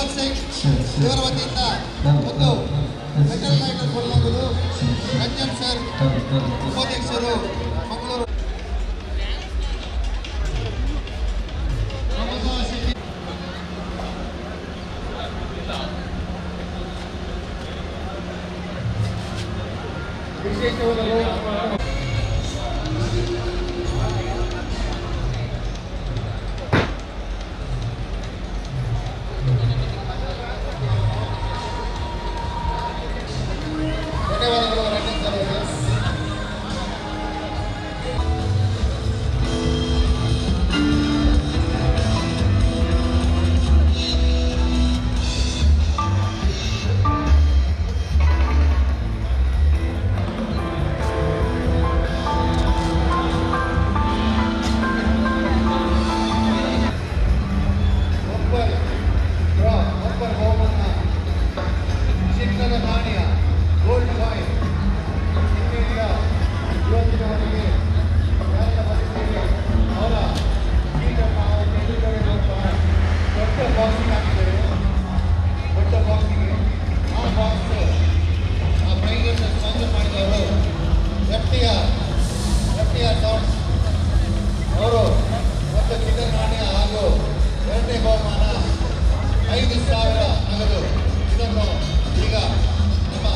ದಿಲ್ಬಾಗ್ ಸಿಂಗ್ ಇವರ ವತಿಯಿಂದ ಒಂದು ಮೆಟಲ್ ಲೈಟರ್ ಕೊಡಲಾಗುವುದು. ರಂಜನ್ ಸರ್ ಉಪಾಧ್ಯಕ್ಷರು ಮಂಗಳೂರು. ವಿಶೇಷವಾದ ಅವರು ಮತ್ತು ಚಿನ್ನದ ನಾಣ್ಯ ಹಾಗೂ ಎರಡನೇ ಬಹುಮಾನ 5,000 ನಗದು. ಇದನ್ನು ಈಗ ನಮ್ಮ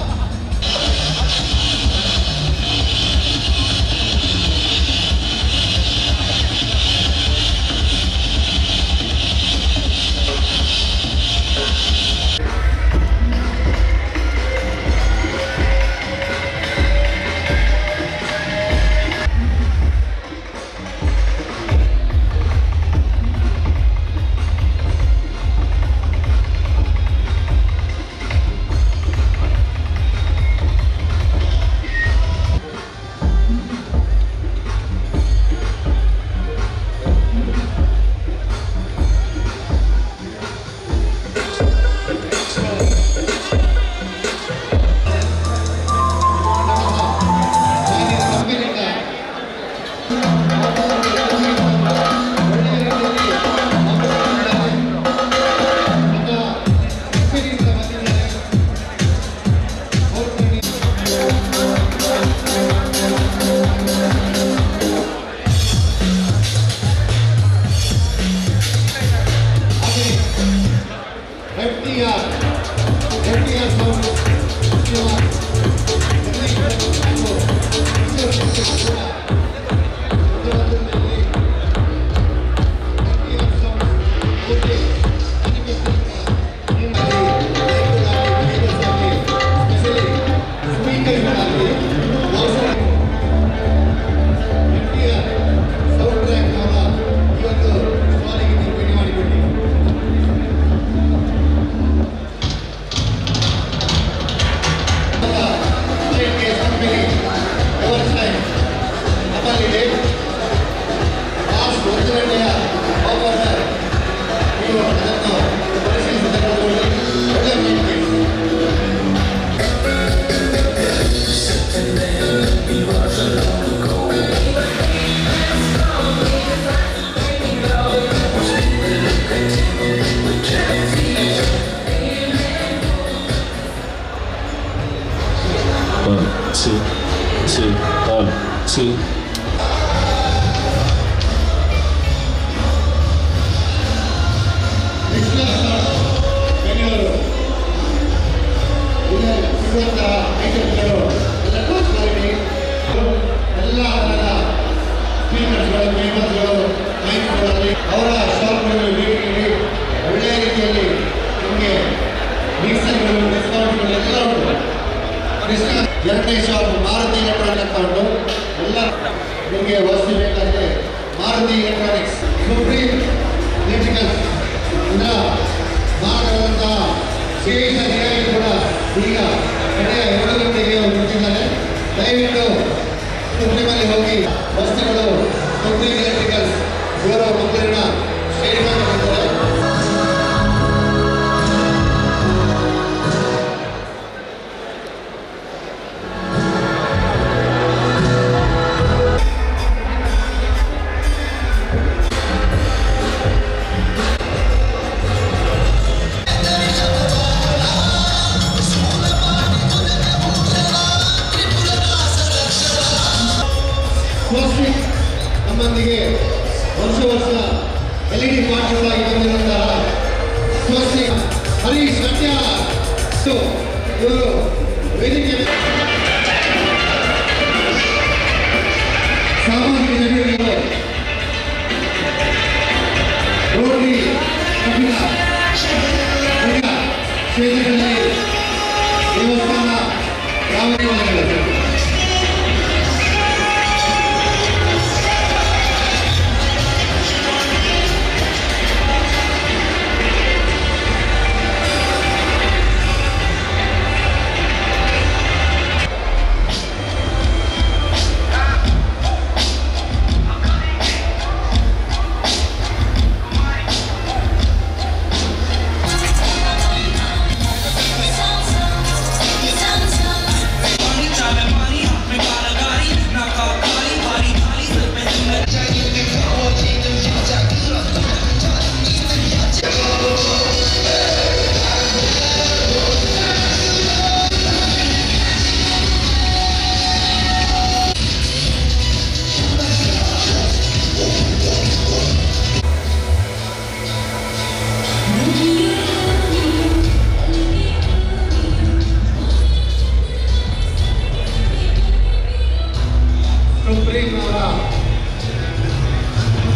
ಅವರ ಸ್ಟಾಲ್ಗಳಲ್ಲಿ ಒಳ್ಳೆಯ ರೀತಿಯಲ್ಲಿ ನಿಮಗೆ ಡಿಸ್ಕೌಂಟ್ಗಳು ಎಲ್ಲ ಉಂಟು. ಎರಡನೇ ಶಾಪ್ ಮಾರುತಿ ಎಲೆಕ್ಟ್ರಾನಿಕ್ ಉಂಟು. ಎಲ್ಲ ನಿಮಗೆ ವಸ್ತು ಬೇಕಾದರೆ ಮಾರುತಿ ಎಲೆಕ್ಟ್ರಾನಿಕ್ಸ್ ಸುಪ್ರೀಂ ಎಲೆಕ್ಟ್ರಿಕಲ್ಸ್ ಇಂದ ಮಾಡದಂತಹ ವಿಶೇಷ ರಿಯಾಯಿತಿ ಕೂಡ ಈಗ ಕಡೆಯ 2 ಗಂಟೆಗೆ ಮುಚ್ಚಿದ್ದಾರೆ. ದಯವಿಟ್ಟು ಸುಪ್ರೀಮಲ್ಲಿ ಹೋಗಿ ವಸ್ತುಗಳು ಸುಪ್ರೀಂ ಎಲೆಕ್ಟ್ರಿಕಲ್ಸ್ ಗೌರವ ಮಂದಿರನ ಸ್ಟೇಡಿಯಂ ಬಂದಿದ್ದಾರೆ. ಲೇಡಿ ಪಾರ್ಟ್ನರ್ಸ್ ಆಗಿ ಬಂದಿರುವಂತಹ ಸ್ವಸ್ತಿ ಹರೀಶ್ ಕಟ್ಯ ಇವರು ವೇದಿಕೆ ಸಾಮಾಜಿಕ ಚಟುವಟಿಕೆಗಳು ರೋಟರಿ ಕ್ಷೇತ್ರಗಳಲ್ಲಿ ದೇವಸ್ಥಾನ ಯಾವ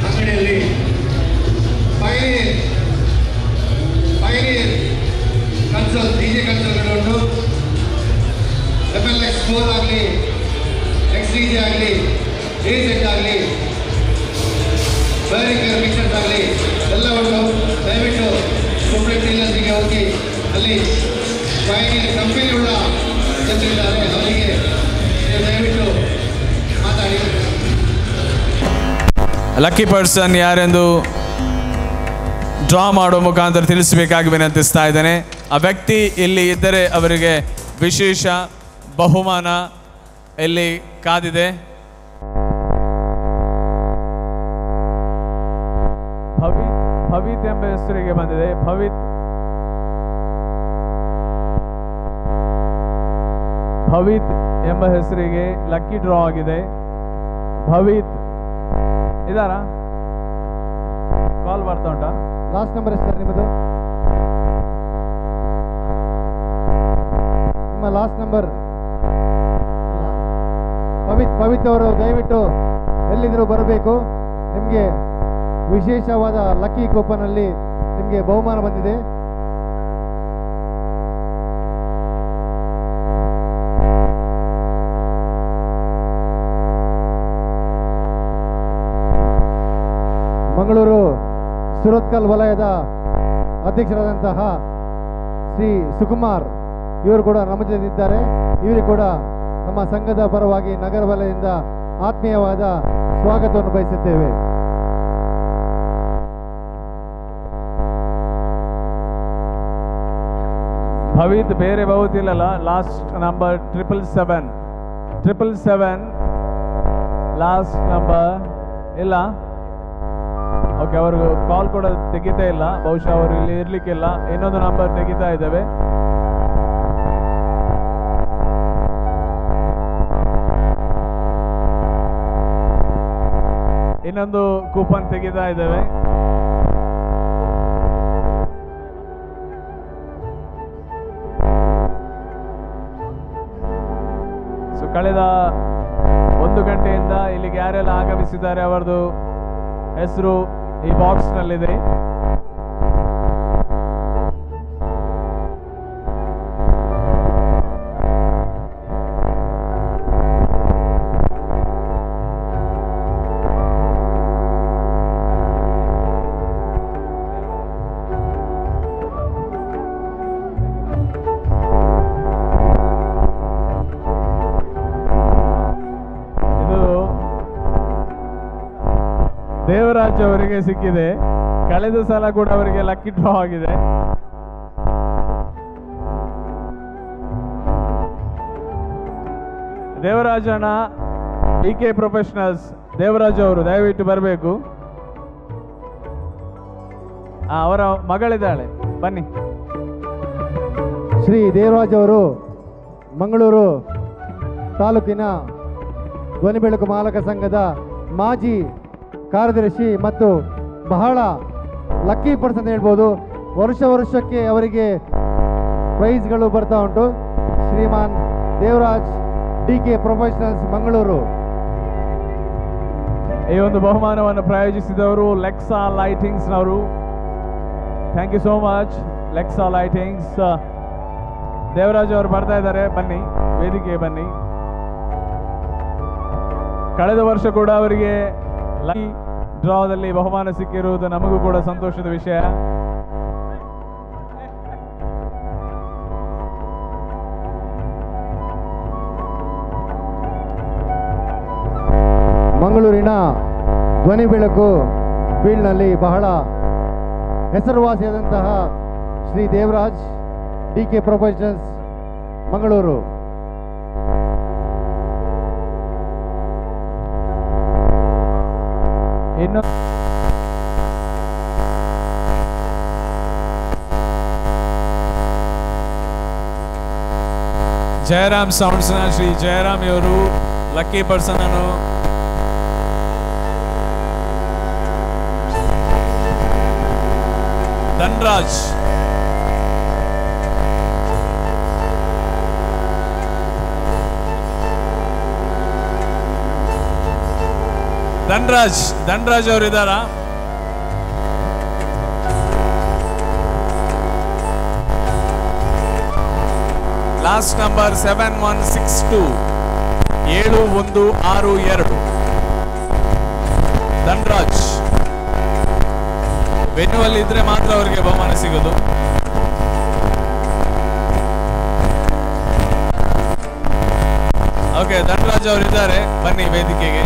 ಅಂಗಡಿಯಲ್ಲಿ ಪೈನೀರ್ ಕನ್ಸಲ್ ಡಿಜೆ ಕನ್ಸಲ್ಗಳು FLX4 ಆಗಲಿ XDJ ಆಗಲಿ AZ ಆಗಲಿ ಬೇರೆ ಮಿಕ್ಸರ್ಸ್ ಆಗಲಿ ಎಲ್ಲವನ್ನು ದಯವಿಟ್ಟು ಸೂಪರ್ ಡೀಲರ್ಸ್ಗೆ ಹೋಗಿ ಅಲ್ಲಿ ಪೈನೀರ್ ಕಂಪನಿಯುಳ್ಳ ಜನರಿದ್ದಾರೆ ಅವರಿಗೆ ದಯವಿಟ್ಟು ಮಾತಾಡಿ. ಲಕ್ಕಿ ಪರ್ಸನ್ ಯಾರೆಂದು ಡ್ರಾ ಮಾಡೋ ಮುಖಾಂತರ ತಿಳಿಸಬೇಕಾಗಿ ವಿನಂತಿಸ್ತಾ ಇದ್ದೇನೆ. ಆ ವ್ಯಕ್ತಿ ಇಲ್ಲಿ ಇದ್ದರೆ ಅವರಿಗೆ ವಿಶೇಷ ಬಹುಮಾನ ಇಲ್ಲಿ ಕಾದಿದೆ. ಭವಿತ್ ಎಂಬ ಹೆಸರಿಗೆ ಬಂದಿದೆ. ಭವಿತ್ ಎಂಬ ಹೆಸರಿಗೆ ಲಕ್ಕಿ ಡ್ರಾ ಆಗಿದೆ. ಭವಿತ್ ಇದಾರಾ? ಕಾಲ್ ಬರ್ತಾ ಉಂಟಾ? ಲಾಸ್ಟ್ ನಂಬರ್ ಎಷ್ಟು ಸರ್ ನಿಮ್ಮದು? ನಿಮ್ಮ ಲಾಸ್ಟ್ ನಂಬರ್ ಪವಿತ್ ಅವರು ದಯವಿಟ್ಟು ಎಲ್ಲಿದ್ದರೂ ಬರಬೇಕು. ನಿಮಗೆ ವಿಶೇಷವಾದ ಲಕ್ಕಿ ಕೂಪನಲ್ಲಿ ನಿಮಗೆ ಬಹುಮಾನ ಬಂದಿದೆ. ಮಂಗಳೂರು ಸುರತ್ಕಲ್ ವಲಯದ ಅಧ್ಯಕ್ಷರಾದಂತಹ ಶ್ರೀ ಸುಕುಮಾರ್ ಇವರು ಕೂಡ ನಮ್ಮ ಜೊತೆ ಇದ್ದಾರೆ. ಇವರು ಕೂಡ ನಮ್ಮ ಸಂಘದ ಪರವಾಗಿ ನಗರ ವಲಯದಿಂದ ಆತ್ಮೀಯವಾದ ಸ್ವಾಗತವನ್ನು ಬಯಸುತ್ತೇವೆ. ಭವಿತ್ ಬೇರೆ ಬಹುತಿಲ್ಲಲ್ಲ. ಲಾಸ್ಟ್ ನಂಬರ್ 777 ಲಾಸ್ಟ್ ನಂಬರ್ ಇಲ್ಲ. ಓಕೆ, ಅವ್ರಿಗೆ ಕಾಲ್ ಕೂಡ ತೆಗಿತಾ ಇಲ್ಲ. ಬಹುಶಃ ಅವರು ಇಲ್ಲಿ ಇರ್ಲಿಕ್ಕಿಲ್ಲ. ಇನ್ನೊಂದು ನಂಬರ್ ತೆಗಿತಾ ಇದ್ದೇವೆ. ಇನ್ನೊಂದು ಕೂಪನ್ ತೆಗಿತಾ ಇದ್ದೇವೆ. ಸೊ ಕಳೆದ 1 ಗಂಟೆಯಿಂದ ಇಲ್ಲಿಗೆ ಯಾರೆಲ್ಲ ಆಗಮಿಸಿದ್ದಾರೆ ಅವರದು ಹೆಸರು ಈ ಬಾಕ್ಸ್ ನಲ್ಲಿದೆ. ದೇವರಾಜ್ ಅವರಿಗೆ ಸಿಕ್ಕಿದೆ. ಕಳೆದ ಸಲ ಕೂಡ ಅವರಿಗೆ ಲಕ್ಕಿ ಡ್ರಾ ಆಗಿದೆ. ದೇವರಾಜಣ್ಣ EK ಪ್ರೊಫೆಷನಲ್ಸ್ ದೇವರಾಜ್ ಅವರು ದಯವಿಟ್ಟು ಬರಬೇಕು. ಅವರ ಮಗಳಿದ್ದಾಳೆ, ಬನ್ನಿ. ಶ್ರೀ ದೇವರಾಜ್ ಅವರು ಮಂಗಳೂರು ತಾಲೂಕಿನ ಧ್ವನಿ ಬೆಳಕು ಮಾಲಕ ಸಂಘದ ಮಾಜಿ ಕಾರ್ಯದರ್ಶಿ ಮತ್ತು ಬಹಳ ಲಕ್ಕಿ ಪರ್ಸನ್ ಹೇಳ್ಬೋದು. ವರ್ಷಕ್ಕೆ ಅವರಿಗೆ ಪ್ರೈಸ್ಗಳು ಬರ್ತಾ ಉಂಟು. Shriman Devaraj DK professionals Mangaluru. ಈ ಒಂದು ಬಹುಮಾನವನ್ನು ಪ್ರಾಯೋಜಿಸಿದವರು ಲೆಕ್ಸಾ ಲೈಟಿಂಗ್ಸ್ನವರು. Thank you so much Lexa lightings. Devaraj ಅವರು ಬರ್ತಾ ಇದ್ದಾರೆ, ಬನ್ನಿ ವೇದಿಕೆ ಬನ್ನಿ. ಕಳೆದ ವರ್ಷ ಕೂಡ ಅವರಿಗೆ ಲಕ್ಕಿ ಡ್ರಾದಲ್ಲಿ ಬಹುಮಾನ ಸಿಕ್ಕಿರುವುದು ನಮಗೂ ಕೂಡ ಸಂತೋಷದ ವಿಷಯ. ಮಂಗಳೂರಿನ ಧ್ವನಿ ಬೆಳಕು ಫೀಲ್ಡ್ನಲ್ಲಿ ಬಹಳ ಹೆಸರುವಾಸಿಯಾದಂತಹ ಶ್ರೀ ದೇವರಾಜ್ DK ಪ್ರೊಫೆಷನಲ್ಸ್ ಮಂಗಳೂರು. ಇನ್ನು ಜಯರಾಮ್ ಸೌಂಡ್ಸ್ನ ಶ್ರೀ ಜಯರಾಮ್ ಇವರು ಲಕ್ಕಿ ಪರ್ಸನ್ ಅನ್ನು ಧನ್ರಾಜ್ ಅವರು ಇದ್ದಾರಾ? Last number 7162 7162 Dhanraj. ವೆನ್ಯೂವಲ್ಲಿ ಇದ್ರೆ ಮಾತ್ರ ಅವರಿಗೆ ಬಹುಮಾನ ಸಿಗೋದು. ಓಕೆ, ಧನ್ರಾಜ್ ಅವರಿದ್ದಾರೆ, ಬನ್ನಿ ವೇದಿಕೆಗೆ.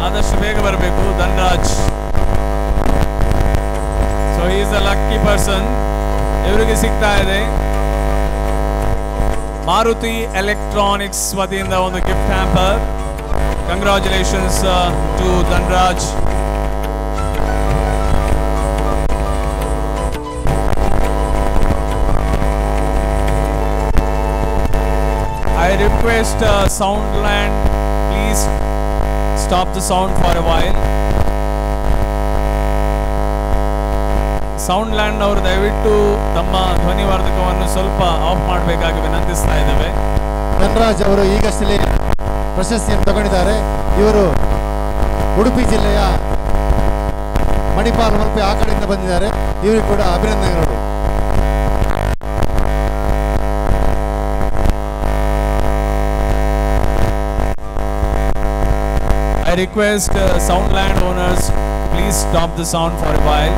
ಆದಷ್ಟು ಬೇಗ ಬರಬೇಕು Dhanraj. So he is a lucky person. ಇವರಿಗೆ ಸಿಗ್ತಾ ಇದೆ ಮಾರುತಿ ಎಲೆಕ್ಟ್ರಾನಿಕ್ಸ್ ವತಿಯಿಂದ ಒಂದು gift hamper. Congratulations to Dhanraj. I request Soundland, please stop the sound for a while. ಸೌಂಡ್ಲ್ಯಾಂಡ್ ಅವರು ದಯವಿಟ್ಟು ತಮ್ಮ ಧ್ವನಿವರ್ಧಕವನ್ನು ಸ್ವಲ್ಪ ಆಫ್ ಮಾಡಬೇಕಾಗಿ ವಿನಂತಿಸ್ತಾ ಇದ್ದೇವೆ. ಧನ್ರಾಜ್ ಅವರು ಈಗಷ್ಟೇ ಪ್ರಶಸ್ತಿಯನ್ನು ತಗೊಂಡಿದ್ದಾರೆ. ಇವರು ಉಡುಪಿ ಜಿಲ್ಲೆಯ ಮಣಿಪಾಲ್ ಮಲ್ಪೆ ಆ ಕಡೆಯಿಂದ ಬಂದಿದ್ದಾರೆ. ಇವರಿಗೆ ಕೂಡ ಅಭಿನಂದನೆಗಳು. I request Soundland owners, please stop the sound for a while.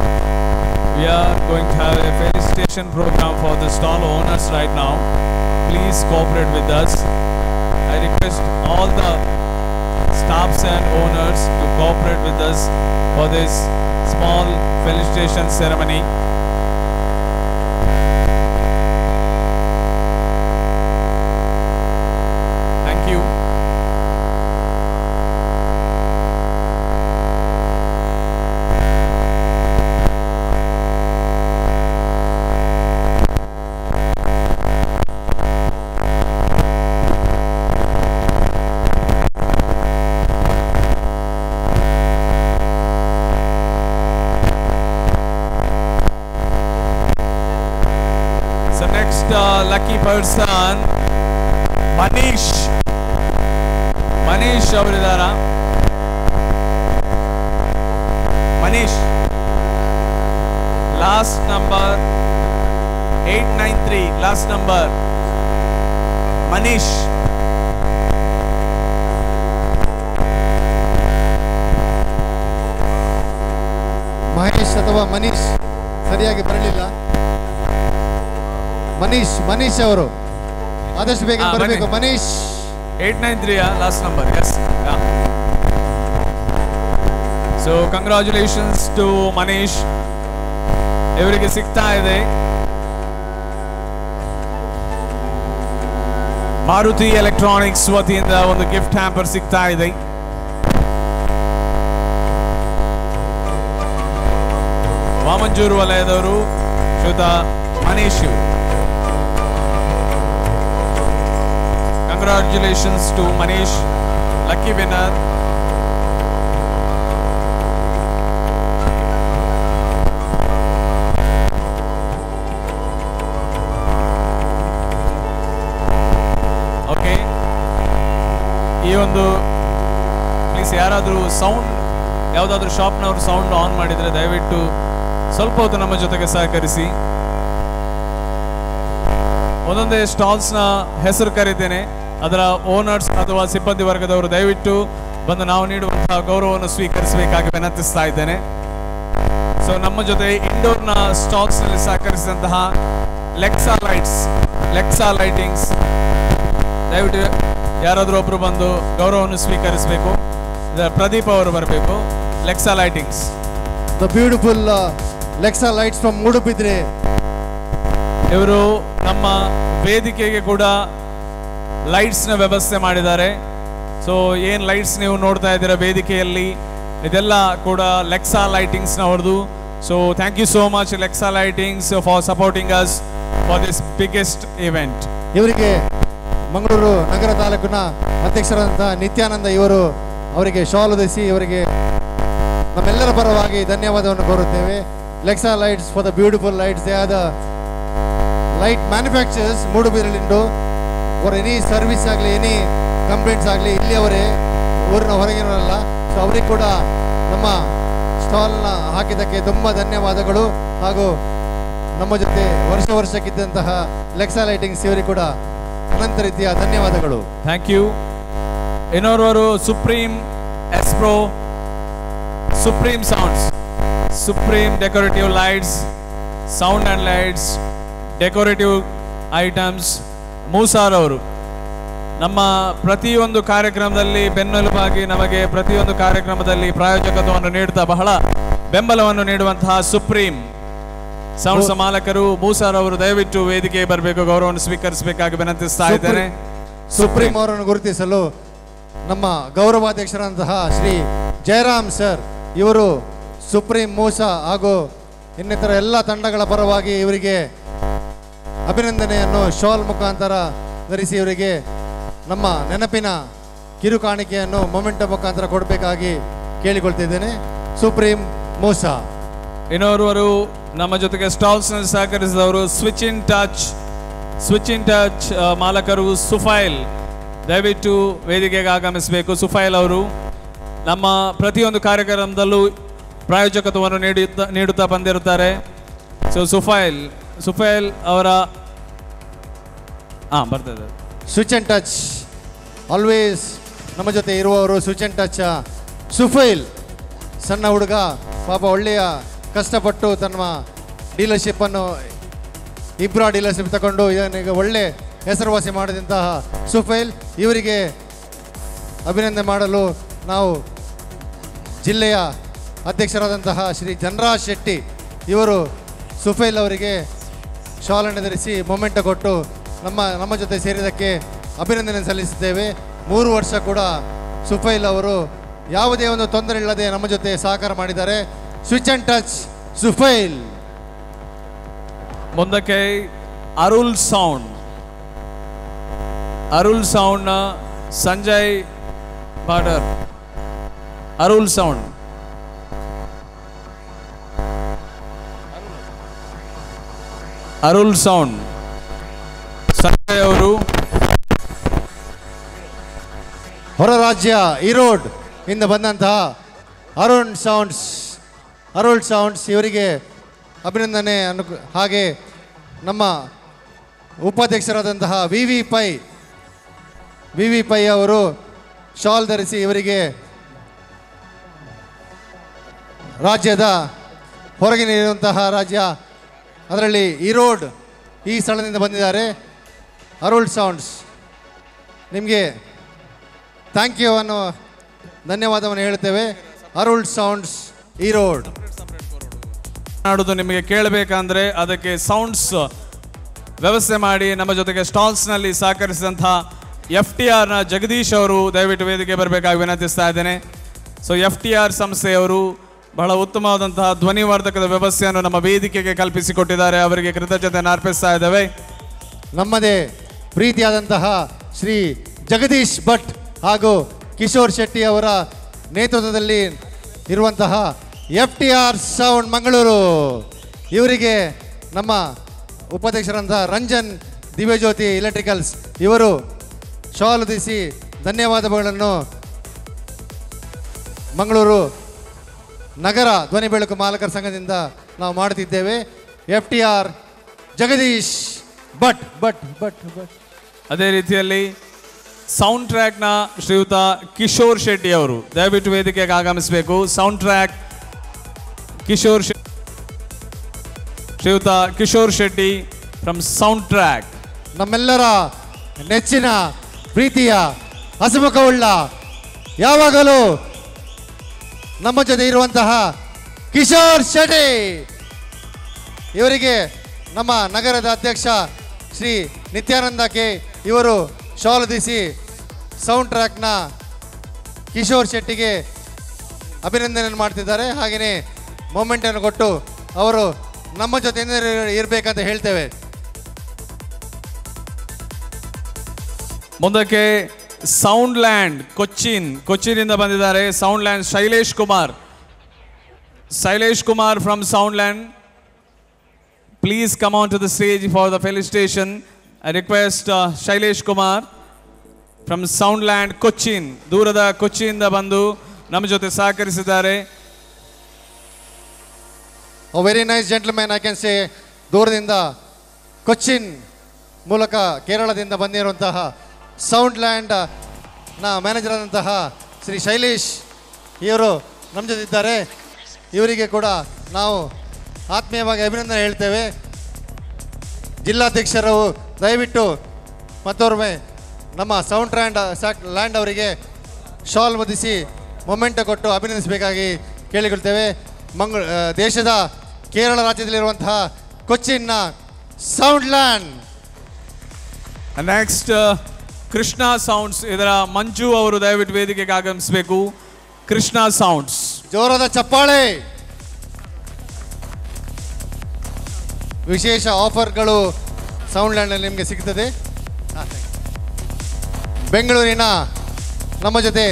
We are going to have a felicitation program for the stall owners right now. Please cooperate with us. I request all the staffs and owners to cooperate with us for this small felicitation ceremony. Thank you. Lucky person Manish ಅವರಿದ್ದಾರಾ? Manish, last number 893, last number Manish. Mahesh ಅಥವಾ ಮನೀಶ್ ಸರಿಯಾಗಿ ಬರಲಿಲ್ಲ. ಮನೀಶ್ ಅವರು ಆದಷ್ಟು ಬೇಗ ಬರಬೇಕು. Manish 893 last number, yes. So congratulations to Manish. ಇವರಿಗೆ ಸಿಗ್ತಾ ಇದೆ ಮಾರುತಿ ಎಲೆಕ್ಟ್ರಾನಿಕ್ಸ್ ವತಿಯಿಂದ ಒಂದು ಗಿಫ್ಟ್ ಹ್ಯಾಂಪರ್ ಸಿಗ್ತಾ ಇದೆ. ವಾಮಂಜೂರು ವಲಯದವರು ಶ್ರೀಯುತ Manish. Congratulations to Manish, lucky winner. Okay. ಈ ಒಂದು ಪ್ಲೀಸ್ ಯಾರಾದರೂ ಸೌಂಡ್ ಯಾವುದಾದ್ರೂ ಶಾಪ್ನವರು ಸೌಂಡ್ ಆನ್ ಮಾಡಿದರೆ ದಯವಿಟ್ಟು ಸ್ವಲ್ಪ ಹೊತ್ತು ನಮ್ಮ ಜೊತೆಗೆ ಸಹಕರಿಸಿ. ಒಂದೊಂದೇ ಸ್ಟಾಲ್ಸ್ನ ಹೆಸರು ಕರೀತೇನೆ, ಅದರ ಓನರ್ಸ್ ಅಥವಾ ಸಿಬ್ಬಂದಿ ವರ್ಗದವರು ದಯವಿಟ್ಟು ಬಂದು ನಾವು ನೀಡುವಂತಹ ಗೌರವವನ್ನು ಸ್ವೀಕರಿಸಬೇಕಾಗಿ ವಿನಂತಿಸ್ತಾ ಇದ್ದೇನೆ. ಸೊ ನಮ್ಮ ಜೊತೆ ಇಂಡೋರ್ನ ಸ್ಟಾಲ್ಸ್ನಲ್ಲಿ ಸಹಕರಿಸಿದಂತಹ ಲೆಕ್ಸಾ ಲೈಟಿಂಗ್ಸ್, ದಯವಿಟ್ಟು ಯಾರಾದರೂ ಒಬ್ಬರು ಬಂದು ಗೌರವವನ್ನು ಸ್ವೀಕರಿಸಬೇಕು. ಪ್ರದೀಪ್ ಅವರು ಬರಬೇಕು. Lexa lightings, the beautiful Lexa lights from Moodbidri. ಇವರು ನಮ್ಮ ವೇದಿಕೆಗೆ ಕೂಡ ಲೈಟ್ಸ್ನ ವ್ಯವಸ್ಥೆ ಮಾಡಿದ್ದಾರೆ. ಸೊ ಏನು ಲೈಟ್ಸ್ ನೀವು ನೋಡ್ತಾ ಇದ್ದೀರಾ ವೇದಿಕೆಯಲ್ಲಿ, ಇದೆಲ್ಲ ಕೂಡ ಲೆಕ್ಸಾ ಲೈಟಿಂಗ್ಸ್ನವ್ರದ್ದು. So thank you so much Lexa lightings for supporting us for this biggest event. ಇವರಿಗೆ ಮಂಗಳೂರು ನಗರ ತಾಲೂಕಿನ ಅಧ್ಯಕ್ಷರಾದಂತಹ ನಿತ್ಯಾನಂದ ಇವರು ಅವರಿಗೆ ಶಾಲ್ ಹೊದಿಸಿ ಇವರಿಗೆ ನಮ್ಮೆಲ್ಲರ ಪರವಾಗಿ ಧನ್ಯವಾದವನ್ನು ಕೋರುತ್ತೇವೆ. Lexa lights for the beautiful lights, they are the light manufacturers ಮೂಡುಬಿದಿರೆಲಿಂದು. ಅವರ ಎನಿ ಸರ್ವಿಸ್ ಆಗಲಿ ಎನಿ ಕಂಪ್ಲೇಂಟ್ಸ್ ಆಗಲಿ ಇಲ್ಲಿ ಅವರೇ, ಊರಿನ ಹೊರಗಿನವರಲ್ಲ. ಸೊ ಅವರಿಗೆ ಕೂಡ ನಮ್ಮ ಸ್ಟಾಲ್ನ ಹಾಕಿದ್ದಕ್ಕೆ ತುಂಬ ಧನ್ಯವಾದಗಳು. ಹಾಗೂ ನಮ್ಮ ಜೊತೆ ವರ್ಷಕ್ಕಿದ್ದಂತಹ ಲೆಕ್ಸಾ ಲೈಟಿಂಗ್ಸ್ ಇವರಿಗೆ ಕೂಡ ಅನಂತ ರೀತಿಯ ಧನ್ಯವಾದಗಳು. Thank you. ಇನ್ನೋರ್ವರು ಸುಪ್ರೀಂ ಎಸ್ಪ್ರೋ, supreme sounds, supreme decorative lights, sound and lights, decorative items, ಮೂಸಾರ್ ಅವರು ನಮ್ಮ ಪ್ರತಿಯೊಂದು ಕಾರ್ಯಕ್ರಮದಲ್ಲಿ ಬೆನ್ನೆಲುಬಾಗಿ ನಮಗೆ ಪ್ರತಿಯೊಂದು ಕಾರ್ಯಕ್ರಮದಲ್ಲಿ ಪ್ರಾಯೋಜಕತ್ವವನ್ನು ನೀಡುತ್ತಾ ಬಹಳ ಬೆಂಬಲವನ್ನು ನೀಡುವಂತಹ ಸುಪ್ರೀಂ ಸೌಂಡ್ಸ್ ಮಾಲಕರು ಮೂಸಾರ್ ಅವರು ದಯವಿಟ್ಟು ವೇದಿಕೆಗೆ ಬರಬೇಕು, ಗೌರವವನ್ನು ಸ್ವೀಕರಿಸಬೇಕಾಗಿ ವಿನಂತಿಸ್ತಾ ಇದ್ದೇನೆ. ಸುಪ್ರೀಂ ಅವರನ್ನು ಗುರುತಿಸಲು ನಮ್ಮ ಗೌರವಾಧ್ಯಕ್ಷರಾದಂತಹ ಶ್ರೀ ಜಯರಾಮ್ ಸರ್ ಇವರು ಸುಪ್ರೀಂ ಮೂಸಾ ಹಾಗೂ ಇನ್ನಿತರ ಎಲ್ಲ ತಂಡಗಳ ಪರವಾಗಿ ಇವರಿಗೆ ಅಭಿನಂದನೆಯನ್ನು ಶಾಲ್ ಮುಖಾಂತರ ಧರಿಸಿ ಇವರಿಗೆ ನಮ್ಮ ನೆನಪಿನ ಕಿರು ಕಾಣಿಕೆಯನ್ನು ಮೊಮೆಂಟೋ ಮುಖಾಂತರ ಕೊಡಬೇಕಾಗಿ ಕೇಳಿಕೊಳ್ತಿದ್ದೇನೆ. ಸುಪ್ರೀಂ ಮೂಸಾ. ಇನ್ನೋರ್ವರು ನಮ್ಮ ಜೊತೆಗೆ ಸ್ಟಾಲ್ಸ್ನಲ್ಲಿ ಸಹಕರಿಸಿದವರು ಸ್ವಿಚ್ ಇನ್ ಟಚ್ ಮಾಲಕರು ಸುಫೈಲ್, ದಯವಿಟ್ಟು ವೇದಿಕೆಗೆ ಆಗಮಿಸಬೇಕು. ಸುಫೈಲ್ ಅವರು ನಮ್ಮ ಪ್ರತಿಯೊಂದು ಕಾರ್ಯಕ್ರಮದಲ್ಲೂ ಪ್ರಾಯೋಜಕತ್ವವನ್ನು ನೀಡುತ್ತಾ ಬಂದಿರುತ್ತಾರೆ. ಸೊ ಸುಫೈಲ್ ಅವರ ಬರ್ತದೆ. ಸ್ವಿಚ್ ಅಂಡ್ ಟಚ್ ಆಲ್ವೇಸ್ ನಮ್ಮ ಜೊತೆ ಇರುವವರು ಸ್ವಿಚ್ ಅಂಡ್ ಟಚ್ ಸುಫೈಲ್. ಸಣ್ಣ ಹುಡುಗ ಪಾಪ ಒಳ್ಳೆಯ ಕಷ್ಟಪಟ್ಟು ತನ್ನ ಡೀಲರ್ಶಿಪ್ಪನ್ನು ಇಬ್ರಾ ಡೀಲರ್ಶಿಪ್ ತಗೊಂಡು ಈಗ ಒಳ್ಳೆ ಹೆಸರುವಾಸಿ ಮಾಡಿದಂತಹ ಸುಫೈಲ್ ಇವರಿಗೆ ಅಭಿನಂದನೆ ಮಾಡಲು ನಾವು ಜಿಲ್ಲೆಯ ಅಧ್ಯಕ್ಷರಾದಂತಹ ಶ್ರೀ ಜನರಾಜ್ ಶೆಟ್ಟಿ ಇವರು ಸುಫೈಲ್ ಅವರಿಗೆ ಶಾಲನ್ನು ಧರಿಸಿ ಮೊಮೆಂಟೋ ಕೊಟ್ಟು ನಮ್ಮ ಜೊತೆ ಸೇರಿದ್ದಕ್ಕೆ ಅಭಿನಂದನೆ ಸಲ್ಲಿಸಿದ್ದೇವೆ. 3 ವರ್ಷ ಕೂಡ ಸುಫೈಲ್ ಅವರು ಯಾವುದೇ ಒಂದು ತೊಂದರೆ ಇಲ್ಲದೆ ನಮ್ಮ ಜೊತೆ ಸಹಕಾರ ಮಾಡಿದ್ದಾರೆ. ಸ್ವಿಚ್ ಅಂಡ್ ಟಚ್ ಸುಫೈಲ್. ಮುಂದಕ್ಕೆ ಅರುಳ್ ಸೌಂಡ್ನ ಸಂಜಯ್ ಬಾರ್ಡರ್. ಅರುಳ್ ಸೌಂಡ್ ಸಂಜಯ್ ಅವರು ಹೊರ ರಾಜ್ಯ ಈರೋಡ್ ಇಂದ ಬಂದಂತಹ ಅರುಳ್ ಸೌಂಡ್ಸ್ ಇವರಿಗೆ ಅಭಿನಂದನೆ. ಹಾಗೆ ನಮ್ಮ ಉಪಾಧ್ಯಕ್ಷರಾದಂತಹ ವಿ ವಿ ಪೈ ಅವರು ಶಾಲ್ ಧರಿಸಿ ಇವರಿಗೆ ರಾಜ್ಯದ ಹೊರಗಿನಿರುವಂತಹ ರಾಜ್ಯ ಅದರಲ್ಲಿ ಈರೋಡ್ ಈ ಸ್ಥಳದಿಂದ ಬಂದಿದ್ದಾರೆ. ಅರುಳ್ ಸೌಂಡ್ಸ್ ನಿಮಗೆ ಥ್ಯಾಂಕ್ ಯು ಅನ್ನೋ ಧನ್ಯವಾದವನ್ನು ಹೇಳ್ತೇವೆ. ಅರುಳ್ ಸೌಂಡ್ಸ್ ಈರೋಡ್. ನಾಡುದು ನಿಮಗೆ ಕೇಳಬೇಕಂದ್ರೆ ಅದಕ್ಕೆ ಸೌಂಡ್ಸ್ ವ್ಯವಸ್ಥೆ ಮಾಡಿ ನಮ್ಮ ಜೊತೆಗೆ ಸ್ಟಾಲ್ಸ್ನಲ್ಲಿ ಸಹಕರಿಸಿದಂತಹ FTRನ ಜಗದೀಶ್ ಅವರು ದಯವಿಟ್ಟು ವೇದಿಕೆ ಬರಬೇಕಾಗಿ ವಿನಂತಿಸ್ತಾ ಇದ್ದೇನೆ. ಸೊ FTR ಸಂಸ್ಥೆಯವರು ಬಹಳ ಉತ್ತಮವಾದಂತಹ ಧ್ವನಿವರ್ಧಕದ ವ್ಯವಸ್ಥೆಯನ್ನು ನಮ್ಮ ವೇದಿಕೆಗೆ ಕಲ್ಪಿಸಿಕೊಟ್ಟಿದ್ದಾರೆ. ಅವರಿಗೆ ಕೃತಜ್ಞತೆಯನ್ನು ಅರ್ಪಿಸ್ತಾ ಇದ್ದೇವೆ. ನಮ್ಮದೇ ಪ್ರೀತಿಯಾದಂತಹ ಶ್ರೀ ಜಗದೀಶ್ ಭಟ್ ಹಾಗೂ ಕಿಶೋರ್ ಶೆಟ್ಟಿ ಅವರ ನೇತೃತ್ವದಲ್ಲಿ ಇರುವಂತಹ FTR ಸೌಂಡ್ ಮಂಗಳೂರು. ಇವರಿಗೆ ನಮ್ಮ ಉಪಾಧ್ಯಕ್ಷರಂತಹ ರಂಜನ್ ದಿವ್ಯಜ್ಯೋತಿ ಎಲೆಕ್ಟ್ರಿಕಲ್ಸ್ ಇವರು ಶಾಲ್ ಹೊದಿಸಿ ಧನ್ಯವಾದಗಳನ್ನು ಮಂಗಳೂರು ನಗರ ಧ್ವನಿ ಬೆಳಕು ಮಾಲಕರ ಸಂಘದಿಂದ ನಾವು ಮಾಡುತ್ತಿದ್ದೇವೆ. FTR ಜಗದೀಶ್ ಭಟ್ ಭಟ್ ಭಟ್ ಭಟ್. ಅದೇ ರೀತಿಯಲ್ಲಿ ಸೌಂಡ್ ಟ್ರ್ಯಾಕ್ನ ಶ್ರೀಯುತ ಕಿಶೋರ್ ಶೆಟ್ಟಿ ಅವರು ದಯವಿಟ್ಟು ವೇದಿಕೆಗೆ ಆಗಮಿಸಬೇಕು. ಸೌಂಡ್ ಟ್ರ್ಯಾಕ್ ಶ್ರೀಯುತ Kishore Shetty from sound track. ನಮ್ಮೆಲ್ಲರ ನೆಚ್ಚಿನ ಪ್ರೀತಿಯ ಹಸಮುಖವುಳ್ಳ ಯಾವಾಗಲೂ ನಮ್ಮ ಜೊತೆ ಇರುವಂತಹ ಕಿಶೋರ್ ಶೆಟ್ಟಿ ಇವರಿಗೆ ನಮ್ಮ ನಗರದ ಅಧ್ಯಕ್ಷ ಶ್ರೀ ನಿತ್ಯಾನಂದ ಕೆ ಇವರು ಶಾಲ್ ಹೊದಿಸಿ ಸೌಂಡ್ ಟ್ರ್ಯಾಕ್ನ ಕಿಶೋರ್ ಶೆಟ್ಟಿಗೆ ಅಭಿನಂದನೆ ಮಾಡ್ತಿದ್ದಾರೆ. ಹಾಗೆಯೇ ಮೊಮೆಂಟನ್ನು ಕೊಟ್ಟು ಅವರು ನಮ್ಮ ಜೊತೆ ಇರಬೇಕಂತ ಹೇಳ್ತೇವೆ. ಮುಂದಕ್ಕೆ ಸೌಂಡ್ ಲ್ಯಾಂಡ್ ಕೊಚ್ಚಿನಿಂದ ಬಂದಿದ್ದಾರೆ. Sound land Shailesh Kumar from sound land. Please come on to the stage for the felicitation. I request Shailesh Kumar from sound land ದೂರದ ಕೊಚ್ಚಿಯಿಂದ ಬಂದು ನಮ್ಮ ಜೊತೆ ಸಹಕರಿಸಿದ್ದಾರೆ. Very nice gentleman, I can say. ದೂರದಿಂದ ಕೊಚ್ಚಿನ್ ಮೂಲಕ ಕೇರಳದಿಂದ ಬಂದಿರುವಂತಹ ಸೌಂಡ್ ಲ್ಯಾಂಡ್ ನ ಮ್ಯಾನೇಜರ್ ಆದಂತಹ ಶ್ರೀ ಶೈಲೇಶ್ ಇವರು ನಮ್ಮ ಜೊತೆ ಇದ್ದಾರೆ. ಇವರಿಗೆ ಕೂಡ ನಾವು ಆತ್ಮೀಯವಾಗಿ ಅಭಿನಂದನೆ ಹೇಳ್ತೇವೆ. ಜಿಲ್ಲಾಧ್ಯಕ್ಷರು ದಯವಿಟ್ಟು ಮತ್ತೊಮ್ಮೆ ನಮ್ಮ ಸೌಂಡ್ ಲ್ಯಾಂಡ್ ಅವರಿಗೆ ಶಾಲ್ ಹೊದಿಸಿ ಮೊಮೆಂಟ್ ಕೊಟ್ಟು ಅಭಿನಂದಿಸಬೇಕಾಗಿ ಕೇಳಿಕೊಳ್ತೇವೆ. ದೇಶದ ಕೇರಳ ರಾಜ್ಯದಲ್ಲಿರುವಂತಹ ಕೊಚ್ಚಿನ್ನ sound land. Next Krishna sounds, ಇದರ ಮಂಜು ಅವರು ದಯವಿಟ್ಟು ವೇದಿಕೆಗೆ ಆಗಮಿಸಬೇಕು. ಕೃಷ್ಣ ಸೌಂಡ್ಸ್, ಜೋರಾದ ಚಪ್ಪಾಳೆ. ವಿಶೇಷ ಆಫರ್ಗಳು ಸೌಂಡ್ ಲ್ಯಾಂಡ್ನಲ್ಲಿ ನಿಮಗೆ ಸಿಗ್ತದೆ. ಬೆಂಗಳೂರಿನ ನಮ್ಮ ಜೊತೆ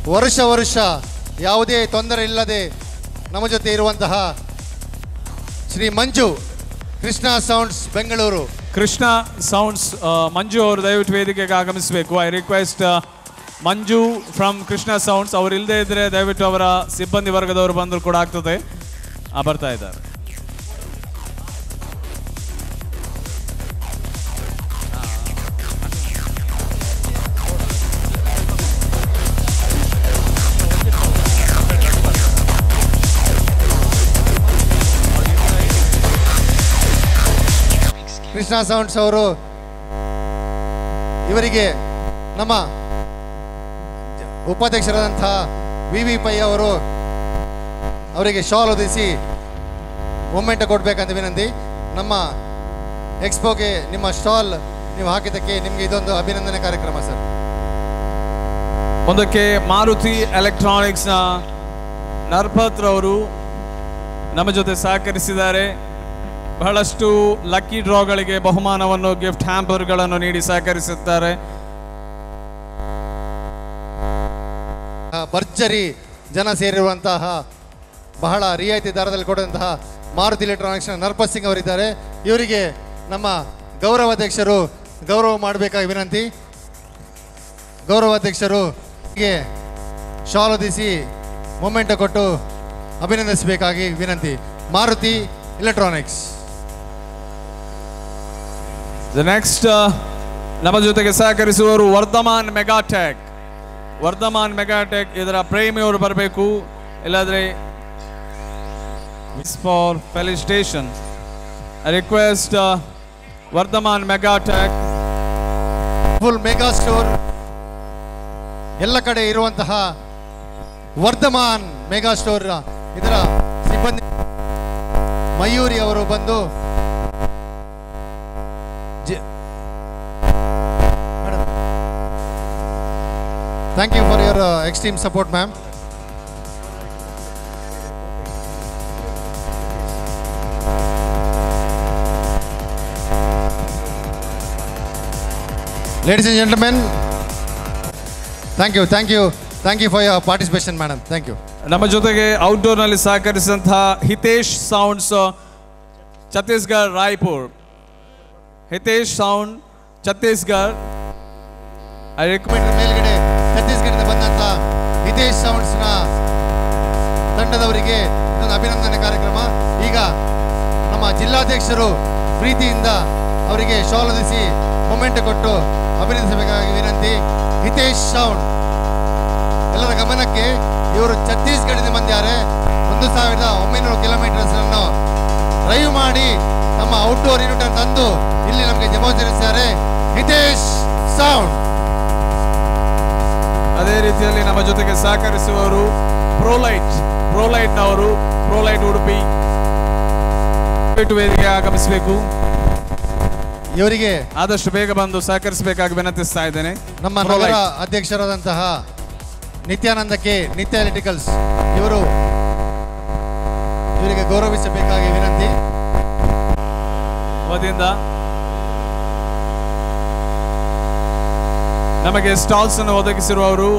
ವರ್ಷ ಯಾವುದೇ ತೊಂದರೆ ಇಲ್ಲದೆ ನಮ್ಮ ಜೊತೆ ಇರುವಂತಹ ಶ್ರೀ ಮಂಜು, ಕೃಷ್ಣ ಸೌಂಡ್ಸ್ ಬೆಂಗಳೂರು. ಕೃಷ್ಣ ಸೌಂಡ್ಸ್ ಮಂಜು ಅವರು ದಯವಿಟ್ಟು ವೇದಿಕೆಗೆ ಆಗಮಿಸಬೇಕು. I request Manju from Krishna sounds. ಅವರು ಇಲ್ಲದೆ ಇದ್ದರೆ ದಯವಿಟ್ಟು ಅವರ ಸಿಬ್ಬಂದಿ ವರ್ಗದವರು ಬಂದರೂ ಕೂಡ ಆಗ್ತದೆ. ಬರ್ತಾ ಇದ್ದಾರೆ. ಕೃಷ್ಣ ಸೌಂಡ್ಸ್ ಅವರು ಇವರಿಗೆ ನಮ್ಮ ಉಪಾಧ್ಯಕ್ಷರಾದಂತಹ VV ಪೈ ಅವರು ಅವರಿಗೆ ಶಾಲ್ ಹೊದಿಸಿ ಮೊಮೆಂಟ್ ಕೊಡಬೇಕಂತ ವಿನಂತಿ. ನಮ್ಮ ಎಕ್ಸ್ಪೋಗೆ ನಿಮ್ಮ ಸ್ಟಾಲ್ ನೀವು ಹಾಕಿದ್ದಕ್ಕೆ ನಿಮಗೆ ಇದೊಂದು ಅಭಿನಂದನೆ ಕಾರ್ಯಕ್ರಮ ಸರ್. ಮುಂದಕ್ಕೆ ಮಾರುತಿ ಎಲೆಕ್ಟ್ರಾನಿಕ್ಸ್ನ ನರ್ಪತ್ ಅವರು ನಮ್ಮ ಜೊತೆ ಸಹಕರಿಸಿದ್ದಾರೆ. ಬಹಳಷ್ಟು ಲಕ್ಕಿ ಡ್ರಾಗಳಿಗೆ ಬಹುಮಾನವನ್ನು, ಗಿಫ್ಟ್ ಹ್ಯಾಂಪರ್ಗಳನ್ನು ನೀಡಿ ಸಹಕರಿಸುತ್ತಾರೆ. ಭರ್ಜರಿ ಜನ ಸೇರಿರುವಂತಹ ಬಹಳ ರಿಯಾಯಿತಿ ದರದಲ್ಲಿ ಕೊಡುವಂತಹ ಮಾರುತಿ ಎಲೆಕ್ಟ್ರಾನಿಕ್ಸ್ನ ನರ್ಪತ್ ಸಿಂಗ್ ಅವರಿದ್ದಾರೆ. ಇವರಿಗೆ ನಮ್ಮ ಗೌರವಾಧ್ಯಕ್ಷರು ಗೌರವ ಮಾಡಬೇಕಾಗಿ ವಿನಂತಿ. ಗೌರವಾಧ್ಯಕ್ಷರು ಶಾಲ್ ಹೊದಿಸಿ ಮೊಮೆಂಟ್ ಕೊಟ್ಟು ಅಭಿನಂದಿಸಬೇಕಾಗಿ ವಿನಂತಿ. ಮಾರುತಿ ಎಲೆಕ್ಟ್ರಾನಿಕ್ಸ್. ನೆಕ್ಸ್ಟ್ ನಮ್ಮ ಜೊತೆಗೆ ಸಹಕರಿಸುವವರು ವರ್ಧಮಾನ್ ಮೆಗಾಟೆಕ್. ಇದರ ಪ್ರೇಮಿಯವರು ಬರಬೇಕು, ಇಲ್ಲಾದ್ರೆ for felicitation. I request Vardhaman Megatech. Full mega store ಎಲ್ಲ ಕಡೆ ಇರುವಂತಹ ವರ್ಧಮಾನ್ ಮೆಗಾ ಸ್ಟೋರ್ ಇದರ ಸಿಬ್ಬಂದಿ ಮಯೂರಿ ಅವರು ಬಂದು thank you for your extreme support ma'am. Ladies and gentlemen, thank you for your participation madam. Thank you. ನಮ್ಮ ಜೊತೆಗೆ ಔಟ್ಡೋರ್ನಲ್ಲಿ ಸಹಕರಿಸಿದಂತಹ Hitesh sounds Chhattisgarh Raipur. Hitesh sound Chhattisgarh. I recommend ಮೇಲ್ಗಡೆ ಛತ್ತೀಸ್ಗಢದಿಂದ ಬಂದಂಥ ಹಿತೇಶ್ ಸೌಂಡ್ಸ್ನ ತಂಡದವರಿಗೆ ಇದೊಂದು ಅಭಿನಂದನೆ ಕಾರ್ಯಕ್ರಮ. ಈಗ ನಮ್ಮ ಜಿಲ್ಲಾಧ್ಯಕ್ಷರು ಪ್ರೀತಿಯಿಂದ ಅವರಿಗೆ ಶಾಲ್ ಹೊದಿಸಿ ಮೊಮೆಂಟ್ ಕೊಟ್ಟು ಅಭಿನಂದಿಸಬೇಕಾಗಿ ವಿನಂತಿ. ಹಿತೇಶ್ ಸೌಂಡ್ ಎಲ್ಲರ ಗಮನಕ್ಕೆ, ಇವರು ಛತ್ತೀಸ್ಗಢದಿಂದ ಬಂದಿದ್ದಾರೆ. 1900 ಕಿಲೋಮೀಟರ್ಸ್ ಅನ್ನು ಡ್ರೈವ್ ಮಾಡಿ ನಮ್ಮ ಔಟ್ಡೋರ್ ಯೂನಿಟ್ ಅನ್ನು ತಂದು ಇಲ್ಲಿ ನಮಗೆ ಡೆಮೋನ್ಸ್ಟ್ರೇಟ್ ಹಿತೇಶ್ ಸೌಂಡ್. ಅದೇ ರೀತಿಯಲ್ಲಿ ನಮ್ಮ ಜೊತೆಗೆ ಸಹಕರಿಸುವವರು ಪ್ರೋಲೈಟ್ನವರು, ಪ್ರೋಲೈಟ್ ಉಡುಪಿ ವೇದಿಕೆ ಆಗಮಿಸಬೇಕು. ಇವರಿಗೆ ಆದಷ್ಟು ಬೇಗ ಬಂದು ಸಹಕರಿಸಬೇಕಾಗಿ ವಿನಂತಿಸ್ತಾ ಇದ್ದೇನೆ. ನಮ್ಮ ನಗರ ಅಧ್ಯಕ್ಷರಾದಂತಹ ನಿತ್ಯಾನಂದಕ್ಕೆ ನಿತ್ಯ ಎಲೆಕ್ಟ್ರಿಕಲ್ಸ್ ಇವರಿಗೆ ಗೌರವಿಸಬೇಕಾಗಿ ವಿನಂತಿ. ವತಿಯಿಂದ ನಮಗೆ ಸ್ಟಾಲ್ಸ್ ಅನ್ನು ಒದಗಿಸಿರುವವರು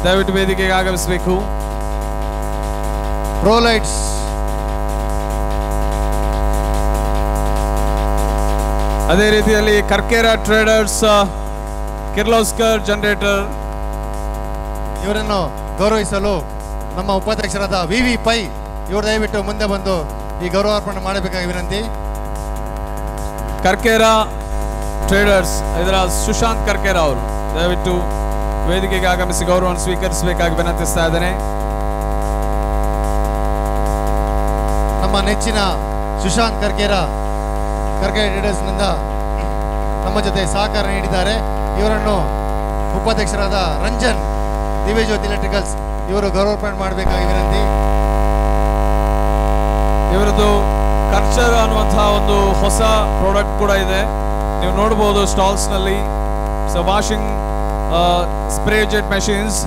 ದಯವಿಟ್ಟು ವೇದಿಕೆಗೆ ಆಗಮಿಸಬೇಕು. ಪ್ರೋಲೈಟ್ಸ್ ಅದೇ ರೀತಿಯಲ್ಲಿ ಕರ್ಕೇರ ಟ್ರೇಡರ್ಸ್, ಕಿರ್ಲೋಸ್ಕರ್ ಜನರೇಟರ್ ಇವರನ್ನು ಗೌರವಿಸಲು ನಮ್ಮ ಉಪಾಧ್ಯಕ್ಷರಾದ ವಿ ಪೈ ಇವರು ದಯವಿಟ್ಟು ಮುಂದೆ ಬಂದು ಈ ಗೌರವಾರ್ಪಣೆ ಮಾಡಬೇಕಾಗಿ ವಿನಂತಿ. ಕರ್ಕೇರ ಟ್ರೇಡರ್ಸ್ ಇದರ ಸುಶಾಂತ್ ಕರ್ಕೇರ ಅವರು ದಯವಿಟ್ಟು ವೇದಿಕೆಗೆ ಆಗಮಿಸಿ ಗೌರವವನ್ನು ಸ್ವೀಕರಿಸಬೇಕಾಗಿ ವಿನಂತಿಸ್ತಾ ಇದ್ದೇನೆ. ನಮ್ಮ ನೆಚ್ಚಿನ ಸುಶಾಂತ್ ಕರ್ಕೇರ ಟ್ರೇಡರ್ಸ್ನಿಂದ ನಮ್ಮ ಜೊತೆ ಸಹಕಾರ ನೀಡಿದ್ದಾರೆ. ಇವರನ್ನು ಉಪಾಧ್ಯಕ್ಷರಾದ ರಂಜನ್ ದಿವ್ಯಜ್ಯೋತಿ ಎಲೆಕ್ಟ್ರಿಕಲ್ಸ್ ಇವರು ಗೌರವಾರ್ಪಣೆ ಮಾಡಬೇಕಾಗಿ ವಿನಂತಿ. ಇವರದ್ದು ಕರ್ಚರ್ ಅನ್ನುವಂತಹ ಒಂದು ಹೊಸ ಪ್ರಾಡಕ್ಟ್ ಕೂಡ ಇದೆ, ನೀವು ನೋಡಬಹುದು ಸ್ಟಾಲ್ಸ್ ನಲ್ಲಿ. Washing spray jet machines.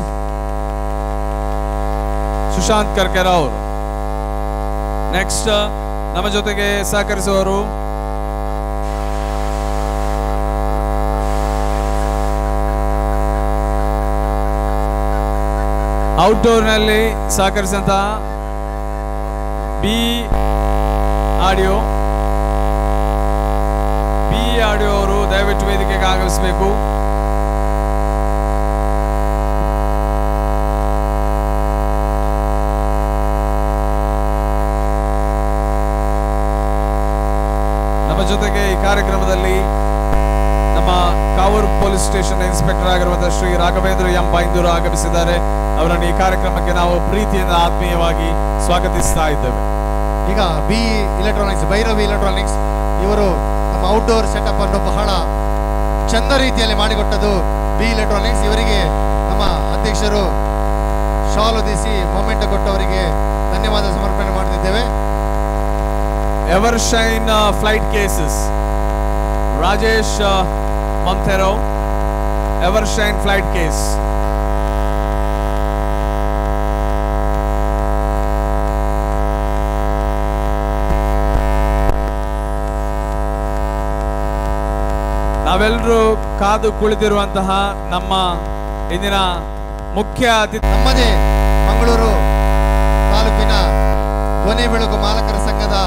Sushant Karkera ಅವರು ನೆಕ್ಸ್ಟ್ ನಮ್ಮ ಜೊತೆಗೆ ಸಹಕರಿಸುವವರು ಔಟ್ಡೋರ್ ನಲ್ಲಿ ಸಹಕರಿಸಿದಂತಹ ಬಿ ಆಡಿಯೋ ಅವರು ದಯವಿಟ್ಟು ವೇದಿಕೆಗೆ ಆಗಮಿಸಬೇಕು. ನಮ್ಮ ಜೊತೆಗೆ ಈ ಕಾರ್ಯಕ್ರಮದಲ್ಲಿ ನಮ್ಮ ಕಾವೂರು ಪೊಲೀಸ್ ಸ್ಟೇಷನ್ ಇನ್ಸ್ಪೆಕ್ಟರ್ ಆಗಿರುವಂತಹ ಶ್ರೀ ರಾಘವೇಂದ್ರ ಎಂ ಬೈಂದೂರು ಆಗಮಿಸಿದ್ದಾರೆ. ಅವರನ್ನು ಈ ಕಾರ್ಯಕ್ರಮಕ್ಕೆ ನಾವು ಪ್ರೀತಿಯಿಂದ ಆತ್ಮೀಯವಾಗಿ ಸ್ವಾಗತಿಸ್ತಾ ಇದ್ದೇವೆ. ಈಗ ಬಿ ಇಲೆಕ್ಟ್ರಾನಿಕ್ಸ್, ಭೈರವಿ ಎಲೆಕ್ಟ್ರಾನಿಕ್ಸ್ ಇವರು ನಮ್ಮ ಔಟ್ಡೋರ್ ಸೆಟಪ್ ಅನ್ನು ಬಹಳ ಚಂದ ರೀತಿಯಲ್ಲಿ ಮಾಡಿಕೊಟ್ಟದು ಬಿ ಎಲೆಕ್ಟ್ರಾನಿಕ್ಸ್. ಇವರಿಗೆ ನಮ್ಮ ಅಧ್ಯಕ್ಷರು ಶಾಲ್ ಹೊದಿಸಿ ಮೊಮೆಂಟ್ ಕೊಟ್ಟವರಿಗೆ ಧನ್ಯವಾದ ಸಮರ್ಪಣೆ ಮಾಡುತ್ತಿದ್ದೇವೆ. Ever shine flight cases, Rajesh Monteiro, ever shine flight case. ನಾವೆಲ್ಲರೂ ಕಾದು ಕುಳಿತಿರುವಂತಹ ನಮ್ಮ ಇಂದಿನ ಮುಖ್ಯ ಅತಿಥಿ ನಮ್ಮದೇ ಮಂಗಳೂರು ತಾಲೂಕಿನ ಧ್ವನಿ ಬೆಳಕು ಮಾಲಕರ ಸಂಘದ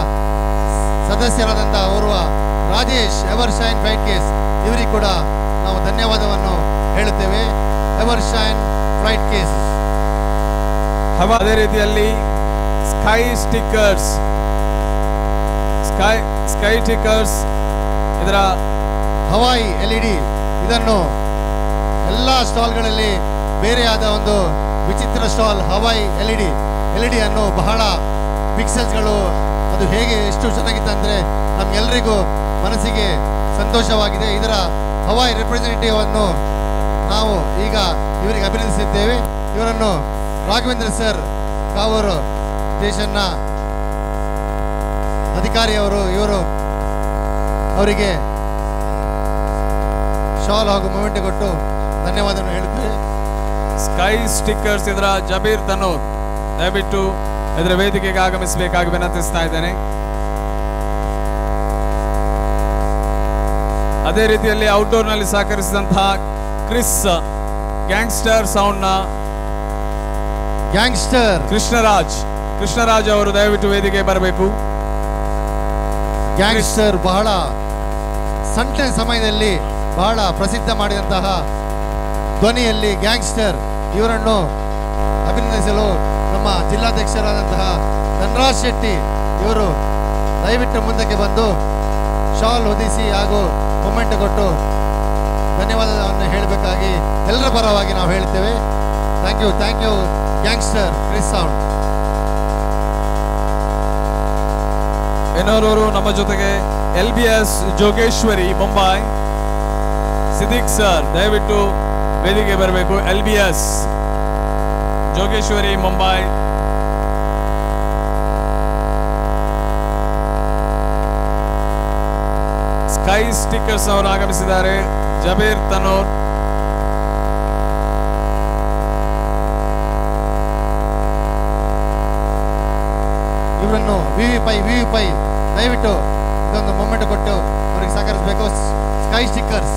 ಸದಸ್ಯರಾದಂತಹ ಓರ್ವ Rajesh ever shine flight case ಇವರಿಗೆ ಕೂಡ ನಾವು ಧನ್ಯವಾದವನ್ನು ಹೇಳುತ್ತೇವೆ. Ever shine flight case. ಅದೇ ರೀತಿಯಲ್ಲಿ ಸ್ಕೈ ಸ್ಟಿಕ್ಕರ್ಸ್ ಇದರ ಹವಾಯಿ LED ಇದನ್ನು ಎಲ್ಲ ಸ್ಟಾಲ್ಗಳಲ್ಲಿ ಬೇರೆಯಾದ ಒಂದು ವಿಚಿತ್ರ ಸ್ಟಾಲ್ ಹವಾಯಿ LED ಅನ್ನು ಬಹಳ ಪಿಕ್ಸೆಲ್ಸ್ಗಳು ಅದು ಹೇಗೆ ಎಷ್ಟು ಚೆನ್ನಾಗಿತ್ತು ಅಂದರೆ ನಮ್ಗೆಲ್ಲರಿಗೂ ಮನಸ್ಸಿಗೆ ಸಂತೋಷವಾಗಿದೆ. ಇದರ ಹವಾಯಿ ರೆಪ್ರೆಸೆಂಟೇಟಿವ್ ಅನ್ನು ನಾವು ಈಗ ಇವರಿಗೆ ಅಭಿನಂದಿಸಿದ್ದೇವೆ. ಇವರನ್ನು ರಾಘವೇಂದ್ರ ಸರ್ ಕಾವೂರು ಸ್ಟೇಷನ್ನ ಅಧಿಕಾರಿಯವರು ಅವರಿಗೆ ಶಾಲ್ ಹಾಗೂ ಮೊಮೆಂಟ್ ಕೊಟ್ಟು ಧನ್ಯವಾದವನ್ನು ಹೇಳುತ್ತೇವೆ. ಸ್ಕೈ ಸ್ಟಿಕ್ಕರ್ಸ್ ಇದರ ಜಬೀರ್ ತನೂರ್ ದಯವಿಟ್ಟು ಇದರ ವೇದಿಕೆಗೆ ಆಗಮಿಸಬೇಕಾಗಿ ವಿನಂತಿಸ್ತಾ ಇದ್ದೇನೆ. ಅದೇ ರೀತಿಯಲ್ಲಿ ಔಟ್ಡೋರ್ ನಲ್ಲಿ ಸಹಕರಿಸಿದಂತಹ ಕ್ರಿಸ್ ಗ್ಯಾಂಗ್ಸ್ಟರ್ ಸೌಂಡ್ ನ ಗ್ಯಾಂಗ್ಸ್ಟರ್ ಕೃಷ್ಣರಾಜ್ ಅವರು ದಯವಿಟ್ಟು ವೇದಿಕೆ ಬರಬೇಕು. ಗ್ಯಾಂಗ್ಸ್ಟರ್ ಬಹಳ ಸಣ್ಣ ಸಮಯದಲ್ಲಿ ಬಹಳ ಪ್ರಸಿದ್ಧ ಮಾಡಿದಂತಹ ಧ್ವನಿಯಲ್ಲಿ ಗ್ಯಾಂಗ್ಸ್ಟರ್ ಇವರನ್ನು ಅಭಿನಂದಿಸಲು ನಮ್ಮ ಜಿಲ್ಲಾಧ್ಯಕ್ಷರಾದಂತಹ ಧನರಾಜ್ ಶೆಟ್ಟಿ ಇವರು ದಯವಿಟ್ಟು ಮುಂದಕ್ಕೆ ಬಂದು ಶಾಲ್ ಹೊದಿಸಿ ಹಾಗೂ ಮೊಮೆಂಟ್ ಕೊಟ್ಟು ಧನ್ಯವಾದವನ್ನು ಹೇಳಬೇಕಾಗಿ ಎಲ್ಲರ ಪರವಾಗಿ ನಾವು ಹೇಳ್ತೇವೆ. Thank you gangster Chris sound. ಏನೋರವರು ನಮ್ಮ ಜೊತೆಗೆ LBS ಜೋಗೇಶ್ವರಿ ಮುಂಬೈ ಸಿದ್ದಿಕ್ ಸರ್ ದಯವಿಟ್ಟು ವೇದಿಕೆ ಬರಬೇಕು. LBS Jogeshwari Mumbai. Sky stickers ಅವರು ಆಗಮಿಸಿದ್ದಾರೆ. ಜಬೀರ್ ತನೂರ್, ಇವರನ್ನು ವಿವಿ ಪೈ ದಯವಿಟ್ಟು ಇದೊಂದು ಮೊಮೆಂಟ್ ಕೊಟ್ಟು ಅವರಿಗೆ ಸಹಕರಿಸಬೇಕು. Sky stickers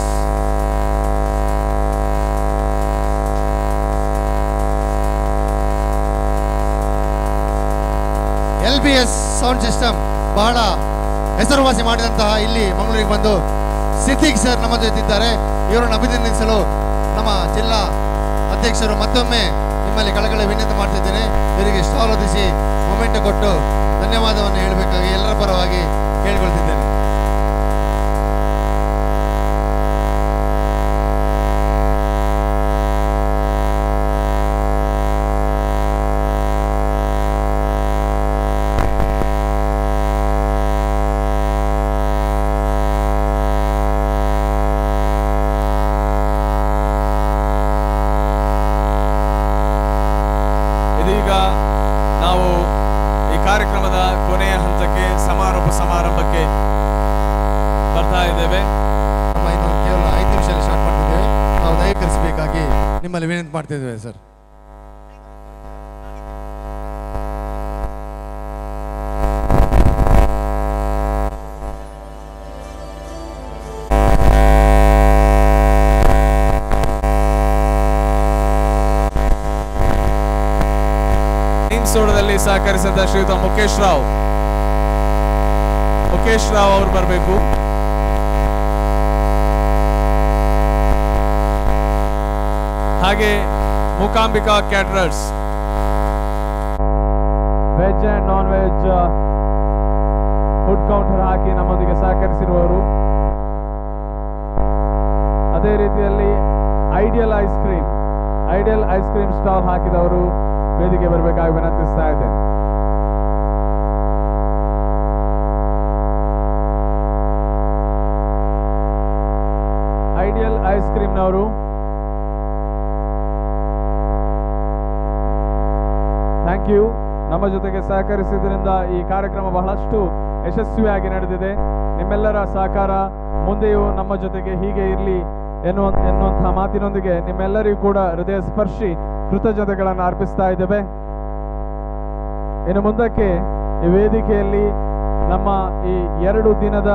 LBS sound system ಬಹಳ ಹೆಸರುವಾಸಿ ಮಾಡಿದಂತಹ ಇಲ್ಲಿ ಮಂಗಳೂರಿಗೆ ಬಂದು ಸಿದ್ದಿಕ್ ಸರ್ ನಮ್ಮ ಜೊತೆ ಇದ್ದಾರೆ. ಇವರನ್ನು ಅಭಿನಂದಿಸಲು ನಮ್ಮ ಜಿಲ್ಲಾ ಅಧ್ಯಕ್ಷರು ಮತ್ತೊಮ್ಮೆ ನಿಮ್ಮಲ್ಲಿ ಕಳಕಳಿ ವಿನಂತಿ ಮಾಡ್ತಿದ್ದೇನೆ. ಇವರಿಗೆ ಸ್ಟಾಲ್ ಹೊದಿಸಿ ಮೊಮೆಂಟ್ ಕೊಟ್ಟು ಧನ್ಯವಾದವನ್ನು ಹೇಳಬೇಕಾಗಿ ಎಲ್ಲರ ಪರವಾಗಿ ಕೇಳಿಕೊಳ್ತಿದ್ದೇನೆ. ಇದೀಗ ನಾವು ಈ ಕಾರ್ಯಕ್ರಮದ ಕೊನೆಯ ಹಂತಕ್ಕೆ ಸಮಾರಂಭಕ್ಕೆ ಬರ್ತಾ ಇದ್ದೇವೆ. ನಮ್ಮ ಇನ್ನು ಕೇವಲ 5 ನಿಮಿಷದಲ್ಲಿ ಸ್ಟಾರ್ಟ್ ಮಾಡ್ತಿದ್ದೇವೆ. ನಾವು ದಯಕರಿಸಬೇಕಾಗಿ ನಿಮ್ಮಲ್ಲಿ ವಿನಂತಿ ಮಾಡ್ತಿದ್ದೇವೆ ಸರ್. ಸೋಡದಲ್ಲಿ ಸಹಕರಿಸಿದ ಶ್ರೀಯುತ ಮುಖೇಶ್ ರಾವ್ ಅವರು ಬರಬೇಕು. ಹಾಗೆ Mookambika caterers veg and non veg food counter ಹಾಕಿ ನಮ್ಮೊಂದಿಗೆ ಸಹಕರಿಸಿರುವವರು. ಅದೇ ರೀತಿಯಲ್ಲಿ ಐಡಿಯಲ್ ಐಸ್ ಕ್ರೀಮ್ ಸ್ಟಾಲ್ ಹಾಕಿದವರು ವೇದಿಕೆ ಬರಬೇಕಾಗಿ ವಿನಂತಿಸ್ತಾ ಇದ್ದೇನೆ. ಐಡಿಯಲ್ ಐಸ್ ಕ್ರೀಮ್ನವರು ಥ್ಯಾಂಕ್ ಯು. ನಮ್ಮ ಜೊತೆಗೆ ಸಹಕರಿಸಿದ್ರಿಂದ ಈ ಕಾರ್ಯಕ್ರಮ ಬಹಳಷ್ಟು ಯಶಸ್ವಿಯಾಗಿ ನಡೆದಿದೆ. ನಿಮ್ಮೆಲ್ಲರ ಸಹಕಾರ ಮುಂದೆಯೂ ನಮ್ಮ ಜೊತೆಗೆ ಹೀಗೆ ಇರಲಿ ಎನ್ನುವಂತಹ ಮಾತಿನೊಂದಿಗೆ ನಿಮ್ಮೆಲ್ಲರಿಗೂ ಕೂಡ ಹೃದಯ ಸ್ಪರ್ಶಿ ಕೃತಜ್ಞತೆಗಳನ್ನು ಅರ್ಪಿಸ್ತಾ ಇದ್ದೇವೆ. ಇನ್ನು ಮುಂದಕ್ಕೆ ಈ ವೇದಿಕೆಯಲ್ಲಿ ನಮ್ಮ ಈ 2 ದಿನದ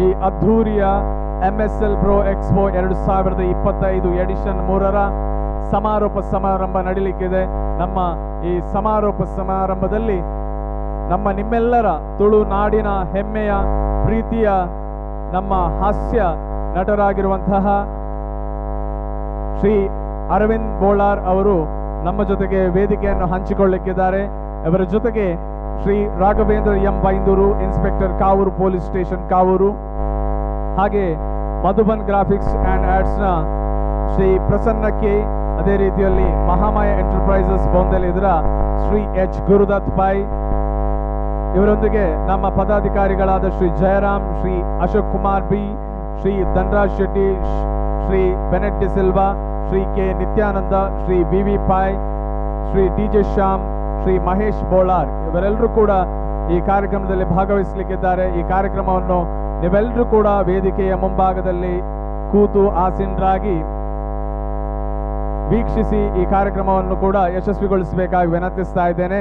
ಈ ಅದ್ಧೂರಿಯ MSL Pro Expo 2025 ಎಡಿಷನ್ 3ರ ಸಮಾರೋಪ ಸಮಾರಂಭ ನಡೀಲಿಕ್ಕಿದೆ. ನಮ್ಮ ಈ ಸಮಾರೋಪ ಸಮಾರಂಭದಲ್ಲಿ ನಿಮ್ಮೆಲ್ಲರ ತುಳು ನಾಡಿನ ಹೆಮ್ಮೆಯ ಪ್ರೀತಿಯ ನಮ್ಮ ಹಾಸ್ಯ ನಟರಾಗಿರುವಂತಹ ಶ್ರೀ ಅರವಿಂದ್ ಬೋಳಾರ್ ಅವರು ನಮ್ಮ ಜೊತೆಗೆ ವೇದಿಕೆಯನ್ನು ಹಂಚಿಕೊಳ್ಳಲಿಕ್ಕಿದ್ದಾರೆ. ಇವರ ಜೊತೆಗೆ Shri Raghavendra M Byndoor, inspector Kavoor police station Kavoor, ಹಾಗೆ ಮಧುಬನ್ ಗ್ರಾಫಿಕ್ಸ್ ಅಂಡ್ ಆಡ್ಸ್ನ ಶ್ರೀ ಪ್ರಸನ್ನ ಕೆ, ಅದೇ ರೀತಿಯಲ್ಲಿ ಮಹಾಮಾಯ ಎಂಟರ್ಪ್ರೈಸಸ್ ಬೊಂದೆಲ್ ಇದರ ಶ್ರೀ H ಗುರುದತ್ ಪೈ, ಇವರೊಂದಿಗೆ ನಮ್ಮ ಪದಾಧಿಕಾರಿಗಳಾದ Shri Jayaram, Shri Ashok Kumar B, Shri Dhanraj Shetty, Shri Bennett D Silva, Shri K Nithyananda, Shri BV Pai, Shri DJ Shyam, Shri Mahesh Bolar ಇವರೆಲ್ಲರೂ ಕೂಡ ಈ ಕಾರ್ಯಕ್ರಮದಲ್ಲಿ ಭಾಗವಹಿಸಲಿಕ್ಕಿದ್ದಾರೆ. ಈ ಕಾರ್ಯಕ್ರಮವನ್ನು ನೀವೆಲ್ಲರೂ ಕೂಡ ವೇದಿಕೆಯ ಮುಂಭಾಗದಲ್ಲಿ ಕೂತು ಆಸೀನರಾಗಿ ವೀಕ್ಷಿಸಿ ಈ ಕಾರ್ಯಕ್ರಮವನ್ನು ಕೂಡ ಯಶಸ್ವಿಗೊಳಿಸಬೇಕಾಗಿ ವಿನಂತಿಸ್ತಾ ಇದ್ದೇನೆ.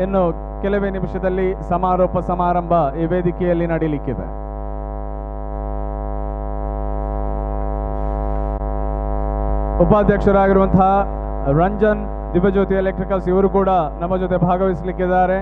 ಇನ್ನು ಕೆಲವೇ ನಿಮಿಷದಲ್ಲಿ ಸಮಾರೋಪ ಸಮಾರಂಭ ಈ ವೇದಿಕೆಯಲ್ಲಿ ನಡೀಲಿಕ್ಕಿದೆ. ಉಪಾಧ್ಯಕ್ಷರಾಗಿರುವಂತಹ ರಂಜನ್ ದಿವ್ಯಜ್ಯೋತಿ ಎಲೆಕ್ಟ್ರಿಕಲ್ಸ್ ಇವರು ಕೂಡ ನಮ್ಮ ಜೊತೆ ಭಾಗವಹಿಸಲಿಕ್ಕಿದ್ದಾರೆ.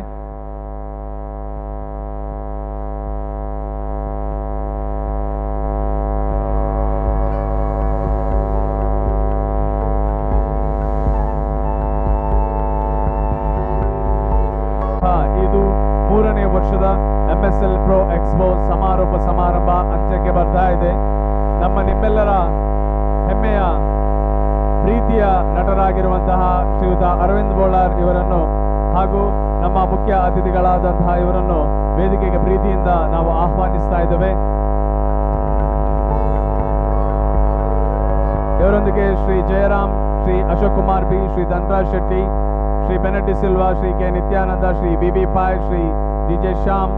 ಇದು 3ನೇ ವರ್ಷದ MSL Pro Expo ಸಮಾರೋಪ ಸಮಾರಂಭ ಅಂತ್ಯಕ್ಕೆ ಬರ್ತಾ ಇದೆ. ನಿಮ್ಮೆಲ್ಲರ ಹೆಮ್ಮೆಯ ಪ್ರೀತಿಯ ನಟರಾಗಿರುವಂತಹ ಶ್ರೀಯುತ ಅರವಿಂದ್ ಬೋಳಾರ್ ಇವರನ್ನು ಹಾಗೂ ನಮ್ಮ ಮುಖ್ಯ ಅತಿಥಿಗಳಾದಂತಹ ಇವರನ್ನು ವೇದಿಕೆಗೆ ಪ್ರೀತಿಯಿಂದ ನಾವು ಆಹ್ವಾನಿಸ್ತಾ ಇದ್ದೇವೆ. ಇವರೊಂದಿಗೆ Shri Jayaram, Shri Ashok Kumar B, Shri Dhanraj Shetty, Shri Bennett D Silva, Shri K Nithyananda, Shri BB Pai, Shri DJ Shyam,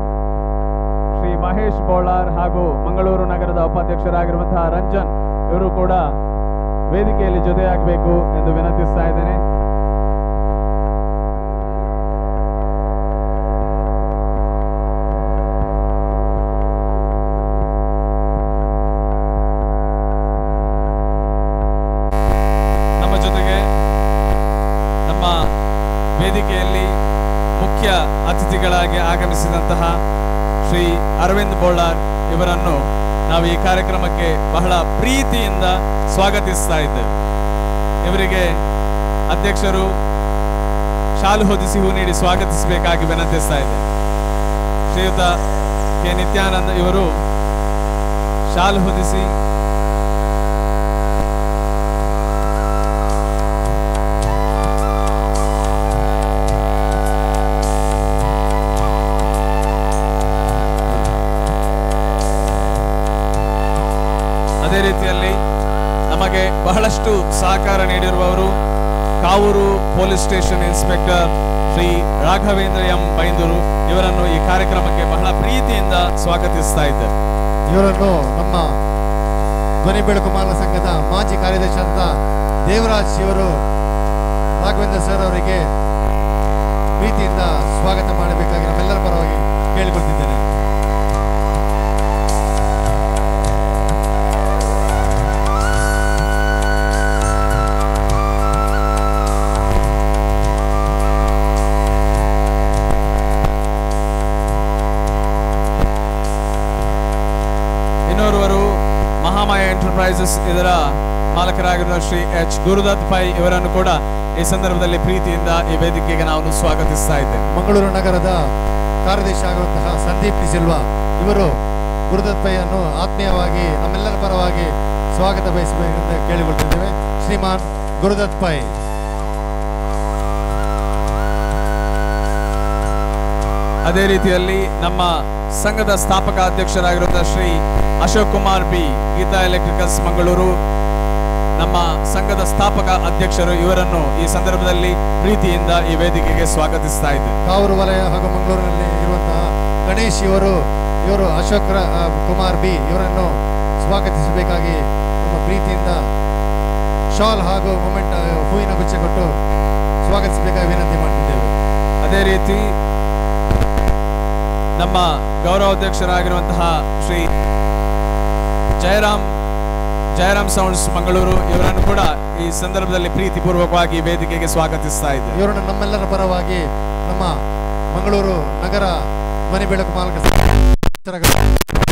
Shri Mahesh Bolar ಹಾಗೂ ಮಂಗಳೂರು ನಗರದ ಉಪಾಧ್ಯಕ್ಷರಾಗಿರುವಂತಹ ರಂಜನ್ ಇವರು ಕೂಡ ವೇದಿಕೆಯಲ್ಲಿ ಜೊತೆಯಾಗಬೇಕು ಎಂದು ವಿನಂತಿಸ್ತಾ ಇದ್ದೇನೆ. ನಮ್ಮ ಜೊತೆಗೆ ನಮ್ಮ ವೇದಿಕೆಯಲ್ಲಿ ಮುಖ್ಯ ಅತಿಥಿಗಳಾಗಿ ಆಗಮಿಸಿದಂತಹ ಶ್ರೀ ಅರವಿಂದ್ ಬೋಳಾರ್ ಇವರನ್ನು ನಾವು ಈ ಕಾರ್ಯಕ್ರಮಕ್ಕೆ ಬಹಳ ಪ್ರೀತಿಯಿಂದ ಸ್ವಾಗತಿಸ್ತಾ ಇದ್ದೇವೆ. ಇವರಿಗೆ ಅಧ್ಯಕ್ಷರು ಶಾಲು ಹೊದಿಸಿ ಹೂ ನೀಡಿ ಸ್ವಾಗತಿಸಬೇಕಾಗಿ ವಿನಂತಿಸ್ತಾ ಇದ್ದೇವೆ. ಶ್ರೀಯುತ ಕೆ ನಿತ್ಯಾನಂದ ಇವರು ಶಾಲು ಹೊದಿಸಿ ಅದೇ ರೀತಿಯಲ್ಲಿ ನಮಗೆ ಬಹಳಷ್ಟು ಸಹಕಾರ ನೀಡಿರುವವರು Kavoor police station inspector Shri Raghavendra M Byndoor ಇವರನ್ನು ಈ ಕಾರ್ಯಕ್ರಮಕ್ಕೆ ಬಹಳ ಪ್ರೀತಿಯಿಂದ ಸ್ವಾಗತಿಸ್ತಾ ಇದ್ದಾರೆ. ಇವರನ್ನು ನಮ್ಮ ಧ್ವನಿ ಬೆಳಕು ಮಾನವ ಸಂಘದ ಮಾಜಿ ಕಾರ್ಯದರ್ಶಿಯಾದ ದೇವರಾಜ್ ಇವರು ರಾಘವೇಂದ್ರ ಸರ್ ಅವರಿಗೆ ಪ್ರೀತಿಯಿಂದ ಸ್ವಾಗತ ಮಾಡಬೇಕಾಗಿ ನಮ್ಮೆಲ್ಲರ ಪರವಾಗಿ ಕೇಳಿಕೊಳ್ತಿದ್ದೇನೆ. ಇನ್ನೋರ್ವರು ಮಹಾಮಾಯ ಎಂಟರ್ಪ್ರೈಸಸ್ ಇದರ ಮಾಲಕರಾಗಿರುವ ಶ್ರೀ H ಗುರುದತ್ ಪೈ ಇವರನ್ನು ಕೂಡ ಈ ಸಂದರ್ಭದಲ್ಲಿ ಪ್ರೀತಿಯಿಂದ ಈ ವೇದಿಕೆಗೆ ನಾವು ಸ್ವಾಗತಿಸ್ತಾ ಇದ್ದೇವೆ. ಮಂಗಳೂರು ನಗರದ ಕಾರ್ಯದರ್ಶಿ ಆಗುವಂತಹ ಸಂದೀಪ್ ಡಿ ಸಿಲ್ವಾ ಇವರು ಗುರುದತ್ ಪೈ ಅನ್ನು ಆತ್ಮೀಯವಾಗಿ ನಮ್ಮೆಲ್ಲರ ಪರವಾಗಿ ಸ್ವಾಗತ ಬಯಸಬೇಕೆಂದು ಕೇಳಿಕೊಳ್ತಿದ್ದೇವೆ. ಶ್ರೀಮಾನ್ ಗುರುದತ್ ಪೈ. ಅದೇ ರೀತಿಯಲ್ಲಿ ನಮ್ಮ ಸಂಘದ ಸ್ಥಾಪಕ ಅಧ್ಯಕ್ಷರಾಗಿರುವಂತಹ ಶ್ರೀ ಅಶೋಕ್ ಕುಮಾರ್ ಬಿ, ಗೀತಾ ಎಲೆಕ್ಟ್ರಿಕಲ್ಸ್ ಮಂಗಳೂರು ನಮ್ಮ ಸಂಘದ ಸ್ಥಾಪಕ ಅಧ್ಯಕ್ಷರು ಇವರನ್ನು ಈ ಸಂದರ್ಭದಲ್ಲಿ ಪ್ರೀತಿಯಿಂದ ಈ ವೇದಿಕೆಗೆ ಸ್ವಾಗತಿಸ್ತಾ ಇದ್ದೇವೆ. ಕಾವೂರು ವಲಯ ಹಾಗೂ ಮಂಗಳೂರಿನಲ್ಲಿ ಇರುವಂತಹ ಗಣೇಶ್ ಇವರು ಅಶೋಕ್ ಕುಮಾರ್ ಬಿ ಇವರನ್ನು ಸ್ವಾಗತಿಸಬೇಕಾಗಿ ನಮ್ಮ ಪ್ರೀತಿಯಿಂದ ಶಾಲ್ ಹಾಗೂ ಮೊಮೆಂಟ್ ಹೂವಿನ ಗುಚ್ಚ ಕೊಟ್ಟು ಸ್ವಾಗತಿಸಬೇಕಾಗಿ ವಿನಂತಿ ಮಾಡ್ತಿದ್ದೇವೆ. ಅದೇ ರೀತಿ ನಮ್ಮ ಗೌರವಾಧ್ಯಕ್ಷರಾಗಿರುವಂತಹ ಶ್ರೀ ಜಯರಾಮ್ ಸೌಂಡ್ಸ್ ಮಂಗಳೂರು ಇವರನ್ನು ಕೂಡ ಈ ಸಂದರ್ಭದಲ್ಲಿ ಪ್ರೀತಿಪೂರ್ವಕವಾಗಿ ವೇದಿಕೆಗೆ ಸ್ವಾಗತಿಸ್ತಾ ಇದ್ದೇವೆ. ಇವರನ್ನು ನಮ್ಮೆಲ್ಲರ ಪರವಾಗಿ ನಮ್ಮ ಮಂಗಳೂರು ನಗರ ಧ್ವನಿ ಬೆಳಕು ಮಾಲಕ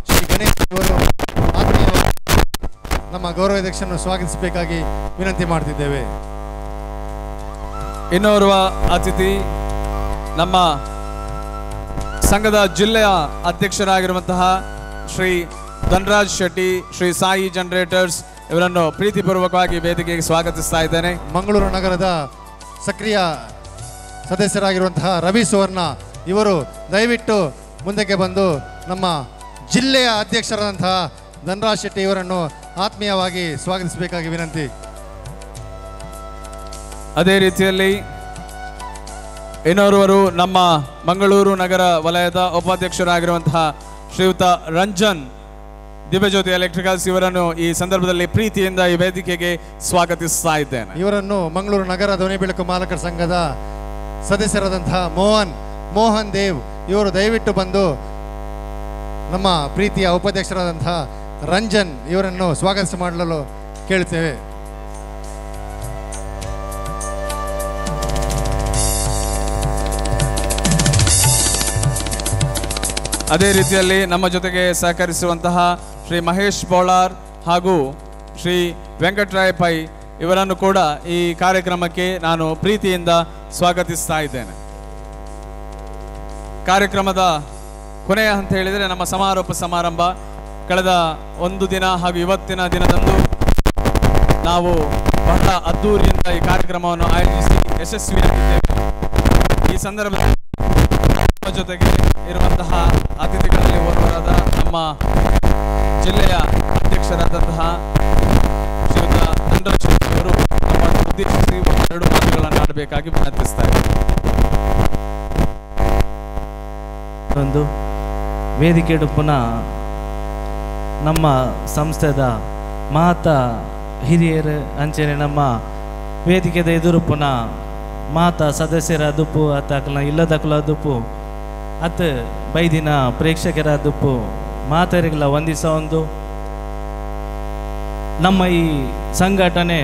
ಶ್ರೀ ಗಣೇಶ್ ಇವರು ಆತ್ಮೀಯವಾಗಿ ನಮ್ಮ ಗೌರವಾಧ್ಯಕ್ಷರನ್ನು ಸ್ವಾಗತಿಸಬೇಕಾಗಿ ವಿನಂತಿ ಮಾಡ್ತಿದ್ದೇವೆ. ಇನ್ನೋರ್ವ ಅತಿಥಿ ನಮ್ಮ ಸಂಘದ ಜಿಲ್ಲೆಯ ಅಧ್ಯಕ್ಷರಾಗಿರುವಂತಹ ಶ್ರೀ ಧನರಾಜ್ ಶೆಟ್ಟಿ, ಶ್ರೀ ಸಾಯಿ ಜನರೇಟರ್ಸ್ ಇವರನ್ನು ಪ್ರೀತಿಪೂರ್ವಕವಾಗಿ ವೇದಿಕೆಗೆ ಸ್ವಾಗತಿಸ್ತಾ ಇದ್ದೇನೆ. ಮಂಗಳೂರು ನಗರದ ಸಕ್ರಿಯ ಸದಸ್ಯರಾಗಿರುವಂತಹ ರವಿ ಸುವರ್ಣ ಇವರು ದಯವಿಟ್ಟು ಮುಂದಕ್ಕೆ ಬಂದು ನಮ್ಮ ಜಿಲ್ಲೆಯ ಅಧ್ಯಕ್ಷರಾದಂತಹ ಧನರಾಜ್ ಶೆಟ್ಟಿ ಇವರನ್ನು ಆತ್ಮೀಯವಾಗಿ ಸ್ವಾಗತಿಸಬೇಕಾಗಿ ವಿನಂತಿ. ಅದೇ ರೀತಿಯಲ್ಲಿ ಇನ್ನೋರ್ವರು ನಮ್ಮ ಮಂಗಳೂರು ನಗರ ವಲಯದ ಉಪಾಧ್ಯಕ್ಷರಾಗಿರುವಂತಹ ಶ್ರೀಯುತ ರಂಜನ್ ದಿವ್ಯಜ್ಯೋತಿ ಎಲೆಕ್ಟ್ರಿಕಲ್ಸ್ ಇವರನ್ನು ಈ ಸಂದರ್ಭದಲ್ಲಿ ಪ್ರೀತಿಯಿಂದ ಈ ವೇದಿಕೆಗೆ ಸ್ವಾಗತಿಸ್ತಾ ಇದ್ದೇನೆ. ಇವರನ್ನು ಮಂಗಳೂರು ನಗರ ಧ್ವನಿ ಬೆಳಕು ಮಾಲಕರ ಸಂಘದ ಸದಸ್ಯರಾದಂತಹ ಮೋಹನ್ ದೇವ್ ಇವರು ದಯವಿಟ್ಟು ಬಂದು ನಮ್ಮ ಪ್ರೀತಿಯ ಉಪಾಧ್ಯಕ್ಷರಾದಂತಹ ರಂಜನ್ ಇವರನ್ನು ಸ್ವಾಗತ ಮಾಡಲು ಕೇಳುತ್ತೇವೆ. ಅದೇ ರೀತಿಯಲ್ಲಿ ನಮ್ಮ ಜೊತೆಗೆ ಸಹಕರಿಸುವಂತಹ ಶ್ರೀ ಮಹೇಶ್ ಬೋಳಾರ್ ಹಾಗೂ ಶ್ರೀ ವೆಂಕಟರಾಯ ಪೈ ಇವರನ್ನು ಕೂಡ ಈ ಕಾರ್ಯಕ್ರಮಕ್ಕೆ ನಾನು ಪ್ರೀತಿಯಿಂದ ಸ್ವಾಗತಿಸ್ತಾ ಇದ್ದೇನೆ. ಕಾರ್ಯಕ್ರಮದ ಕೊನೆಯ ಅಂತ ಹೇಳಿದರೆ ನಮ್ಮ ಸಮಾರೋಪ ಸಮಾರಂಭ ಕಳೆದ ಒಂದು ದಿನ ಹಾಗೂ ಇವತ್ತಿನ ದಿನದಂದು ನಾವು ಬಹಳ ಅದ್ದೂರಿಯಿಂದ ಈ ಕಾರ್ಯಕ್ರಮವನ್ನು ಆಯೋಜಿಸಿ ಯಶಸ್ವಿಯಾಗಿದ್ದೇವೆ. ಈ ಸಂದರ್ಭದಲ್ಲಿ ನಮ್ಮ ಜೊತೆಗೆ ಇರುವಂತಹ ಅತಿಥಿಗಳಲ್ಲಿ ಓರ್ವರಾದ ನಮ್ಮ ಜಿಲ್ಲೆಯ ಅಧ್ಯಕ್ಷರಾದಂತಹ ಶ್ರೀಯುತ ನಂದರಾಜ್ ಅವರು ನಮ್ಮನ್ನು ಉದ್ದೇಶಿಸಿ ಎರಡು ಮಾತುಗಳನ್ನು ಆಡಬೇಕಾಗಿ ವಿನಂತಿಸ್ತಾ ಇದ್ದಾರೆ. ಒಂದು ವೇದಿಕೆ ಪುನಃ ನಮ್ಮ ಸಂಸ್ಥೆದ ಮಹತ ಹಿರಿಯರು ಅಂಚನೆ ನಮ್ಮ ವೇದಿಕೆದ ಎದುರು ಪುನಃ ಮಾತ ಸದಸ್ಯರ ದುಪ್ಪು ಅತ್ತಕಲ ಇಲ್ಲದಕ್ಕಲ ದುಪ್ಪು ಅತ್ ಬೈದಿನ ಪ್ರೇಕ್ಷಕರ ದುಪ್ಪು ಮಾತರಿಗಳ ಒಂದಿಸ ಒಂದು ನಮ್ಮ ಈ ಸಂಘಟನೆ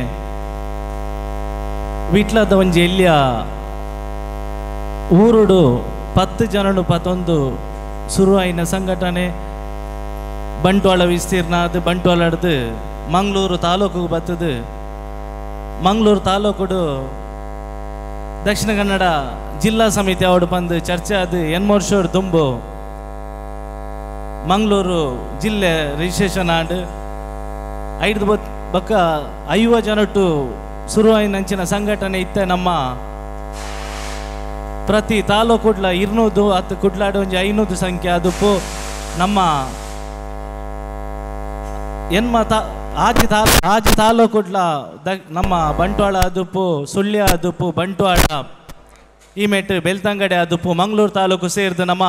ವಿಟ್ಲದ ಒಂಜಿ ಎಲ್ಲಿಯ ಊರುಡು 10 ಜನರು 11 ಶುರುವಾಯಿನ ಸಂಘಟನೆ ಬಂಟ್ವಾಳ ವಿಸ್ತೀರ್ಣ ಅದು ಬಂಟ್ವಾಳದ್ದು ಮಂಗಳೂರು ತಾಲೂಕಿಗೆ ಬರ್ತದೆ. ಮಂಗಳೂರು ತಾಲೂಕುಡು ದಕ್ಷಿಣ ಕನ್ನಡ ಜಿಲ್ಲಾ ಸಮಿತಿ ಅವಡು ಬಂದು ಚರ್ಚೆ ಅದು ಎನ್ಮೋರ್ಷೋಡು ತುಂಬು ಮಂಗಳೂರು ಜಿಲ್ಲೆ ರಿಜಿಸ್ಟ್ರೇಷನ್ ಆಡು 5 ಬಕ್ಕ 50 ಜನಟ್ಟು ಶುರುವಾಯಿನಂಚಿನ ಸಂಘಟನೆ ಇತ್ತೆ. ನಮ್ಮ ಪ್ರತಿ ತಾಲೂಕುಡ್ಲ 200 ಹತ್ತು ಕುಡ್ಲಾಡು ಒಂಜಿ 500 ಸಂಖ್ಯೆ ಅದಪ್ಪು ನಮ್ಮ ಆಜಿ ತಾಲೂಕುಡ್ಲ ನಮ್ಮ ಬಂಟ್ವಾಳ ಅದುಪ್ಪು ಸುಳ್ಯ ಅದುಪ್ಪು ಬಂಟ್ವಾಳ ಈ ಮೆಟ್ಟು ಬೆಳ್ತಂಗಡೆ ಅದುಪ್ಪು ಮಂಗಳೂರು ತಾಲೂಕು ಸೇರಿದು ನಮ್ಮ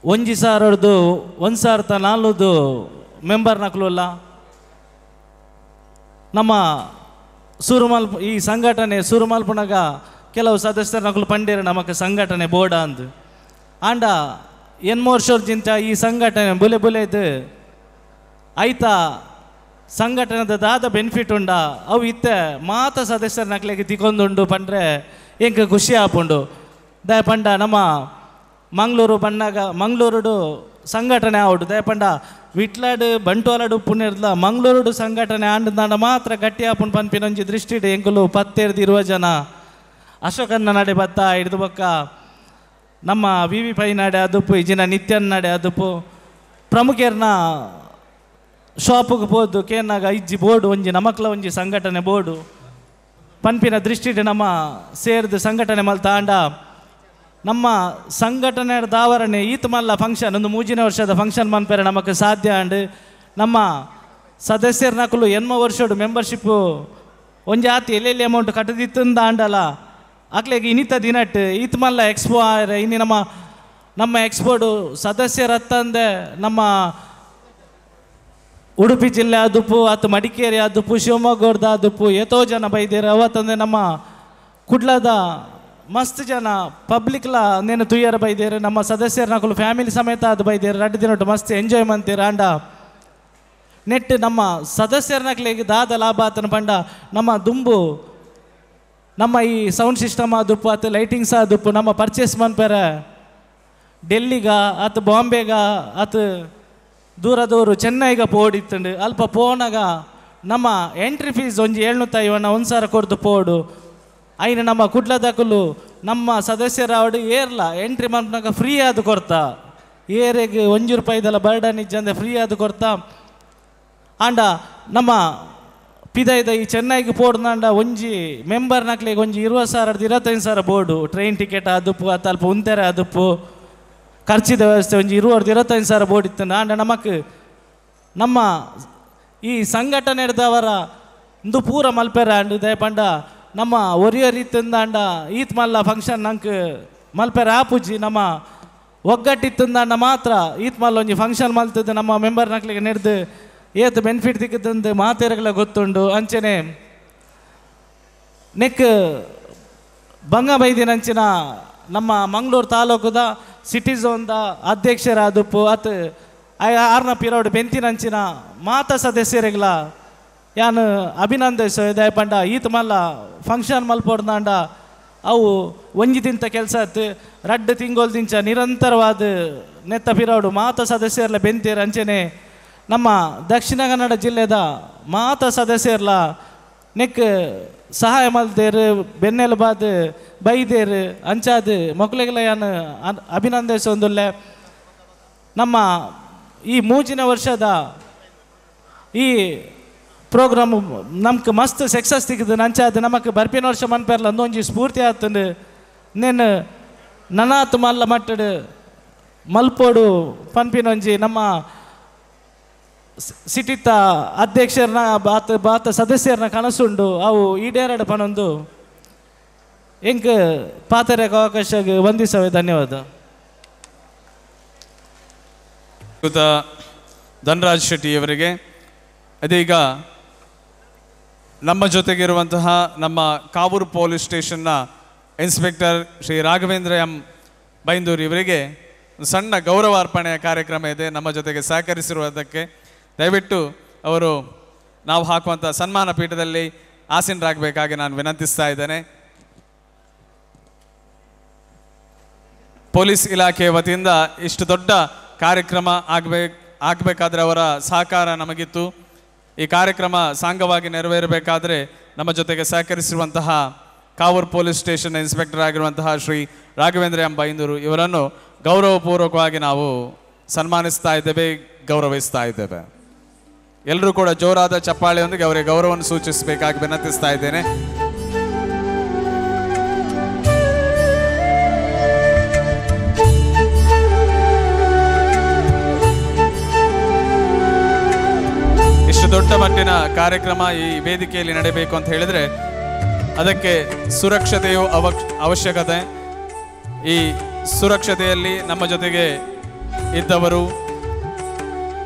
1,400 ಮೆಂಬರ್ ನಕ್ಲುಲ್ಲ ನಮ್ಮ ಈ ಸಂಘಟನೆ ಸುರುಮಲ್ಪುನಾಗ ಕೆಲವು ಸದಸ್ಯರ ನಕಲು ಪಂಡೇರು ನಮಗೆ ಸಂಘಟನೆ ಬೋರ್ಡ ಅಂದ್ ಆಂಡ 8 ವರ್ಷದಿಂದ ಈ ಸಂಘಟನೆ ಬುಲೆದು ಆಯ್ತಾ ಸಂಘಟನೆದ ದಾದ ಬೆನಿಫಿಟ್ ಉಂಡ ಅವು ಇತ್ತೆ ಮಾತ ಸದಸ್ಯರ ನಕ್ಲಿಗೆ ತಿಕ್ಕೊಂದುಂಡು ಪಂಡ್ರೆ ಎಂಕ ಖುಷಿ ಆಪುಂಡು ದಯಪಂಡ ನಮ್ಮ ಮಂಗಳೂರು ಬಣ್ಣಾಗ ಮಂಗಳೂರುಡು ಸಂಘಟನೆ ಆವುಡು ದಯಪಂಡ ವಿಟ್ಲಾಡು ಬಂಟ್ವಾಳಡು ಪುಣ್ಯರ್ಲ ಮಂಗಳೂರುಡು ಸಂಘಟನೆ ಆಂಡ ಮಾತ್ರ ಗಟ್ಟಿ ಆಪುಂಡು ಪನ್ಪಿನೊಂಜಿ ದೃಷ್ಟಿಡು ಎಂಕುಲು 10-20 ಜನ ಅಶೋಕನ್ನ ನಡೆ ಬತ್ತ ಹಿಡಿದು ಬಕ್ಕ ನಮ್ಮ ವಿ ಪೈ ನಡೆ ಅದುಪ್ಪು ಇಜಿನ ನಿತ್ಯನ್ ನಡೆ ಅದುಪ್ಪು ಪ್ರಮುಖರ್ನ ಶಾಪಿಗೆ ಬೋದು ಕೇನಾಗ ಇಜ್ಜಿ ಬೋರ್ಡು ಒಂಜಿ ನಮಕ್ಲ ಒಂಜಿ ಸಂಘಟನೆ ಬೋರ್ಡು ಪನ್ಪಿನ ದೃಷ್ಟಿಡು ನಮ್ಮ ಸೇರಿದು ಸಂಘಟನೆ ಮಲ್ತ ಆಂಡ ನಮ್ಮ ಸಂಘಟನೆ ದಾವರಣೆ ಈತ ಮಲ್ಲ ಫಂಕ್ಷನ್ ಒಂದು 3 ವರ್ಷದ ಫಂಕ್ಷನ್ ಮನ್ಪೇರೆ ನಮಗೆ ಸಾಧ್ಯ ಅಂಡ್ ನಮ್ಮ ಸದಸ್ಯರ ನಕಲು 8 ವರ್ಷಡು ಮೆಂಬರ್ಶಿಪ್ಪು ಒಂಜಿ ಆತಿ ಎಲ್ಲೆಲ್ಲಿ ಅಮೌಂಟ್ ಕಟ್ಟದಿತ್ತಂದ ಆಂಡಲ್ಲ ಆಗ್ಲೇಗೆ ಇನ್ನಿತ ದಿನಟ್ ಈತ ಮಲ್ಲ ಎಕ್ಸ್ಪೋ ಇನ್ನು ನಮ್ಮ ಎಕ್ಸ್ಪೋಡು ಸದಸ್ಯರ ಹತ್ತಂದೆ ನಮ್ಮ ಉಡುಪಿ ಜಿಲ್ಲೆ ಅದುಪ್ಪು ಅಥವಾ ಮಡಿಕೇರಿ ಅದುಪ್ಪು ಶಿವಮೊಗ್ಗದ ಅದುಪ್ಪು ಎಷ್ಟೋ ಜನ ಬೈದೇರು ಅವತ್ತಂದೆ ನಮ್ಮ ಕುಡ್ಲದ ಮಸ್ತ್ ಜನ ಪಬ್ಲಿಕ್ಲ ನೇನು ತುಯ್ಯರ ಬೈದೇರು ನಮ್ಮ ಸದಸ್ಯರ ನಕಲು ಫ್ಯಾಮಿಲಿ ಸಮೇತ ಅದು ಬೈದೇರು 2 ದಿನ ಮಸ್ತ್ ಎಂಜಾಯ್ ಮಾಡ್ತೀರ ಆಂಡ ನೆಟ್ ನಮ್ಮ ಸದಸ್ಯರ ನಕ್ಲಿಗೆ ದಾದ ಲಾಭ ಆತನ ಪಂಡ ನಮ್ಮ ದುಂಬು ನಮ್ಮ ಈ ಸೌಂಡ್ ಸಿಸ್ಟಮ್ ಆದುಪ್ಪು ಅಥವಾ ಲೈಟಿಂಗ್ಸ್ ಆದುಪ್ಪು ನಮ್ಮ ಪರ್ಚೇಸ್ ಮನ್ಪೇರ ಡೆಲ್ಲಿಗ ಅಥವಾ ಬಾಂಬೆಗ ಅಥವಾ ದೂರದವರು ಚೆನ್ನೈಗ ಪೋಡಿತ್ತಂಡು ಅಲ್ಪ ಪೋನಾಗ ನಮ್ಮ ಎಂಟ್ರಿ ಫೀಸ್ ಒಂಜಿ 750 ಕೊಡ್ದು ಪೋಡು ಐನು ನಮ್ಮ ಕುಡ್ಲದಕಲು ನಮ್ಮ ಸದಸ್ಯರ ಅವಡು ಏರ್ಲ ಎಂಟ್ರಿ ಮನ್ಪನಾಗ ಫ್ರೀ ಆದು ಕೊಡ್ತಾ ಏರೆಗೆ ₹1 ಬರ್ಡನ್ ಇಜ್ಜಂದೆ ಫ್ರೀ ಆದು ಕೊಡ್ತಾ ಆಂಡ ನಮ್ಮ ಪಿದೈದ ಈ ಚೆನ್ನೈಗೆ ಪೋಡ್ನಾಂಡ ಒಂಜಿ ಮೆಂಬರ್ ನಕ್ಲಿಗೆ ಒಂಜಿ 20,000-25,000 ಬೋರ್ಡು ಟ್ರೈನ್ ಟಿಕೆಟ್ ಅದುಪ್ಪು ಅತ್ತ ಅಲ್ಪ ಉಂತೆರೆ ಅದುಪ್ಪು ಖರ್ಚಿದ ವ್ಯವಸ್ಥೆ ಒಂಜಿ 20,000-25,000 ಬೋರ್ಡ್ ಇತ್ತು ಆಂಡ ನಮಕ್ ನಮ್ಮ ಈ ಸಂಘಟನೆದವರ ಇಂದು ಪೂರ ಮಲ್ಪೆರ ಅಂಡು ದಯಪಂಡ ನಮ್ಮ ಒರಿಯರಿತ್ತಂದ ಅಂಡ ಈತ್ ಮಲ್ಲ ಫಂಕ್ಷನ್ ನಂಗೆ ಮಲ್ಪೆರ ಆಪುಜಿ ನಮ್ಮ ಒಗ್ಗಟ್ಟಿತ್ತಂದ ಮಾತ್ರ ಈತ್ ಮಲ್ಲ ಒಂಜಿ ಫಂಕ್ಷನ್ ಮಲ್ತದ್ದು ನಮ್ಮ ಮೆಂಬರ್ ನಕ್ಲಿಗೆ ನಡೆದು ಏತ್ ಬೆನಿಫಿಟ್ ದಿಕ್ಕದಂದು ಮಾತೇರಗಳ ಗೊತ್ತುಂಡು ಅಂಚನೆ ನೆಕ್ ಬಂಗಬೈದಿನಂಚಿನ ನಮ್ಮ ಮಂಗಳೂರು ತಾಲೂಕುದ ಸಿಟಿ ಝೋನ್ದ ಅಧ್ಯಕ್ಷರ ಅದುಪ್ಪು ಅತ್ 6ನ ಪಿರೋಡ್ ಬೆಂತಿನಂಚಿನ ಮಾತ ಸದಸ್ಯರಿಗಳ ಯಾನು ಅಭಿನಂದಿಸ ದಯಪಂಡ ಈತ ಮಲ್ಲ ಫಂಕ್ಷನ್ ಮಲ್ಪೋಡ್ದಾಂಡ ಅವು ಒಂಜಿದಿಂತ ಕೆಲಸ ಆಯ್ತು ರಡ್ಡು ತಿಂಗೋಲ್ದಿಂಚ ನಿರಂತರವಾದ ನೆತ್ತ ಪಿರಾಡು ಮಾತ ಸದಸ್ಯರ್ಲ ಬೆಂತೇರು ಅಂಚನೆ ನಮ್ಮ ದಕ್ಷಿಣ ಕನ್ನಡ ಜಿಲ್ಲೆದ ಮಾತ ಸದಸ್ಯರ್ಲ ನೆಕ್ ಸಹಾಯ ಮಲ್ದೇರು ಬೆನ್ನೆಲುಬಾದ್ ಬೈದೇರು ಅಂಚಾದು ಮಕ್ಕಳಿಗೆಲ್ಲ ಯಾನು ಅಭಿನಂದಿಸೊಂದುಲ್ಲೆ ನಮ್ಮ ಈ ಮೂಜಿನ ವರ್ಷದ ಈ ಪ್ರೋಗ್ರಾಮು ನಮ್ಗೆ ಮಸ್ತ್ ಸಕ್ಸಸ್ ಸಿಕ್ಕಿದ್ದು ಅಂಚಾದ ನಮಗೆ ಬರ್ಪಿನ ವರ್ಷ ಮನ್ಪೇರ್ಲ ಒಂದೊಂಜಿ ಸ್ಫೂರ್ತಿ ಆತಂದು ನೇನು ನನಾತ್ ಮಲ್ಲ ಮಟ್ಟಡು ಮಲ್ಪೋಡು ಪನ್ಪಿನೊಂಜಿ ನಮ್ಮ ಸಿಟಿತ್ತ ಅಧ್ಯಕ್ಷರನ್ನ ಬಾತ ಸದಸ್ಯರನ್ನ ಕನಸುಂಡು ಅವು ಈಡೇರಡು ಪನೊಂದು ಎಂಕ್ ಪಾತರೆಗೆ ಅವಕಾಶ ವಂದಿಸವೆ ಧನ್ಯವಾದ. ಧನರಾಜ್ ಶೆಟ್ಟಿಯವರಿಗೆ ಅದೀಗ ನಮ್ಮ ಜೊತೆಗಿರುವಂತಹ ನಮ್ಮ ಕಾವೂರು ಪೊಲೀಸ್ ಸ್ಟೇಷನ್ನ ಇನ್ಸ್ಪೆಕ್ಟರ್ ಶ್ರೀ ರಾಘವೇಂದ್ರ ಎಂ ಬೈಂದೂರು ಇವರಿಗೆ ಸಣ್ಣ ಗೌರವಾರ್ಪಣೆಯ ಕಾರ್ಯಕ್ರಮ ಇದೆ. ನಮ್ಮ ಜೊತೆಗೆ ಸಹಕರಿಸಿರುವುದಕ್ಕೆ ದಯವಿಟ್ಟು ಅವರು ನಾವು ಹಾಕುವಂಥ ಸನ್ಮಾನ ಪೀಠದಲ್ಲಿ ಆಸೀನರಾಗಬೇಕಾಗಿ ನಾನು ವಿನಂತಿಸ್ತಾ ಇದ್ದೇನೆ. ಪೊಲೀಸ್ ಇಲಾಖೆ ವತಿಯಿಂದ ಇಷ್ಟು ದೊಡ್ಡ ಕಾರ್ಯಕ್ರಮ ಆಗಬೇಕಾದ್ರೆ ಅವರ ಸಹಕಾರ ನಮಗಿತ್ತು. ಈ ಕಾರ್ಯಕ್ರಮ ಸಾಂಗವಾಗಿ ನೆರವೇರಬೇಕಾದ್ರೆ ನಮ್ಮ ಜೊತೆಗೆ ಸಹಕರಿಸಿರುವಂತಹ ಕಾವೂರು ಪೊಲೀಸ್ ಸ್ಟೇಷನ್ ಇನ್ಸ್ಪೆಕ್ಟರ್ ಆಗಿರುವಂತಹ ಶ್ರೀ ರಾಘವೇಂದ್ರ ಎಂ ಬೈಂದೂರು ಇವರನ್ನು ಗೌರವಪೂರ್ವಕವಾಗಿ ನಾವು ಸನ್ಮಾನಿಸ್ತಾ ಇದ್ದೇವೆ, ಗೌರವಿಸ್ತಾ ಇದ್ದೇವೆ. ಎಲ್ಲರೂ ಕೂಡ ಜೋರಾದ ಚಪ್ಪಾಳೆಯೊಂದಿಗೆ ಅವರಿಗೆ ಗೌರವವನ್ನು ಸೂಚಿಸಬೇಕಾಗಿ ವಿನಂತಿಸ್ತಾ ಇದ್ದೇನೆ. ಇಷ್ಟು ದೊಡ್ಡ ಮಟ್ಟಿನ ಕಾರ್ಯಕ್ರಮ ಈ ವೇದಿಕೆಯಲ್ಲಿ ನಡೆಯಬೇಕು ಅಂತ ಹೇಳಿದ್ರೆ ಅದಕ್ಕೆ ಸುರಕ್ಷತೆಯು ಅವಶ್ಯಕತೆ. ಈ ಸುರಕ್ಷತೆಯಲ್ಲಿ ನಮ್ಮ ಜೊತೆಗೆ ಇದ್ದವರು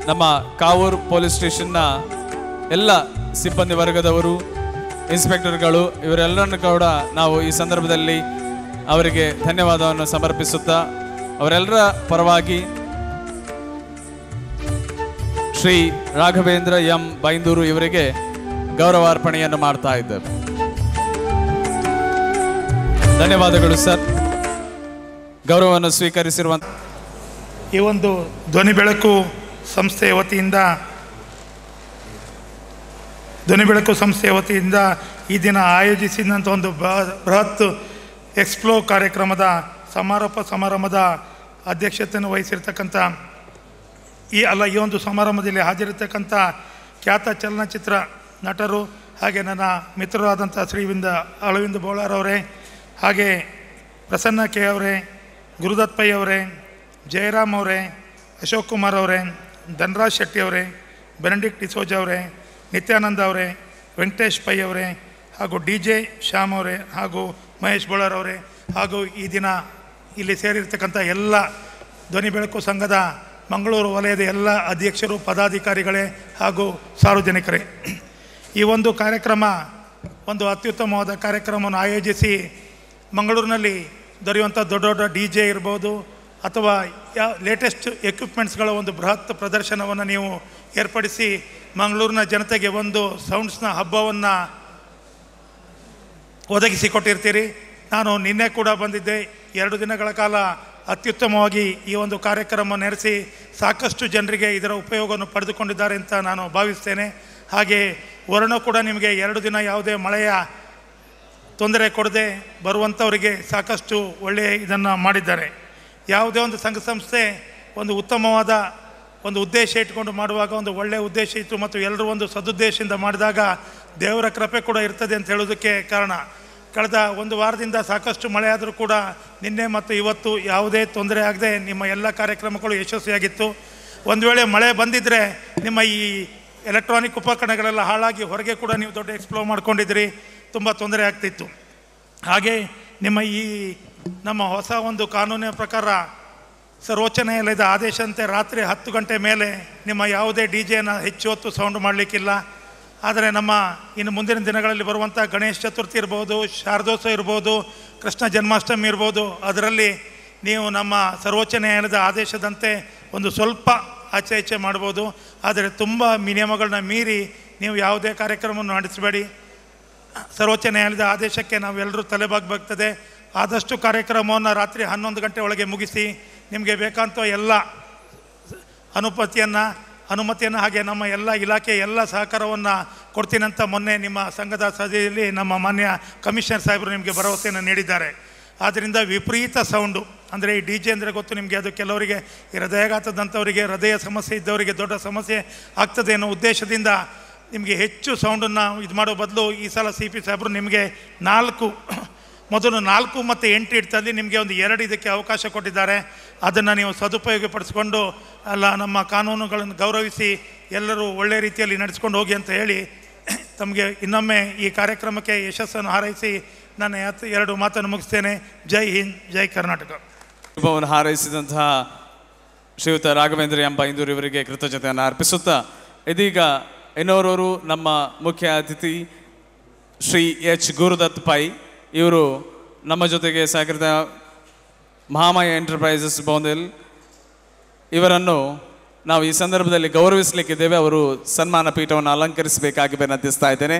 ನಮ್ಮ ಕಾವೂರು ಪೊಲೀಸ್ ಸ್ಟೇಷನ್ನ ಎಲ್ಲ ಸಿಬ್ಬಂದಿ ವರ್ಗದವರು, ಇನ್ಸ್ಪೆಕ್ಟರ್ಗಳು, ಇವರೆಲ್ಲರನ್ನು ಕೂಡ ನಾವು ಈ ಸಂದರ್ಭದಲ್ಲಿ ಅವರಿಗೆ ಧನ್ಯವಾದವನ್ನು ಸಮರ್ಪಿಸುತ್ತಾ ಅವರೆಲ್ಲರ ಪರವಾಗಿ ಶ್ರೀ ರಾಘವೇಂದ್ರ ಎಂ ಬೈಂದೂರು ಇವರಿಗೆ ಗೌರವಾರ್ಪಣೆಯನ್ನು ಮಾಡ್ತಾ ಇದ್ದೇವೆ. ಧನ್ಯವಾದಗಳು ಸರ್. ಗೌರವವನ್ನು ಸ್ವೀಕರಿಸಿರುವಂಥ ಈ ಒಂದು ಧ್ವನಿ ಬೆಳಕು ಸಂಸ್ಥೆಯ ವತಿಯಿಂದ ಈ ದಿನ ಆಯೋಜಿಸಿದಂಥ ಒಂದು ಬೃಹತ್ ಎಕ್ಸ್ಪ್ಲೋ ಕಾರ್ಯಕ್ರಮದ ಸಮಾರಂಭದ ಅಧ್ಯಕ್ಷತೆಯನ್ನು ವಹಿಸಿರ್ತಕ್ಕಂಥ ಈ ಒಂದು ಸಮಾರಂಭದಲ್ಲಿ ಹಾಜರಿರ್ತಕ್ಕಂಥ ಖ್ಯಾತ ಚಲನಚಿತ್ರ ನಟರು ಹಾಗೆ ನನ್ನ ಮಿತ್ರರಾದಂಥ ಅಳವಿಂದ ಬೋಳಾರವರೇ, ಹಾಗೆ ಪ್ರಸನ್ನ ಕೆ ಅವರೇ, ಗುರುದತ್ ಪೈ ಅವರೇ, ಜಯರಾಮ್ ಅವರೇ, ಅಶೋಕ್ ಕುಮಾರ್ ಅವರೇ, ಧನರಾಜ್ ಶೆಟ್ಟಿ ಅವರೇ, ಬೆನೆಡಿಕ್ಟ್ ಡಿಸೋಜ ಅವರೇ, ನಿತ್ಯಾನಂದ ಅವರೇ, ವೆಂಕಟೇಶ್ ಪೈ ಅವರೇ, ಹಾಗೂ DJ ಶ್ಯಾಮ್ ಅವರೇ, ಹಾಗೂ ಮಹೇಶ್ ಬೋಳಾರ್ ಅವರೇ, ಹಾಗೂ ಈ ದಿನ ಇಲ್ಲಿ ಸೇರಿರ್ತಕ್ಕಂಥ ಎಲ್ಲ ಧ್ವನಿ ಬೆಳಕು ಸಂಘದ ಮಂಗಳೂರು ವಲಯದ ಎಲ್ಲ ಅಧ್ಯಕ್ಷರು, ಪದಾಧಿಕಾರಿಗಳೇ ಹಾಗೂ ಸಾರ್ವಜನಿಕರೇ, ಈ ಒಂದು ಕಾರ್ಯಕ್ರಮ ಒಂದು ಅತ್ಯುತ್ತಮವಾದ ಕಾರ್ಯಕ್ರಮವನ್ನು ಆಯೋಜಿಸಿ ಮಂಗಳೂರಿನಲ್ಲಿ ದೊರೆಯುವಂಥ ದೊಡ್ಡ ದೊಡ್ಡ DJ ಇರ್ಬೋದು ಅಥವಾ ಲೇಟೆಸ್ಟ್ ಎಕ್ವಿಪ್ಮೆಂಟ್ಸ್ಗಳ ಒಂದು ಬೃಹತ್ ಪ್ರದರ್ಶನವನ್ನು ನೀವು ಏರ್ಪಡಿಸಿ ಮಂಗಳೂರಿನ ಜನತೆಗೆ ಒಂದು ಸೌಂಡ್ಸ್ನ ಹಬ್ಬವನ್ನು ಒದಗಿಸಿಕೊಟ್ಟಿರ್ತೀರಿ. ನಾನು ನಿನ್ನೆ ಕೂಡ ಬಂದಿದ್ದೆ. 2 ದಿನಗಳ ಕಾಲ ಅತ್ಯುತ್ತಮವಾಗಿ ಈ ಒಂದು ಕಾರ್ಯಕ್ರಮ ನಡೆಸಿ ಸಾಕಷ್ಟು ಜನರಿಗೆ ಇದರ ಉಪಯೋಗವನ್ನು ಪಡೆದುಕೊಂಡಿದ್ದಾರೆ ಅಂತ ನಾನು ಭಾವಿಸ್ತೇನೆ. ಹಾಗೆ ವರ್ಣ ಕೂಡ ನಿಮಗೆ 2 ದಿನ ಯಾವುದೇ ಮಳೆಯ ತೊಂದರೆ ಕೊಡದೆ ಬರುವಂಥವರಿಗೆ ಸಾಕಷ್ಟು ಒಳ್ಳೆಯ ಇದನ್ನು ಮಾಡಿದ್ದಾರೆ. ಯಾವುದೇ ಒಂದು ಸಂಘ ಸಂಸ್ಥೆ ಒಂದು ಉತ್ತಮವಾದ ಒಂದು ಉದ್ದೇಶ ಇಟ್ಕೊಂಡು ಮಾಡುವಾಗ ಒಂದು ಒಳ್ಳೆಯ ಉದ್ದೇಶ ಇತ್ತು ಮತ್ತು ಎಲ್ಲರೂ ಒಂದು ಸದುದ್ದೇಶದಿಂದ ಮಾಡಿದಾಗ ದೇವರ ಕೃಪೆ ಕೂಡ ಇರ್ತದೆ ಅಂತ ಹೇಳೋದಕ್ಕೆ ಕಾರಣ. ಕಳೆದ 1 ವಾರದಿಂದ ಸಾಕಷ್ಟು ಮಳೆ ಆದರೂ ಕೂಡ ನಿನ್ನೆ ಮತ್ತು ಇವತ್ತು ಯಾವುದೇ ತೊಂದರೆ ಆಗದೆ ನಿಮ್ಮ ಎಲ್ಲ ಕಾರ್ಯಕ್ರಮಗಳು ಯಶಸ್ವಿಯಾಗಿತ್ತು. ಒಂದು ವೇಳೆ ಮಳೆ ಬಂದಿದ್ದರೆ ನಿಮ್ಮ ಈ ಎಲೆಕ್ಟ್ರಾನಿಕ್ ಉಪಕರಣಗಳೆಲ್ಲ ಹಾಳಾಗಿ ಹೊರಗೆ ಕೂಡ ನೀವು ದೊಡ್ಡ ಎಕ್ಸ್ಪ್ಲೋ ಮಾಡ್ಕೊಂಡಿದ್ರಿ, ತುಂಬ ತೊಂದರೆ ಆಗ್ತಿತ್ತು. ಹಾಗೆ ನಿಮ್ಮ ನಮ್ಮ ಹೊಸ ಒಂದು ಕಾನೂನಿನ ಪ್ರಕಾರ ಸರ್ವೋಚ್ಚ ನ್ಯಾಯಾಲಯದ ಆದೇಶಂತೆ ರಾತ್ರಿ 10 ಗಂಟೆ ಮೇಲೆ ನಿಮ್ಮ ಯಾವುದೇ DJನ ಹೆಚ್ಚು ಹೊತ್ತು ಸೌಂಡ್ ಮಾಡಲಿಕ್ಕಿಲ್ಲ. ಆದರೆ ನಮ್ಮ ಇನ್ನು ಮುಂದಿನ ದಿನಗಳಲ್ಲಿ ಬರುವಂಥ ಗಣೇಶ ಚತುರ್ಥಿ ಇರ್ಬೋದು, ಶಾರದೋತ್ಸವ ಇರ್ಬೋದು, ಕೃಷ್ಣ ಜನ್ಮಾಷ್ಟಮಿ ಇರ್ಬೋದು, ಅದರಲ್ಲಿ ನೀವು ನಮ್ಮ ಸರ್ವೋಚ್ಚ ನ್ಯಾಯಾಲಯದ ಆದೇಶದಂತೆ ಒಂದು ಸ್ವಲ್ಪ ಆಚೆ ಈಚೆ ಮಾಡ್ಬೋದು. ಆದರೆ ತುಂಬ ನಿಯಮಗಳನ್ನ ಮೀರಿ ನೀವು ಯಾವುದೇ ಕಾರ್ಯಕ್ರಮವನ್ನು ನಡೆಸಬೇಡಿ. ಸರ್ವೋಚ್ಚ ನ್ಯಾಯಾಲಯದ ಆದೇಶಕ್ಕೆ ನಾವೆಲ್ಲರೂ ತಲೆಬಾಗಬೇಕಾಗ್ತದೆ. ಆದಷ್ಟು ಕಾರ್ಯಕ್ರಮವನ್ನು ರಾತ್ರಿ 11 ಗಂಟೆ ಒಳಗೆ ಮುಗಿಸಿ ನಿಮಗೆ ಬೇಕಂತ ಎಲ್ಲ ಅನುಮತಿಯನ್ನು ಹಾಗೆ ನಮ್ಮ ಎಲ್ಲ ಇಲಾಖೆ ಎಲ್ಲ ಸಹಕಾರವನ್ನು ಕೊಡ್ತೀನಂತ ಮೊನ್ನೆ ನಿಮ್ಮ ಸಂಘದ ಸಭೆಯಲ್ಲಿ ನಮ್ಮ ಮಾನ್ಯ ಕಮಿಷನರ್ ಸಾಹೇಬರು ನಿಮಗೆ ಭರವಸೆಯನ್ನು ನೀಡಿದ್ದಾರೆ. ಆದ್ದರಿಂದ ವಿಪರೀತ ಸೌಂಡು ಅಂದರೆ ಈ DJ ಅಂದರೆ ಗೊತ್ತು ನಿಮಗೆ, ಅದು ಕೆಲವರಿಗೆ ಈ ಹೃದಯಾಘಾತದಂಥವರಿಗೆ, ಹೃದಯ ಸಮಸ್ಯೆ ಇದ್ದವರಿಗೆ ದೊಡ್ಡ ಸಮಸ್ಯೆ ಆಗ್ತದೆ ಅನ್ನೋ ಉದ್ದೇಶದಿಂದ ನಿಮಗೆ ಹೆಚ್ಚು ಸೌಂಡನ್ನು ಇದು ಮಾಡೋ ಬದಲು ಈ ಸಲ CP ಸಾಹೇಬರು ನಿಮಗೆ 4 ಮತ್ತು 8 ಇಡ್ತಲ್ಲಿ ನಿಮಗೆ ಒಂದು 2 ಇದಕ್ಕೆ ಅವಕಾಶ ಕೊಟ್ಟಿದ್ದಾರೆ. ಅದನ್ನು ನೀವು ಸದುಪಯೋಗಪಡಿಸ್ಕೊಂಡು ನಮ್ಮ ಕಾನೂನುಗಳನ್ನು ಗೌರವಿಸಿ ಎಲ್ಲರೂ ಒಳ್ಳೆಯ ರೀತಿಯಲ್ಲಿ ನಡೆಸ್ಕೊಂಡು ಹೋಗಿ ಅಂತ ಹೇಳಿ ತಮಗೆ ಇನ್ನೊಮ್ಮೆ ಈ ಕಾರ್ಯಕ್ರಮಕ್ಕೆ ಯಶಸ್ಸನ್ನು ಹಾರೈಸಿ ನಾನು 2 ಮಾತನ್ನು ಮುಗಿಸ್ತೇನೆ. ಜೈ ಹಿಂದ್, ಜೈ ಕರ್ನಾಟಕ. ಶುಭವನ್ನು ಹಾರೈಸಿದಂತಹ ಶ್ರೀಯುತ ರಾಘವೇಂದ್ರ ಎಂಬ ಇಂದೂರು ಇವರಿಗೆ ಕೃತಜ್ಞತೆಯನ್ನು ಅರ್ಪಿಸುತ್ತಾ, ಇದೀಗ ಇನ್ನೋರವರು ನಮ್ಮ ಮುಖ್ಯ ಅತಿಥಿ ಶ್ರೀ H. ಗುರುದತ್ ಪೈ ಇವರು ನಮ್ಮ ಜೊತೆಗೆ ಸಹಕರಿತ ಮಹಾಮಾಯ ಎಂಟರ್ಪ್ರೈಸಸ್ ಬೌಂದೆಲ್ ಇವರನ್ನು ನಾವು ಈ ಸಂದರ್ಭದಲ್ಲಿ ಗೌರವಿಸಲಿಕ್ಕಿದ್ದೇವೆ. ಅವರು ಸನ್ಮಾನ ಪೀಠವನ್ನು ಅಲಂಕರಿಸಬೇಕಾಗಿ ವಿನಂತಿಸ್ತಾ ಇದ್ದೇನೆ.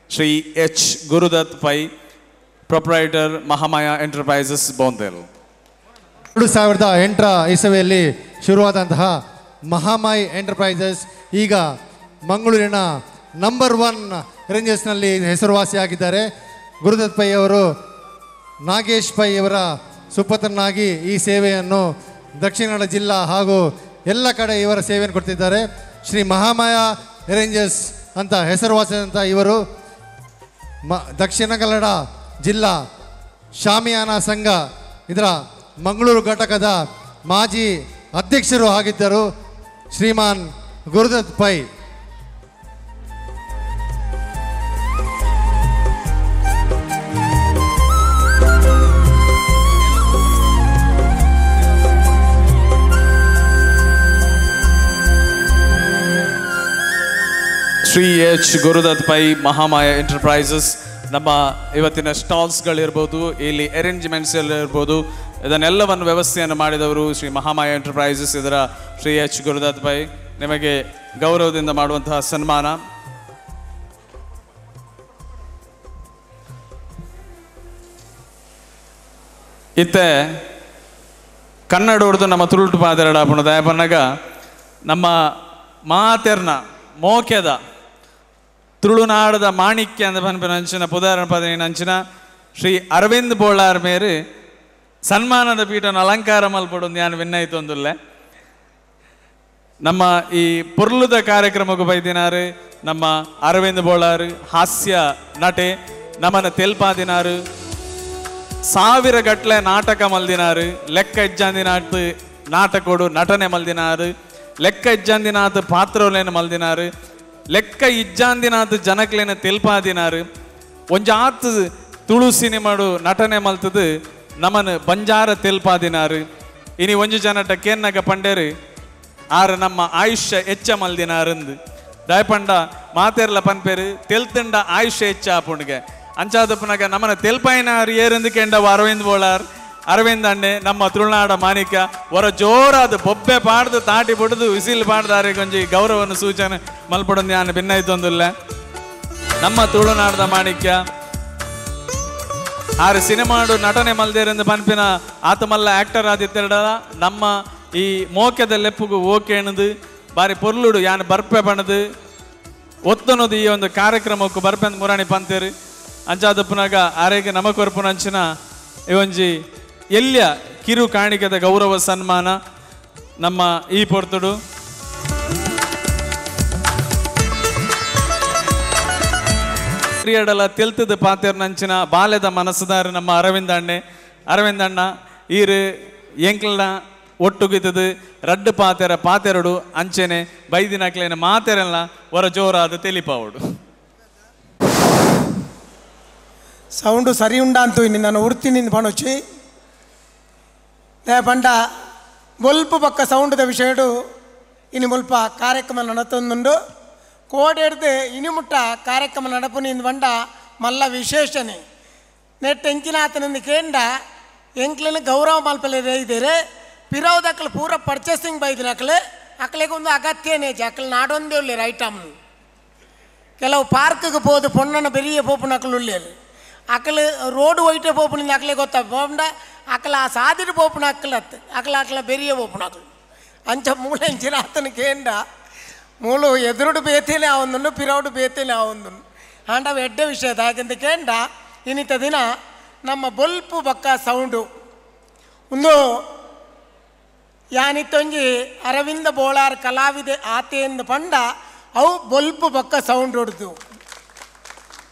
Shri H. Gurudatt Pai, proprietor Mahamaya enterprises Bondel. 2008 ಇಸವಿಯಲ್ಲಿ ಶುರುವಾದಂತಹ ಮಹಾಮಾಯ್ ಎಂಟರ್ಪ್ರೈಸಸ್ ಈಗ ಮಂಗಳೂರಿನ ನಂಬರ್ 1 ರೇಂಜಸ್ನಲ್ಲಿ ಹೆಸರುವಾಸಿಯಾಗಿದ್ದಾರೆ. ಗುರುದತ್ ಪೈ ಅವರು ನಾಗೇಶ್ ಪೈ ಅವರ ಸುಪುತ್ರನಾಗಿ ಈ ಸೇವೆಯನ್ನು ದಕ್ಷಿಣ ಕನ್ನಡ ಜಿಲ್ಲಾ ಹಾಗೂ ಎಲ್ಲ ಕಡೆ ಇವರ ಸೇವೆಯನ್ನು ಕೊಡ್ತಿದ್ದಾರೆ. ಶ್ರೀ ಮಹಾಮಾಯ ರೇಂಜಸ್ ಅಂತ ಹೆಸರುವಾಸಿಯಾದಂಥ ಇವರು ದಕ್ಷಿಣ ಕನ್ನಡ ಜಿಲ್ಲಾ ಶಾಮಿಯಾನ ಸಂಘ ಇದರ ಮಂಗಳೂರು ಘಟಕದ ಮಾಜಿ ಅಧ್ಯಕ್ಷರು ಆಗಿದ್ದರು ಶ್ರೀಮಾನ್ ಗುರುದತ್ ಪೈ. ಶ್ರೀ H. ಗುರುದತ್ ಪೈ, ಮಹಾಮಾಯ ಎಂಟರ್ಪ್ರೈಸಸ್. ನಮ್ಮ ಇವತ್ತಿನ ಸ್ಟಾಲ್ಸ್ಗಳಿರ್ಬೋದು, ಇಲ್ಲಿ ಅರೇಂಜ್ಮೆಂಟ್ಸ್ ಎಲ್ಲ ಇರ್ಬೋದು, ಇದನ್ನೆಲ್ಲವನ್ನು ವ್ಯವಸ್ಥೆಯನ್ನು ಮಾಡಿದವರು ಶ್ರೀ ಮಹಾಮಾಯ ಎಂಟರ್ಪ್ರೈಸಸ್. ಇದರ ಶ್ರೀ H. ಗುರುದತ್ ಪೈ, ನಿಮಗೆ ಗೌರವದಿಂದ ಮಾಡುವಂತಹ ಸನ್ಮಾನ. ಇತ್ತೆ ಕನ್ನಡ ಉರ್ದು ನಮ್ಮ ತುಳುಟು ಪಾದರಡಾಪುಣ ದಯಪನ್ನಗ ನಮ್ಮ ಮಾತೆರ್ನ ಮೋಕೆದ ತುಳುನಾಡದ ಮಾಣಿಕ್ಯ ಅಂತ ಪನ್ಪಿನ ಅಂಚಿನ ಪುದಾರಣ ಪದವಿನ ಅಂಚಿನ ಶ್ರೀ ಅರವಿಂದ್ ಬೋಳಾರ್ ಮೇರು ಸನ್ಮಾನದ ಪೀಠನ ಅಲಂಕಾರ ಮಲ್ಪಡೊಂದು ನಾನು ವಿನ್ನೈತೊಂದುಲ್ಲೆ. ನಮ್ಮ ಈ ಪೊರ್ಲುದ ಕಾರ್ಯಕ್ರಮಕ್ಕೆ ಬೈದಿನಾರು ನಮ್ಮ ಅರವಿಂದ್ ಬೋಳಾರ್, ಹಾಸ್ಯ ನಟೆ ನಮ್ಮನ ತೆಲ್ಪಾದಿನಾರು, 1000 ಗಟ್ಲೆ ನಾಟಕ ಮಲ್ದಿನಾರು, ಲೆಕ್ಕ ಇಜ್ಜಂದಿನಾತ್ ನಾಟಕೋಡು ನಟನೆ ಮಲ್ದಿನಾರು, ಲೆಕ್ಕ ಇಜ್ಜಂದಿನಾತ್ ಪಾತ್ರೋಲೇನು ಮಲ್ದಿನಾರು, ಲೆಕ್ಕ ಇಜ್ಜಂದಿನಾತ್ ಜನಕ್ಲೇನ ತೆಲ್ಪಾದಿನಾರು, ಒಂಜಾತ್ ತುಳು ಸಿನಿಮಾಡು ನಟನೆ ಮಲ್ತದು ನಮನ ಬಂಜಾರ ತೆಲ್ಪಾದಿನಾರು. ಇನಿ ಒಂಜು ಜನಟ ಕೇನ್ನಗ ಪಂಡೇರು ಆರು ನಮ್ಮ ಆಯುಷ್ಯ ಹೆಚ್ಚ ಮಲ್ದಿನಾರಂದು ದಯಪಂಡ ಮಾತೆರ್ಲ ಪನ್ಪೇರು ತೆಲ್ತಂಡ ಆಯುಷ್ಯ ಹೆಚ್ಚ ಆಪುಣ್ಗೆ ಅಂಚಾದಪ್ಪನಾಗ ನಮ್ಮನ ತೆಲ್ಪಾಯಿನಾರು ಏರಂದು ಕೆಂಡವ ಅರವಿಂದ್ ಬೋಳಾರ್, ಅರವಿಂದ್ ಅಣ್ಣೆ ನಮ್ಮ ತುಳುನಾಡ ಮಾಣಿಕ್ಯ ಹೊರ ಜೋರಾದ ಬೊಬ್ಬೆ ಪಾಡ್ದು ತಾಟಿ ಬಿಡ್ದು ವಿಸಿಲ್ ಪಾಡ್ದಾರೆ ಕೊಂಚಿ ಗೌರವವನ್ನು ಸೂಚನೆ ಮಲ್ಪಡೊಂದು ನಾನು ಭಿನ್ನೈತೊಂದಿಲ್ಲ. ನಮ್ಮ ತುಳುನಾಡದ ಮಾಣಿಕ್ಯ ಆರು ಸಿನಿಮಾಡು ನಟನೆ ಮಲ್ದೇರೆಂದು ಪನ್ಪಿನ ಆತ ಮಲ್ಲ ಆಕ್ಟರ್ ಆದಿತ್ಯಡ ನಮ್ಮ ಈ ಮೋಕೆದ ಲೆಪ್ಪುಗು ಓಕೆ ಎಣದು ಬಾರಿ ಪೊರ್ಲುಡು ಯಾನು ಬರ್ಪೆ ಬಣದು ಒತ್ತನದು ಈ ಒಂದು ಕಾರ್ಯಕ್ರಮಕ್ಕೂ ಬರ್ಪೆಂದು ಮುರಾಣಿ ಪಂತೇರು ಅಂಚಾದಪ್ಪನಾಗ ಆರೆಗೆ ನಮಕೊರ್ಪುನ ಅಂಚಿನ ಇವೊಂಜಿ ಎಲ್ಯ ಕಿರು ಕಾಣಿಕೆದ ಗೌರವ ಸನ್ಮಾನ ನಮ್ಮ ಈ ಪೊರ್ತುಡು ಕ್ರಿಯಡಲ ತೆಲ್ತದ ಪಾತೆರ್ನಂಚಿನ ಬಾಲ್ಯದ ಮನಸ್ಸುದಾರ ನಮ್ಮ ಅರವಿಂದ್ ಅಣ್ಣ ಈರು ಎಂಕ್ಲನ ಒಟ್ಟುಗಿತದು ರಡ್ಡು ಪಾತೆರಡು ಅಂಚೆನೆ ಬೈದಿನಕ್ಲೇನ ಮಾತೆರೆಲ್ಲ ಹೊರ ಜೋರಾದ ತೆಲಿಪಾವಡು ಸೌಂಡು ಸರಿ ಉಂಡಂತು ಇನ್ನು ನಾನು ಉರ್ತಿನಿಂದ ಪಣೊಚ್ಚಿ ಪಂಡ ಮುಲ್ಪ ಪಕ್ಕ ಸೌಂಡದ ವಿಷಯಡು ಇನ್ನು ಮುಲ್ಪ ಕಾರ್ಯಕ್ರಮ ನಡತೊಂದುಂಡು ಕೋಡೆಡ್ದು ಇನಿ ಮುಟ್ಟ ಕಾರ್ಯಕ್ರಮ ನಡಪುನಿಂದ ಬಂಡ ಮಲ್ಲ ವಿಶೇಷನೆ ನೆಟ್ ಎಂಚಿನಾತನಿಂದ ಕೇಂಡ ಎಂಕ್ಲಿನ ಗೌರವ ಮಲ್ಪಲೆ ಇದ್ದೀರಿ ಪಿರೋದಕ್ಕಲು ಪೂರ ಪರ್ಚೇಸಿಂಗ್ ಬೈದಿನಕ್ಲೆ ಅಕ್ಲೆಗೆ ಒಂದು ಅಗತ್ಯನೇ ಅಕ್ಲೆ ನಾಡೊಂದೇ ಉಳ್ಳಿ ಐಟಮ್ ಕೆಲವು ಪಾರ್ಕ್ಗೆ ಹೋದು ಪೊಣ್ಣನ ಬೆರಿಯ ಪೋಪುನ ಅಕ್ಕಲು ಉಳ್ಳೇರು ಅಕ್ಕಲು ರೋಡ್ ಒಯ್ಟೆ ಪೋಪುನಿಂದ ಅಕ್ಕಲೆ ಗೊತ್ತಾಗ ಅಕ್ಕಲ ಆ ಸಾದಿರು ಪೋಪುನ ಅಕ್ಕಲತ್ತು ಅಕ್ಕಲ ಬೆರಿಯ ಪೋಪುನ ಅಕ್ಕಲು ಅಂಚ ಮೂಳೆ ಇಂಚಿನ ಆತನಿಕೇಂಡ ಮೂಳು ಎದುರುಡು ಬೇತೇನೆ ಆವೊಂದುಂಡು ಪಿರೌಡು ಬೇತೇನೆ ಆವೊಂದುಂಡು ಆಂಡ ಎಡ್ಡ ವಿಷಯ ಯಾಕೆಂತ ಕೇಂಡ ಇನ್ನಿತ ದಿನ ನಮ್ಮ ಬೊಲ್ಪು ಬಕ್ಕ ಸೌಂಡು ಒಂದು ಯಾನಿತ್ತೊಂಜಿ ಅರವಿಂದ ಬೋಳಾರ್ ಕಲಾವಿದೆ ಆತೆಯಿಂದ ಪಂಡ ಅವು ಬೊಲ್ಪು ಬಕ್ಕ ಸೌಂಡ್ ಹೊಡೆದು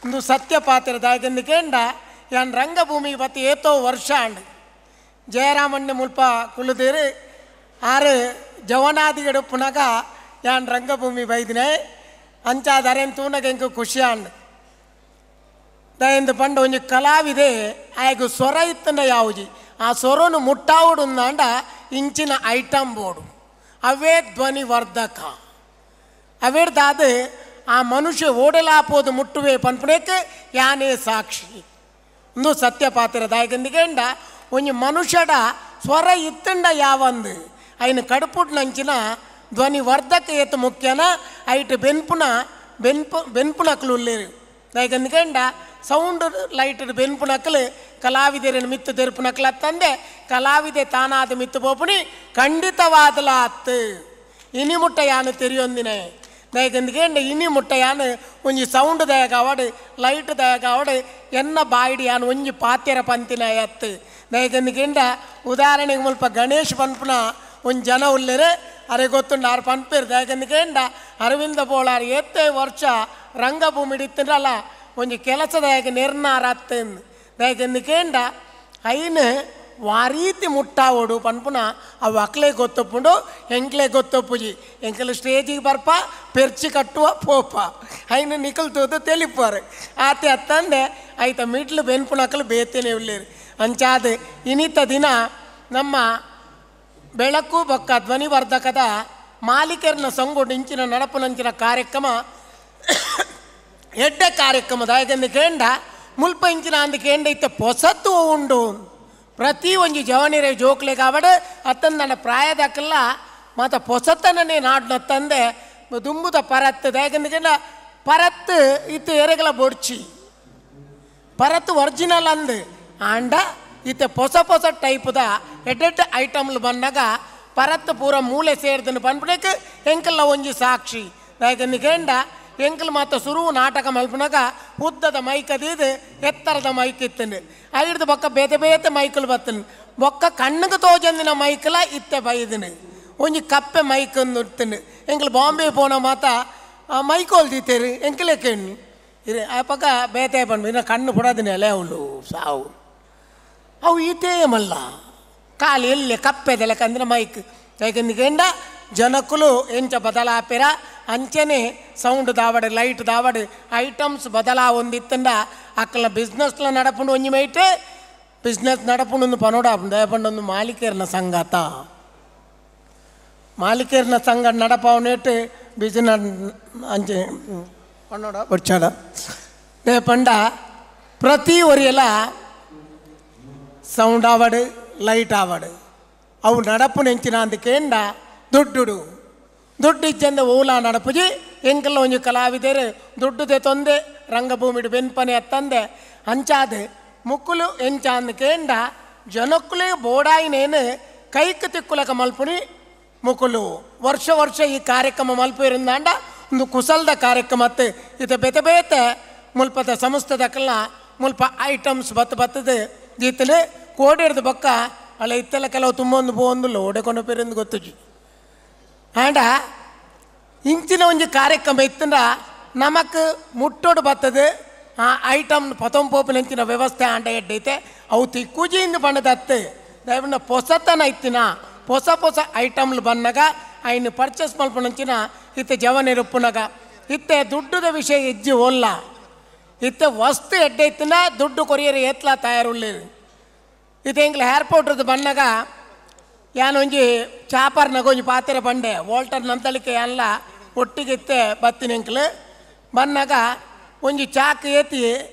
ಒಂದು ಸತ್ಯ ಪಾತ್ರದ ಯಾಕೆಂದು ಕೇಂಡ ಯಾನ್ ರಂಗಭೂಮಿ ಬತ್ತು ಏತೋ ವರ್ಷ ಅಂಡು ಜಯರಾಮಣ್ಣ ಮುಲ್ಪ ಕುಲುದೇರು ಆರು ಜವನಾದಿಗಡು ಪುನಗ ಯಾನ್ ರಂಗಭೂಮಿ ಬೈದಿನೇ ಅಂಚಾದರೇನು ತೂನಗ ಎಂಕು ಖುಷಿ ಅಂಡು ದಯಂದು ಪಂಡ ಒಂಜಿ ಕಲಾವಿದೆ ಆಯ್ಗು ಸ್ವರ ಇತ್ತಂಡ ಯಾವುಜಿ ಆ ಸ್ವರನು ಮುಟ್ಟಾವುಡು ಅಂಡ ಇಂಚಿನ ಐಟಮ್ ಬೋರ್ಡು ಅವೇ ಧ್ವನಿ ವರ್ಧಕ ಅವೇಡ್ದಾದ ಆ ಮನುಷ್ಯ ಓಡಲಾಪೋದು ಮುಟ್ಟುವೆ ಪನ್ಪುಣಕ್ಕೆ ಯಾನೇ ಸಾಕ್ಷಿ ಒಂದು ಸತ್ಯ ಪಾತ್ರದ ಯಾಕೆಂದಿಗೆಂಡ ಒಂಜಿ ಮನುಷ್ಯಡ ಸ್ವರ ಇತ್ತಂಡ ಯಾವಂದು ಐನು ಕಡುಪುಟ್ ನಂಚಿನ ಧ್ವನಿ ವರ್ಧಕ ಏತು ಮುಖ್ಯನ ಐಟ್ ಬೆನ್ಪುನಕ್ಲು ಉಳ್ಳೇರು ಯಾಕೆಂದಿಗೆಂಡ ಸೌಂಡ್ ಲೈಟ್ ಬೆನ್ಪುನಕ್ಲು ಕಲಾವಿದರನ್ನು ಮಿತ್ತು ತೆರುಪುನಕ್ಲ ತಂದೆ ಕಲಾವಿದೆ ತಾನಾದ ಮಿತ್ತು ಪೋಪುನಿ ಖಂಡಿತವಾದಲ ಅತ್ತು ಇನಿ ಮುಟ್ಟ ಯಾನು ತೆರಿಯೊಂದಿನೇ ದಯಗಂದಿಗೆಂಡ ಇನಿ ಮುಟ್ಟ ಯಾನು ಒಂಜಿ ಸೌಂಡ್ ದಯಗ ಅವಡು ಲೈಟ್ ದಯಗ ಅವಡು ಎನ್ನ ಬಾಯಿಡಿ ಯಾನು ಒಂಜಿ ಪಾತ್ಯರ ಪಂತಿನ ಅತ್ತು ದಯಗಂದಿಗೆಂಡ ಉದಾಹರಣೆಗೆ ಮುಲ್ಪ ಗಣೇಶ್ ಪನ್ಪುನ ಒಂದು ಜನ ಉಳ್ಳೇರು ಅರೆ ಗೊತ್ತುಂಡು ಆರು ಪನ್ಪೇರು ದಯಗಂದಿಗೆಂಡ ಅರವಿಂದ ಬೋಳಾರ್ ಎತ್ತೇ ವರ್ಷ ರಂಗಭೂಮಿ ಇತ್ತಿರಲ್ಲ ಒಂಜಿ ಕೆಲಸದಾಯಕ ನಿರ್ನಾರ ಅತ್ತಂದು ದಯಗಂದಿಗೆಂಡ ಐನು ವಾರೀತಿ ಮುಟ್ಟಾವೋಡು ಪನ್ಪುನ ಅವು ಅಕ್ಲೆ ಗೊತ್ತೊಪ್ಪುಂಡು ಎಂಕ್ಲೆ ಗೊತ್ತೊಪ್ಪುಜಿ ಎಂಕಲು ಸ್ಟೇಜಿಗೆ ಬರ್ಪ ಪೆರ್ಚಿ ಕಟ್ಟುವ ಪೋಪ ಐನು ನಿಕಲ್ ತೋದು ತೆಲಿಪಾರು ಆತೆ ಅತ್ತಂದೆ ಆಯ್ತ ಮಿಡ್ಲು ಬೆನ್ಪುನಕ್ಕಲು ಬೇತೇನೆ ಉಳ್ಳೇರು ಅಂಚಾದ ಇನಿತ ದಿನ ನಮ್ಮ ಬೆಳಕು ಬೊಕ್ಕ ಧ್ವನಿವರ್ಧಕದ ಮಾಲೀಕರನ್ನ ಸಂಗೋಡು ಇಂಚಿನ ನಡಪುನಂಚಿನ ಕಾರ್ಯಕ್ರಮ ಎಡ್ಡೆ ಕಾರ್ಯಕ್ರಮದ ಯಾಕೆಂದು ಕೇಂಡ ಮುಲ್ಪ ಇಂಚಿನ ಅಂದು ಕೇಂಡ ಇತ್ತ ಪೊಸತ್ತು ಉಂಡು ಪ್ರತಿ ಒಂಜಿ ಜವನಿರೆ ಜೋಕ್ಲೆ ಕಾವಡು ಅತ್ತಂದು ನನ್ನ ಪ್ರಾಯದಕ್ಕೆಲ್ಲ ಮತ್ತು ಪೊಸತ್ತನೇ ನಾಡ್ನ ತಂದೆ ದುಂಬುದ ಪರತ್ತು ಯಾಕೆಂದು ಕೇಂಡ ಪರತ್ತು ಇತ್ತು ಎರೆಗಳ ಬೊಡ್ಚಿ ಪರತ್ತು ಒರಿಜಿನಲ್ ಅಂದು ಆಂಡ ಇತ್ತೆ ಹೊಸ ಟೈಪ್ದ ಎಡ್ಡೆಡ್ ಐಟಮ್ಲು ಬಂದಾಗ ಪರತ್ತು ಪೂರ ಮೂಲೆ ಸೇರ್ದನ್ನು ಪನ್ಪುಡಕ್ಕೆ ಎಂಕಲ್ಲ ಒಂಜಿ ಸಾಕ್ಷಿ ಯಾಕೆಂದ ಎಂಕಲ್ ಮಾತ್ರ ಸುರು ನಾಟಕ ಮಲ್ಪನಾಗ ಉದ್ದದ ಮೈಕ್ ಅದೀದು ಎತ್ತರದ ಮೈಕ್ ಇತ್ತಂಡು ಐಡ್ದು ಬೊಕ್ಕ ಬೇತೆ ಬೇತೆ ಮೈಕಲ್ ಬತ್ತನು ಬೊಕ್ಕ ಕಣ್ಣಿಗೆ ತೋಜಂದಿನ ಮೈಕಲ ಇತ್ತೆ ಬೈದನು ಒಂಜಿ ಕಪ್ಪೆ ಮೈಕ್ ಅಂದು ಇತ್ತಂಡು ಎಂಕಲ್ ಬಾಂಬೆ ಪೋನ ಮಾತ ಮೈಕ್ ಹೊಲ್ದಿತ್ತೇರು ಎಂಕಲೇ ಕೆಣ್ಣು ಇರು ಆ ಪಕ್ಕ ಬೇತೆ ಪಂಡು ಇನ್ನು ಕಣ್ಣು ಪುಡೋದಿನ ಎಲೆ ಅವಳು ಸಾವು ಅವು ಈತೇ ಮಲ್ಲ ಕಾಲು ಎಲ್ಲೆ ಕಪ್ಪೆದೆಲೆ ಕಂದಿನ ಮೈಕ್ ಯಾಕೆಂದ ಜನಕ್ಕಲು ಎಂಚ ಬದಲಾಪೆರ ಅಂಚನೆ ಸೌಂಡ್ ದಾವಡು ಲೈಟ್ ದಾವಡು ಐಟಮ್ಸ್ ಬದಲಾ ಒಂದಿತ್ತಂಡ ಅಕ್ಕಲ ಬಿಸ್ನೆಸ್ಲ ನಡಪುಂಡು ಒಂಜಿ ಮೈಟ್ ಬಿಸ್ನೆಸ್ ನಡಪುಂಡು ಪನೋಡ ದಯಪಂಡೊಂದು ಮಾಲೀಕರ್ನ ಸಂಘತ ಮಾಲೀಕರ್ನ ಸಂಘ ನಡಪವನೇಟ್ ಬಿಸಿನೆಸ್ ಅಂಚೆ ಪನ್ನೋಡ ಬಡ್ಚಾಡ ದಯಪಂಡ ಪ್ರತಿ ಒರಿಯೆಲ್ಲ ಸೌಂಡ್ ಆವಡು ಲೈಟ್ ಆವಡು ಅವು ನಡಪು ನೆಂಚಿನ ಅಂದಕೇಂಡ ದುಡ್ಡು ಇಚ್ಚಂದ ಓಲಾ ನಡಪುಜಿ ಎಂಕಲ್ಲ ಒಂಜಿ ಕಲಾವಿದರು ದುಡ್ಡುದೆ ತೊಂದೆ ರಂಗಭೂಮಿಡು ಬೆನ್ಪನೆ ಅತ್ತಂದೆ ಅಂಚಾದ ಮುಕ್ಕುಲು ಎಂಚ ಅಂದಕೇಂಡ ಜನಕ್ಕುಲೇ ಬೋಡಾಯಿನೇನು ಕೈಕ್ ತಿಕ್ಕುಲಕ ಮಲ್ಪುನಿ ಮುಕ್ಕುಲು ವರ್ಷ ಈ ಕಾರ್ಯಕ್ರಮ ಮಲ್ಪಿರಿಂದಾಂಡ ಒಂದು ಕುಸಲ್ದ ಕಾರ್ಯಕ್ರಮ ಅತ್ತು ಇದು ಬೇತೆ ಬೇತೆ ಮುಲ್ಪದ ಸಂಸ್ಥೆದಕ್ಕೆಲ್ಲ ಮುಲ್ಪ ಐಟಮ್ಸ್ ಬತ್ತದ ಜೀತಲು ಕೋಡಿಡ್ದು ಬೊಕ್ಕ ಅಲ್ಲ ಇತ್ತೆಲ್ಲ ಕೆಲವು ತುಂಬೊಂದು ಬೋಂದುಲ್ಲ ಓಡೆಕೊಂಡು ಪೇರಿಂದ ಗೊತ್ತುಜಿ ಆಂಡ ಇಂಚಿನ ಒಂಜಿ ಕಾರ್ಯಕ್ರಮ ಇತ್ತಂಡ ನಮಕ್ ಮುಟ್ಟೋಡು ಬತ್ತದು ಆ ಐಟಮ್ ಪತೊಂಪೋಪು ನೆಂಚಿನ ವ್ಯವಸ್ಥೆ ಆಂಡ ಎಡ್ಡೈತೆ ಅವು ತಿಕ್ಕುಜಿಯಿಂದ ಬಣ್ಣದತ್ತು ದಯವಿಂದ ಪೊಸತನ ಇತ್ತಿನ ಹೊಸ ಐಟಮ್ಲು ಬಂದಾಗ ಐನು ಪರ್ಚೇಸ್ ಮಲ್ಪನಂಚಿನ ಇತ್ತೆ ಜವನಿರುಪ್ಪುನಗ ಇತ್ತೆ ದುಡ್ಡುದ ವಿಷಯ ಇಜ್ಜಿ ಓಲ್ಲ ಇತ್ತೆ ವಸ್ತು ಎಡ್ಡೆ ಇತ್ತಿನ ದುಡ್ಡು ಕೊರಿಯರು ಏತ್ಲ ತಯಾರುಳ್ಳೇರು ಇದು ಎಂಗ್ಲ ಏರ್ಪೋರ್ಟ್ರದ್ದು ಬಂದಾಗ ಯಾನೊಂಜಿ ಚಾಪರ್ನಾಗ ಒಂಜಿ ಪಾತ್ರೆ ಬಂಡೆ ವೋಲ್ಟರ್ ನಂತಲಿಕೆ ಎಲ್ಲ ಒಟ್ಟಿಗೆ ಇತ್ತೆ ಬತ್ತಿನ ಎಂಕ್ಲು ಬಂದಾಗ ಒಂಜಿ ಚಾಕ್ ಏತಿ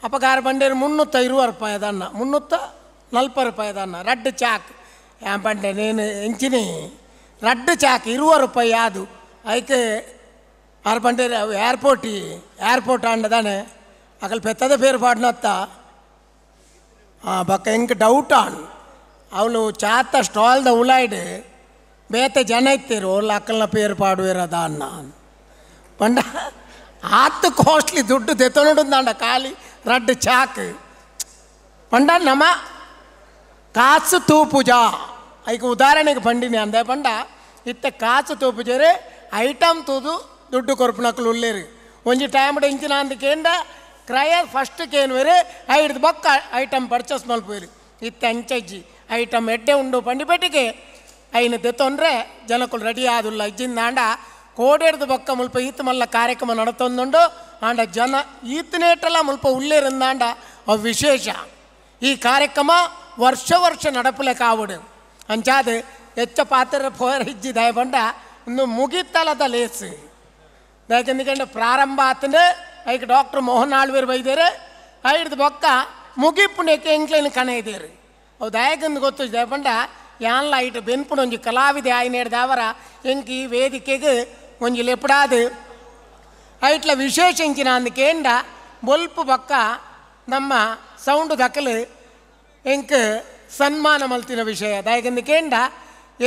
ಅಪಗಾರ ಬಂಡೇರು 320 ರೂಪಾಯಿದನ್ನ 340 ರೂಪಾಯಿದನ್ನ ರಡ್ಡು ಚಾಕ್ ಯಾನ್ ಬಂಡೆ ನೇನು ಎಂಚಿನಿ ರಡ್ಡು ಚಾಕ್ 20 ರೂಪಾಯಿ ಅದು ಅದಕ್ಕೆ ఆర్పంటే ఎయిర్పోర్ట్ అండదానే అక్కడ పెద్దద పేరు పాడినత్త బక్క ఇంక డౌట్ ఆన్ ಅವಳು ಚಾತ ಸ್ಟಾಲ್ದ ಉಲಾಯ್ಡು ಬೇತೆ ಜನ ಇತ್ತೀರು ಅವ್ರು ಅಕ್ಕಲ್ನ ಪೇರು ಪಾಡುವಿರದ ಅನ್ನ ಪಂಡ ಆತ್ತು ಕಾಸ್ಟ್ಲಿ ದುಡ್ಡು ತೆತ್ತೊಂಡುಂದಂಡ ಖಾಲಿ ರಡ್ಡು ಚಾಕ್ ಪಂಡ ನಮ ಕಾಸು ತೂಪುಜಾ ಐಕ ಉದಾಹರಣೆಗೆ ಪಂಡಿನಿ ಅಂದೆ ಪಂಡ ಇತ್ತ ಕಾಸು ತೂಪುಜರೆ ಐಟಮ್ ತೂದು ದುಡ್ಡು ಕೊರ್ಪುನಕ್ಕಲು ಉಳ್ಳೇರಿ ಒಂಜಿ ಟೈಮ್ ಇಂಚಿನ ಅಂದಕೇಂಡ ಕ್ರಯ ಫಸ್ಟ್ಕೇನು ಬೇರೆ 5 ಬೊಕ್ಕ ಐಟಮ್ ಪರ್ಚೇಸ್ ಮಲ್ಪೋರಿ ಇತ್ತ ಅಂಚಜ್ಜಿ ಐಟಮ್ ಎಡ್ಡೆ ಉಂಡು ಪಂಡಿಪೇಟೆಗೆ అయిన తెత్తొండ్రే జనకులు రెడీ ఆదుల్లా ఇచ్చిందాండ కోడేడు బొక్క ముల్ప ఈత మల్ల కార్యక్రమం నడుతుందుండు ఆండ జన ఈతనేటలా ముల్ప ఉల్లేరిందాండ అవి విశేష ఈ కార్ಯಕ್ರಮ ವರ್ಷ ನಡಪಲೆ ಕಾವುಡು ಅಂಚಾದ ಹೆಚ್ಚ ಪಾತ್ರ ಪೋರ ಇಜ್ಜಿ ದಯಪಂಡ ಇನ್ನು ಮುಗಿತಲದ ಲೇಸು ಯಾಕೆಂದ್ರೆ ಪ್ರಾರಂಭ ಆತಂದ್ರೆ ಐಕ ಡಾಕ್ಟರ್ ಮೋಹನ್ ಆಳ್ವೇರು ಬೈದೇರೆ 5 ಬೊಕ್ಕ ಮುಗಿಪುಣಕ್ಕೆ ಎಂಕ್ಲೇನು ಕಣ ಇದೇರು ಅವು ದಯಕಂದು ಗೊತ್ತು ದಯಪಂಡ ಯಾನ್ಲ ಇಟ್ಟು ಬೆನ್ಪುಣ ಒಂಜಿ ಕಲಾವಿದೆ ಆಯ್ನ ಹಿಡ್ದವರ ಎಂಕಿ ವೇದಿಕೆಗೆ ಒಂಜಿ ಎಪ್ಪಡಾದು ಐಟ್ಲ ವಿಶೇಷ ಇಂಚಿನ ಅಂದಕೇಂಡ ಬೊಲ್ಪು ಬೊಕ್ಕ ನಮ್ಮ ಸೌಂಡು ದಕ್ಕಲು ಎಂಕ್ ಸನ್ಮಾನ ಮಲ್ತಿನ ವಿಷಯ ದಯಕಂದಕೇಂಡ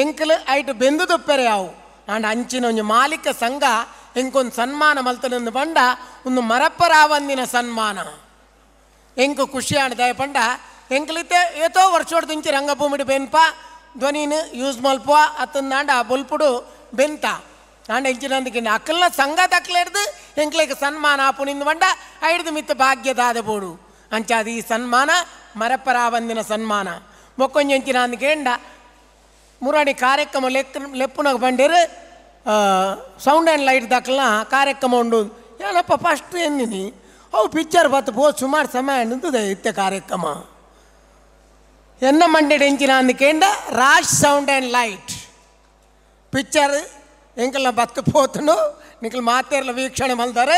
ಎಂಕಲು ಐಟು ಬೆಂದು ದೊಪ್ಪೆರೆ ಅವು ಅಂಡ್ ಅಂಚಿನ ಒಂಜಿ ಮಾಲಿಕ ಸಂಘ ಎಂಕೊಂದು ಸನ್ಮಾನ ಮಲ್ತನಂದು ಬಂಡ ಒಂದು ಮರಪ್ಪರಾವಂದಿನ ಸನ್ಮಾನ ಎಂಕು ಖುಷಿ ಆಂಡ ದಯಪಂಡ ಎಂಕಲಿತ್ತೆ ಏತೋ ವರ್ಷೋಡ್ದಿಂಚಿ ರಂಗಭೂಮಿಡು ಬೆನ್ಪ ಧ್ವನಿನ ಯೂಸ್ ಮಲ್ಪ ಅತ್ತಂದಾಂಡ ಬೊಲ್ಪುಡು ಬೆಂತ ಆಂಡ ಎಂಚಿನಂದಕ್ಕೆ ಅಕ್ಕಲ್ನ ಸಂಘ ದಕ್ಕಲೆಡ್ದು ಎಂಕ್ಲಿಗೆ ಸನ್ಮಾನ ಆಪುನಿಂದ ಬಂಡ 5 ಮಿತ್ತ ಭಾಗ್ಯದಾದ ಬೋಡು ಅಂಚಾದ ಈ ಸನ್ಮಾನ ಮರಪ್ಪರಾವಂದಿನ ಸನ್ಮಾನ ಮೊಕ್ಕೊಂಜಿ ಎಂಚಿನ ಅಂದಕೇಂಡ ಮುರಾಣಿ ಕಾರ್ಯಕ್ರಮ ಲೆಪ್ಪುನಾಗ ಬಂಡೇರು ಸೌಂಡ್ ಆ್ಯಂಡ್ ಲೈಟ್ ದಕ್ಕಲ್ನ ಕಾರ್ಯಕ್ರಮ ಉಂಡು ಏನಪ್ಪ ಫಸ್ಟ್ ಎನ್ನಿನಿ ಅವು ಪಿಕ್ಚರ್ ಬತ್ತು ಪೋ ಸುಮಾರು ಸಮಯ ನಿಂತದೆ ಇತ್ತೆ ಕಾರ್ಯಕ್ರಮ ಎನ್ನ ಮಂಡೆಡ್ ಎಂಚಿನ ಅಂದಕೇಂಡ Raj sound and light picture ಎಂಕಲ್ನ ಬತ್ತು ಪೋತನು ನಿಖಲ್ ಮಾತೇರ್ಲ ವೀಕ್ಷಣೆ ಮಲ್ದಾರೆ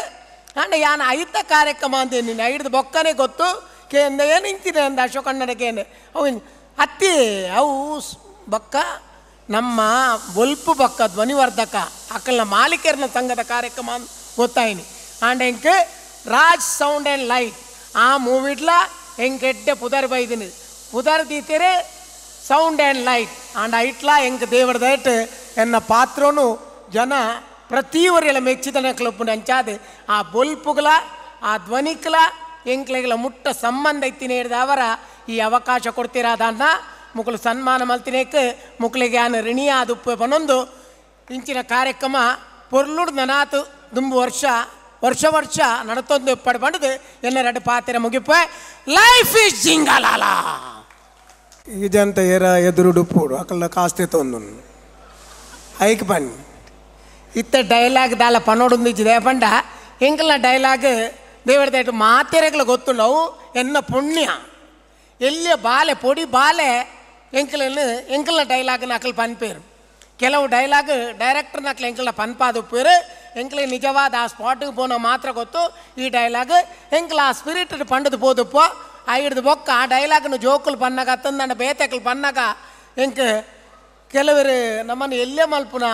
ಅಂಡ್ ಯಾನ ಐತ ಕಾರ್ಯಕ್ರಮ ಅಂತ ನಿನ್ನ 5 ಬೊಕ್ಕನೇ ಗೊತ್ತು ಕೇಂದ ಏನು ಇಂಚಿನ ಅಂದ ಅಶೋಕಣ್ಣನಕೇನೆ ಅವು ಹತ್ತಿ ಅವು ಬೊಕ್ಕ ನಮ್ಮ ಬೊಲ್ಪು ಬೊಕ್ಕ ಧ್ವನಿವರ್ಧಕ ಅಕ್ಕಲ್ನ ಮಾಲೀಕರನ ಸಂಘದ ಕಾರ್ಯಕ್ರಮ ಗೊತ್ತಾಯಿನಿ ಆಂಡ್ ಎಂಕ್ ರಾಜ್ ಸೌಂಡ್ ಆ್ಯಂಡ್ ಲೈಟ್ ಆ ಮೂವಿಡ್ಲ ಎಂಕೆಡ್ಡೆ ಪುದರ್ ಬೈದಿನಿ ಪುದರ್ ದೀತೆರೆ ಸೌಂಡ್ ಆ್ಯಂಡ್ ಲೈಟ್ ಆಂಡ್ ಐಟ್ಲ ಎಂಕ್ ದೇವರ ದಯಟ್ ಎನ್ನ ಪಾತ್ರನು ಜನ ಪ್ರತಿವರೆಲ್ಲ ಮೆಚ್ಚಿದನ ಕ್ಲಪ್ಪು ಅಂಚಾದ ಆ ಬೊಲ್ಪುಗಳ ಆ ಧ್ವನಿಕಲ ಎಂಕ್ಲೆಗಳ ಮುಟ್ಟ ಸಂಬಂಧ ಇತ್ತಿನ ಹಿಡ್ದವರ ಈ ಅವಕಾಶ ಕೊಡ್ತಿರಾದನ್ನ ಮುಕ್ಳು ಸನ್ಮಾನ ಮಲ್ತಿನೇಕ್ ಮುಕ್ಳಿಗೆ ಆನ ಋಣಿಯಾದ ಉಪ್ಪು ಪನೊಂದು ಇಂಚಿನ ಕಾರ್ಯಕ್ರಮ ಪೊರ್ಲುಡ್ ನನಾತು ದುಂಬು ವರ್ಷ ನಡತೊಂದು ಪಡ್ಬಂಡದು ಎಲ್ಲ 2 ಪಾತ್ರ ಮುಗಿಪ ಲೈಫ್ ಈಸ್ ಜಿಂಗಲಾಲ ಇದಂತ ಏರ ಎದುರುಡು ಪೂಡು ಅಕಲ್ಲ ಕಾಸ್ತೆ ತೊಂದು ಐಕ್ ಬನ್ನಿ ಇತ್ತ ಡೈಲಾಗ್ ದಾಳ ಪನೋಡು ಇಚ್ಚಿದೆ ಪಂಡ ಎಂಕಲ್ನ ಡೈಲಾಗ್ ದೇವರದಾಯ್ತು ಮಾತೆರೆಗಳ ಗೊತ್ತುಂಡವು ಎನ್ನ ಪುಣ್ಯ ಎಲ್ಲಿಯ ಬಾಲೆ ಪೊಡಿ ಬಾಲೆ ಎಂಕಲ್ನ ಡೈಲಾಗ್ನ ಅಕಲ್ ಪನ್ಪೇರು ಕೆಲವು ಡೈಲಾಗ್ ಡೈರೆಕ್ಟರ್ನ ಅಕ್ಲ ಎಂಕಲ್ನ ಪನ್ಪಾದ ಉಪ್ಪೇರು ಎಂಕ್ಲೆ ನಿಜವಾದ ಆ ಸ್ಪಾಟಿಗೆ ಪೋನೋ ಮಾತ್ರ ಗೊತ್ತು ಈ ಡೈಲಾಗ್ ಎಂಕ್ಲ ಆ ಸ್ಪಿರಿಟ್ ಪಂಡದು ಪೋದಪ್ಪ 5 ಬೊಕ್ಕ ಆ ಡೈಲಾಗ್ನು ಜೋಕುಲು ಪನ್ನಾಗ ಅತ್ತಂದಂಡ ಬೇತೆಕ್ಲು ಪನ್ನಾಗ ಎಂಕ್ ಕೆಲವರು ನಮ್ಮನ್ನು ಎಲ್ಲೇ ಮಲ್ಪುನ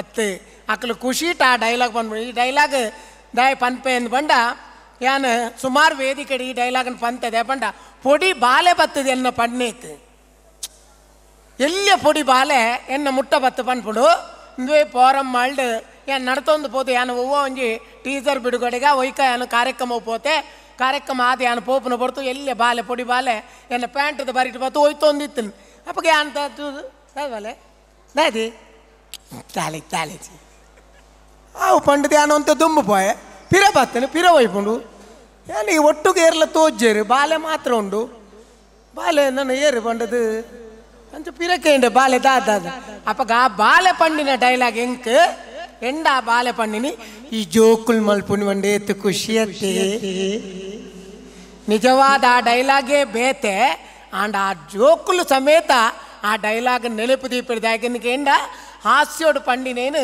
ಅತ್ತೆ ಅಕ್ಲು ಖುಷಿಟ ಆ ಡೈಲಾಗ್ ಪನ್ಬಿಡು ಈ ಡೈಲಾಗ್ ಪನ್ಪೆ ಅಂದು ಬಂಡ ಯಾನು ಸುಮಾರು ವೇದಿಕೆ ಈ ಡೈಲಾಗ್ನ ಪಂತದೆ ಪಂಡ ಪೊಡಿ ಬಾಲೆ ಬತ್ತದು ಎನ್ನ ಪಣ್ಣೇಕ್ ಎಲ್ಲಿಯ ಪೊಡಿ ಬಾಲೆ ಎನ್ನ ಮುಟ್ಟ ಬತ್ತು ಪನ್ಪುಡು ಇಂದುವೆ ಪೋರಂ ಮಾಲ್ಡ್ ಯಾನು ನಡ್ತೊಂದು ಪೋತು ಯಾನು ಒವ್ವ ಒಂಜಿ ಟೀಸರ್ ಬಿಡುಗಡೆಗ ಒಯ್ಕ ಯಾನು ಕಾರ್ಯಕ್ರಮ ಪೋತೆ ಕಾರ್ಯಕ್ರಮ ಆದ ಯಾನು ಪೋಪುನ ಬರ್ತು ಎಲ್ಲಿಯ ಬಾಲೆ ಪೊಡಿ ಬಾಲೆ ಎನ್ನ ಪ್ಯಾಂಟದ ಬರಿಟ್ಟು ಬತ್ತು ಒಯ್ತೊಂದಿತ್ತು ಅಪ್ಪಗೆ ಅಂತ ಬಾಲೆ ದಾದಿ ತಾಳಿ ಅವು ಪಂಡದ ಯಾನು ಅಂತ ದುಂಬು ಪೋಯೆ ಪಿರ ಬತ್ತನು ಪಿರ ಒಯ್ಪುಂಡು ಯಾನು ಈ ಒಟ್ಟುಗೆ ಏರ್ಲ ತೋಜ್ಜೇರು ಬಾಲೆ ಮಾತ್ರ ಉಂಡು ಬಾಲೆ ನನ್ನ ಏರು ಪಂಡದು ಅಂಚ ಪಿರಕೇಂಡೆ ಬಾಲೆ ದಾದ ಅಪ್ಪಗ ಆ ಬಾಲೆ ಪಂಡಿನ ಡೈಲಾಗ್ ಎಂಕ್ ಎಂಡ ಆ ಬಾಲೆ ಪಂಡಿನಿ ಈ ಜೋಕುಲ್ ಮಲ್ಪುನಿ ಒಂಡೆ ಎತ್ತು ಖುಷಿಯತ್ತೆ ನಿಜವಾದ ಆ ಡೈಲಾಗೇ ಬೇತೆ ಆಂಡ್ ಆ ಜೋಕುಲು ಸಮೇತ ಆ ಡೈಲಾಗ್ ನೆನಪು ದೀಪಿಡ್ದು ಯಾಕೆಂದ್ರೆ ಎಂಡ ಹಾಸ್ಯೋಡು ಪಂಡಿನೇನು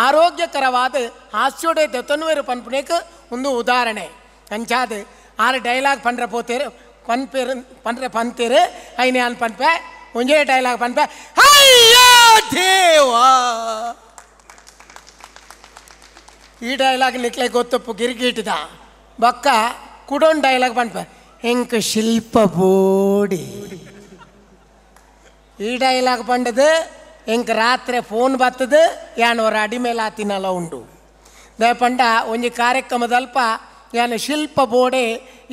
ಆರೋಗ್ಯಕರವಾದ ಹಾಸ್ಯೋಡೆ ದತ್ತನುವೇರು ಪನ್ಪುನೇಕ್ ಒಂದು ಉದಾಹರಣೆ ಅಂಚಾದ 6 ಡೈಲಾಗ್ ಪಂಡ್ರೆ ಪೋತೇರು ಪಂತೇರು ಐನೆ ಅನ್ ಪನ್ಪೆ ಒಂಜೇ ಡೈಲಾಗ್ ಪನ್ಪೆ ಅಯ್ಯೋ ದೇವಾ ಈ ಡೈಲಾಗ್ ನಿಕ್ಲೆ ಗೊತ್ತಪ್ಪು ಗಿರಿಗೀಟಿದ ಬಕ್ಕ ಕುಡೊಂದು ಡೈಲಾಗ್ ಬಂದ್ಪ ಹೆಂಕ ಶಿಲ್ಪ ಬೋಡಿ ಈ ಡೈಲಾಗ್ ಬಂಡದು ಹೆಂಕ ರಾತ್ರಿ ಫೋನ್ ಬರ್ತದೆ ಯಾನವರ ಅಡಿ ಮೇಲೆ ಆತಿನಲ್ಲ ಉಂಡು ದಯಪಂಡ ಒಂಜಿ ಕಾರ್ಯಕ್ರಮದಲ್ಪ ಯಾನ ಶಿಲ್ಪ ಬೋಡೆ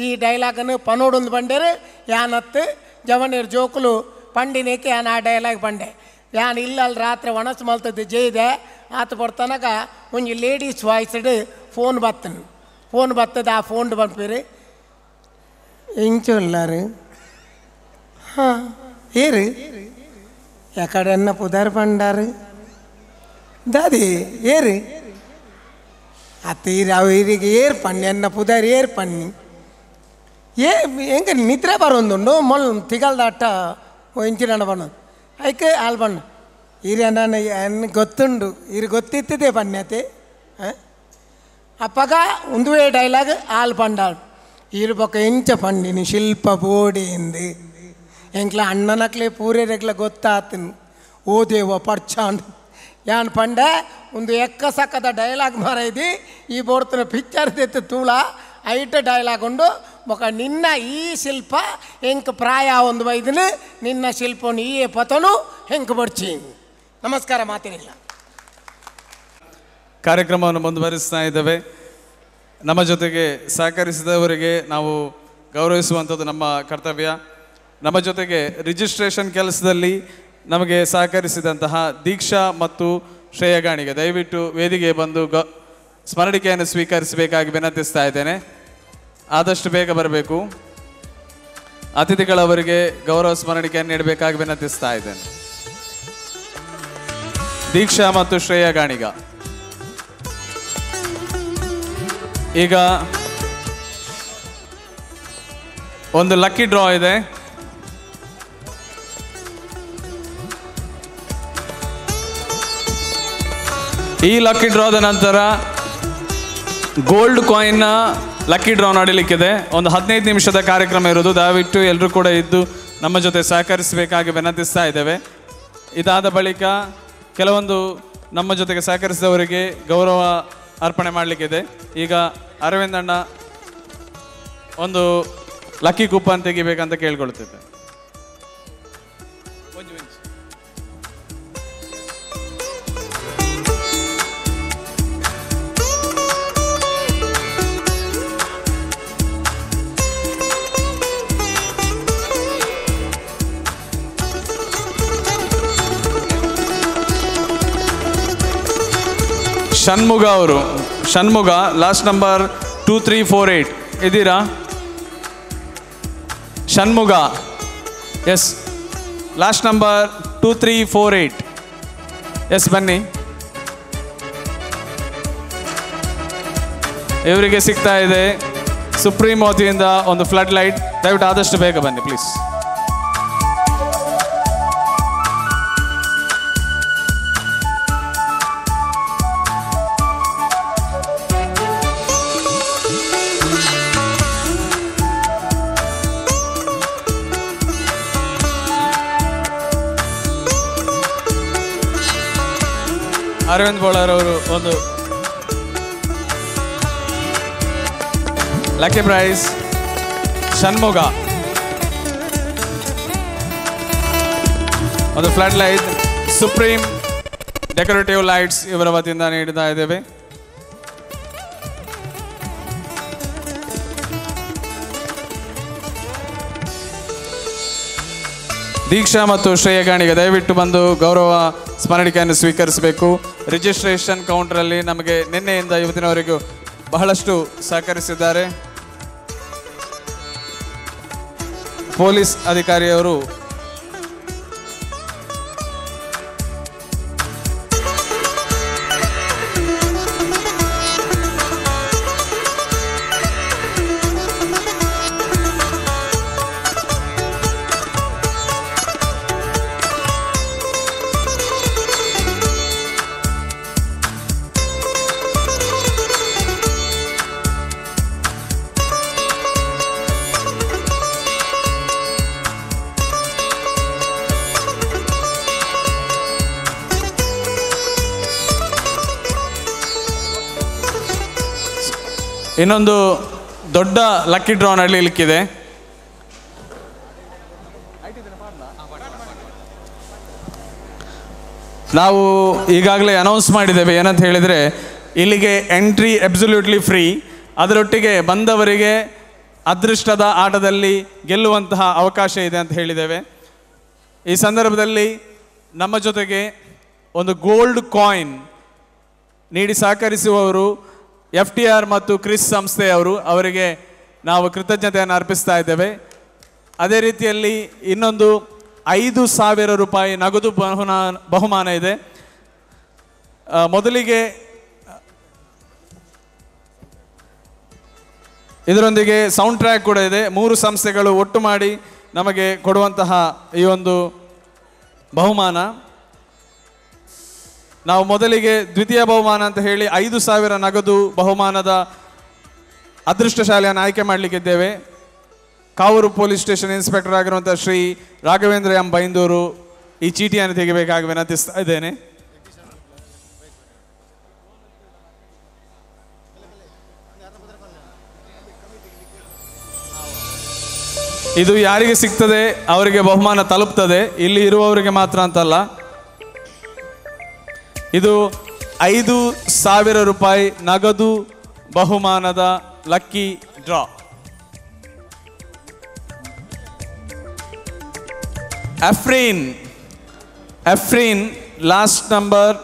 ಈ ಡೈಲಾಗನ್ನು ಪನೋಡೊಂದು ಬಂಡೇರು ಯಾನತ್ತು ಜವನೀರ್ ಜೋಕುಲು ಪಂಡಿನೇಕೆ ಯಾನ ಆ ಡೈಲಾಗ್ ಬಂಡೆ ಯಾನ್ ಇಲ್ಲಲ್ಲಿ ರಾತ್ರಿ ಒಣಸು ಮಲ್ತದ್ದು ಜೈದೆ ಆತ ಬರ್ತನಕ ಒಂಜಿ ಲೇಡೀಸ್ ವಾಯ್ಸ್ಡ್ ಫೋನ್ ಬತ್ತನು ಫೋನ್ ಬರ್ತದೆ ಆ ಫೋನ್ ಬಂದ್ಪೀರಿ ಇಂಚೊಲ್ಲಾರು ಹಾಂ ಏರು ఎక్కడన్నా పుదారు పండారు దాది ఏరు ఆ తీరావిరికి ఏరు పన్ని అన్న పుదారు ఏరు పన్ని ఎంక నిద్ర బరుందుండు మొల్ తిగల్దట్ట ఇంಚಿನ ಬಣ್ಣ ಐಕೆ ಹಾಲು ಬಣ್ಣ ಇರಿ ಅನ್ನ ಗೊತ್ತುಂಡು ಇರು ಗೊತ್ತಿತ್ತಿದೆ ಪನ್ಯತೆ ಅಪ್ಪಗ ಒಂದುವೇ ಡೈಲಾಗ್ ಹಾಲು ಪಂಡಾಡು ಇರು ಪಕ್ಕ ಎಂಚ ಪಂಡಿನಿ ಶಿಲ್ಪ ಬೋಡಿಂದು ಎಂಕ್ಲ ಅಣ್ಣನಕ್ಲೆ ಪೂರೇರೆಗ್ಲ ಗೊತ್ತಾತನು ಓ ದೇವ ಪಡ್ಚಾಂಡ್ ಯಾನ್ ಪಂಡ ಒಂದು ಎಕ್ಕ ಸಕ್ಕದ ಡೈಲಾಗ್ ಮಾರೈದಿ ಈ ಬೋಡ್ತನ ಪಿಕ್ಚರ್ ತೆತ್ತು ತೂಳ ಐಟ ಡೈಲಾಗ್ ಉಂಡು ఒక నిన్న ఈ శిల్ప ఎంక ప్రాయ ಒಂದು ವೈದ್ಯನು ನಿನ್ನ ಶಿಲ್ಪನು ಈ ಪತನು ಹೆಂಕ ಬರ್ಚಿ ನಮಸ್ಕಾರ ಮಾತಿನಿಲ್ಲ ಕಾರ್ಯಕ್ರಮವನ್ನು ಮುಂದುವರಿಸ್ತಾ ಇದ್ದೇವೆ ನಮ್ಮ ಜೊತೆಗೆ ಸಹಕರಿಸಿದವರಿಗೆ ನಾವು ಗೌರವಿಸುವಂಥದ್ದು ನಮ್ಮ ಕರ್ತವ್ಯ ನಮ್ಮ ಜೊತೆಗೆ ರಿಜಿಸ್ಟ್ರೇಷನ್ ಕೆಲಸದಲ್ಲಿ ನಮಗೆ ಸಹಕರಿಸಿದಂತಹ ದೀಕ್ಷಾ ಮತ್ತು ಶ್ರೇಯಗಾಣಿಗೆ ದಯವಿಟ್ಟು ವೇದಿಕೆ ಬಂದು ಸ್ಮರಣಿಕೆಯನ್ನು ಸ್ವೀಕರಿಸಬೇಕಾಗಿ ವಿನಂತಿಸ್ತಾ ಇದ್ದೇನೆ ಆದಷ್ಟು ಬೇಗ ಬರಬೇಕು ಅತಿಥಿಗಳವರಿಗೆ ಗೌರವ ಸ್ಮರಣಿಕೆಯನ್ನು ನೀಡಬೇಕಾಗಿ ವಿನಂತಿಸ್ತಾ ಇದ್ದೇನೆ ದೀಕ್ಷಾ ಮತ್ತು ಶ್ರೇಯಗಾಣಿಗ ಈಗ ಒಂದು ಲಕ್ಕಿ ಡ್ರಾ ಇದೆ ಈ ಲಕ್ಕಿ ಡ್ರಾದ ನಂತರ ಗೋಲ್ಡ್ ಕಾಯಿನ್ನ ಲಕ್ಕಿ ಡ್ರಾ ನಡೀಲಿಕ್ಕಿದೆ ಒಂದು 15 ನಿಮಿಷದ ಕಾರ್ಯಕ್ರಮ ಇರೋದು ದಯವಿಟ್ಟು ಎಲ್ಲರೂ ಕೂಡ ಇದ್ದು ನಮ್ಮ ಜೊತೆ ಸಹಕರಿಸಬೇಕಾಗಿ ವಿನಂತಿಸ್ತಾ ಇದ್ದೇವೆ ಇದಾದ ಬಳಿಕ ಕೆಲವೊಂದು ನಮ್ಮ ಜೊತೆಗೆ ಸಹಕರಿಸಿದವರಿಗೆ ಗೌರವ ಅರ್ಪಣೆ ಮಾಡಲಿಕ್ಕಿದೆ ಈಗ ಅರವಿಂದ್ ಅಣ್ಣ ಒಂದು ಲಕ್ಕಿ ಕೂಪನ್ ತೆಗಿಬೇಕಂತ ಕೇಳ್ಕೊಳ್ತಿದ್ದೆ ಷಣ್ಮುಗ ಅವರು ಷಣ್ಮುಗ ಲಾಸ್ಟ್ ನಂಬರ್ 2348 ಇದ್ದೀರಾ Shanmuga yes last number 2348 yes ಬನ್ನಿ ಇವರಿಗೆ ಸಿಗ್ತಾ ಇದೆ ಸುಪ್ರೀಂ ವತಿಯಿಂದ ಒಂದು ಫ್ಲಡ್ ಲೈಟ್ ದಯವಿಟ್ಟು ಆದಷ್ಟು ಬೇಗ ಬನ್ನಿ ಪ್ಲೀಸ್ ಅರವಿಂದ್ ಬೋಳರ್ ಅವರು ಒಂದು ಲಕ್ಕಿ ಪ್ರೈಸ್ ಷಣ್ಮುಗ ಒಂದು flood light supreme decorative lights ಇವರ ವತಿಯಿಂದ ನೀಡ್ತಾ ಇದ್ದೇವೆ ದೀಕ್ಷಾ ಮತ್ತು ಶ್ರೇಯಗಾಣಿಗೆ ದಯವಿಟ್ಟು ಬಂದು ಗೌರವ ಸ್ಮರಣಿಕೆಯನ್ನು ಸ್ವೀಕರಿಸಬೇಕು ರಿಜಿಸ್ಟ್ರೇಷನ್ ಕೌಂಟರಲ್ಲಿ ನಮಗೆ ನಿನ್ನೆಯಿಂದ ಇವತ್ತಿನವರೆಗೂ ಬಹಳಷ್ಟು ಸಹಕರಿಸಿದ್ದಾರೆ ಪೊಲೀಸ್ ಅಧಿಕಾರಿಯವರು ಇನ್ನೊಂದು ದೊಡ್ಡ ಲಕ್ಕಿ ಡ್ರಾ ನಡೀಲಿಕ್ಕಿದೆ. ನಾವು ಈಗಾಗಲೇ ಅನೌನ್ಸ್ ಮಾಡಿದ್ದೇವೆ, ಏನಂತ ಹೇಳಿದರೆ ಇಲ್ಲಿಗೆ ಎಂಟ್ರಿ ಅಬ್ಸಲ್ಯೂಟ್ಲಿ ಫ್ರೀ. ಅದರೊಟ್ಟಿಗೆ ಬಂದವರಿಗೆ ಅದೃಷ್ಟದ ಆಟದಲ್ಲಿ ಗೆಲ್ಲುವಂತಹ ಅವಕಾಶ ಇದೆ ಅಂತ ಹೇಳಿದ್ದೇವೆ. ಈ ಸಂದರ್ಭದಲ್ಲಿ ನಮ್ಮ ಜೊತೆಗೆ ಒಂದು ಗೋಲ್ಡ್ ಕಾಯಿನ್ ನೀಡಿ ಸಹಕರಿಸುವವರು FTR ಮತ್ತು ಕ್ರಿಸ್ ಸಂಸ್ಥೆಯವರು, ಅವರಿಗೆ ನಾವು ಕೃತಜ್ಞತೆಯನ್ನು ಅರ್ಪಿಸ್ತಾ ಇದ್ದೇವೆ. ಅದೇ ರೀತಿಯಲ್ಲಿ ಇನ್ನೊಂದು 5,000 ರೂಪಾಯಿ ನಗದು ಬಹುಮಾನ ಇದೆ. ಮೊದಲಿಗೆ ಇದರೊಂದಿಗೆ ಸೌಂಡ್ ಟ್ರ್ಯಾಕ್ ಕೂಡ ಇದೆ. 3 ಸಂಸ್ಥೆಗಳು ಒಟ್ಟು ಮಾಡಿ ನಮಗೆ ಕೊಡುವಂತಹ ಈ ಒಂದು ಬಹುಮಾನ. ನಾವು ಮೊದಲಿಗೆ ದ್ವಿತೀಯ ಬಹುಮಾನ ಅಂತ ಹೇಳಿ 5,000 ನಗದು ಬಹುಮಾನದ ಅದೃಷ್ಟಶಾಲಿಯನ್ನು ಆಯ್ಕೆ ಮಾಡಲಿಕ್ಕಿದ್ದೇವೆ. ಕಾವೂರು ಪೊಲೀಸ್ ಸ್ಟೇಷನ್ ಇನ್ಸ್ಪೆಕ್ಟರ್ ಆಗಿರುವಂಥ ಶ್ರೀ ರಾಘವೇಂದ್ರ ಎಂ ಬೈಂದೂರು ಈ ಚೀಟಿಯನ್ನು ತೆಗೆಯಬೇಕಾಗಿ ವಿನಂತಿಸ್ತಾ ಇದ್ದೇನೆ. ಇದು ಯಾರಿಗೆ ಸಿಗ್ತದೆ ಅವರಿಗೆ ಬಹುಮಾನ ತಲುಪ್ತದೆ, ಇಲ್ಲಿ ಇರುವವರಿಗೆ ಮಾತ್ರ ಅಂತಲ್ಲ. ಇದು 5,000 ರೂಪಾಯಿ ನಗದು ಬಹುಮಾನದ lucky draw. Afreen last number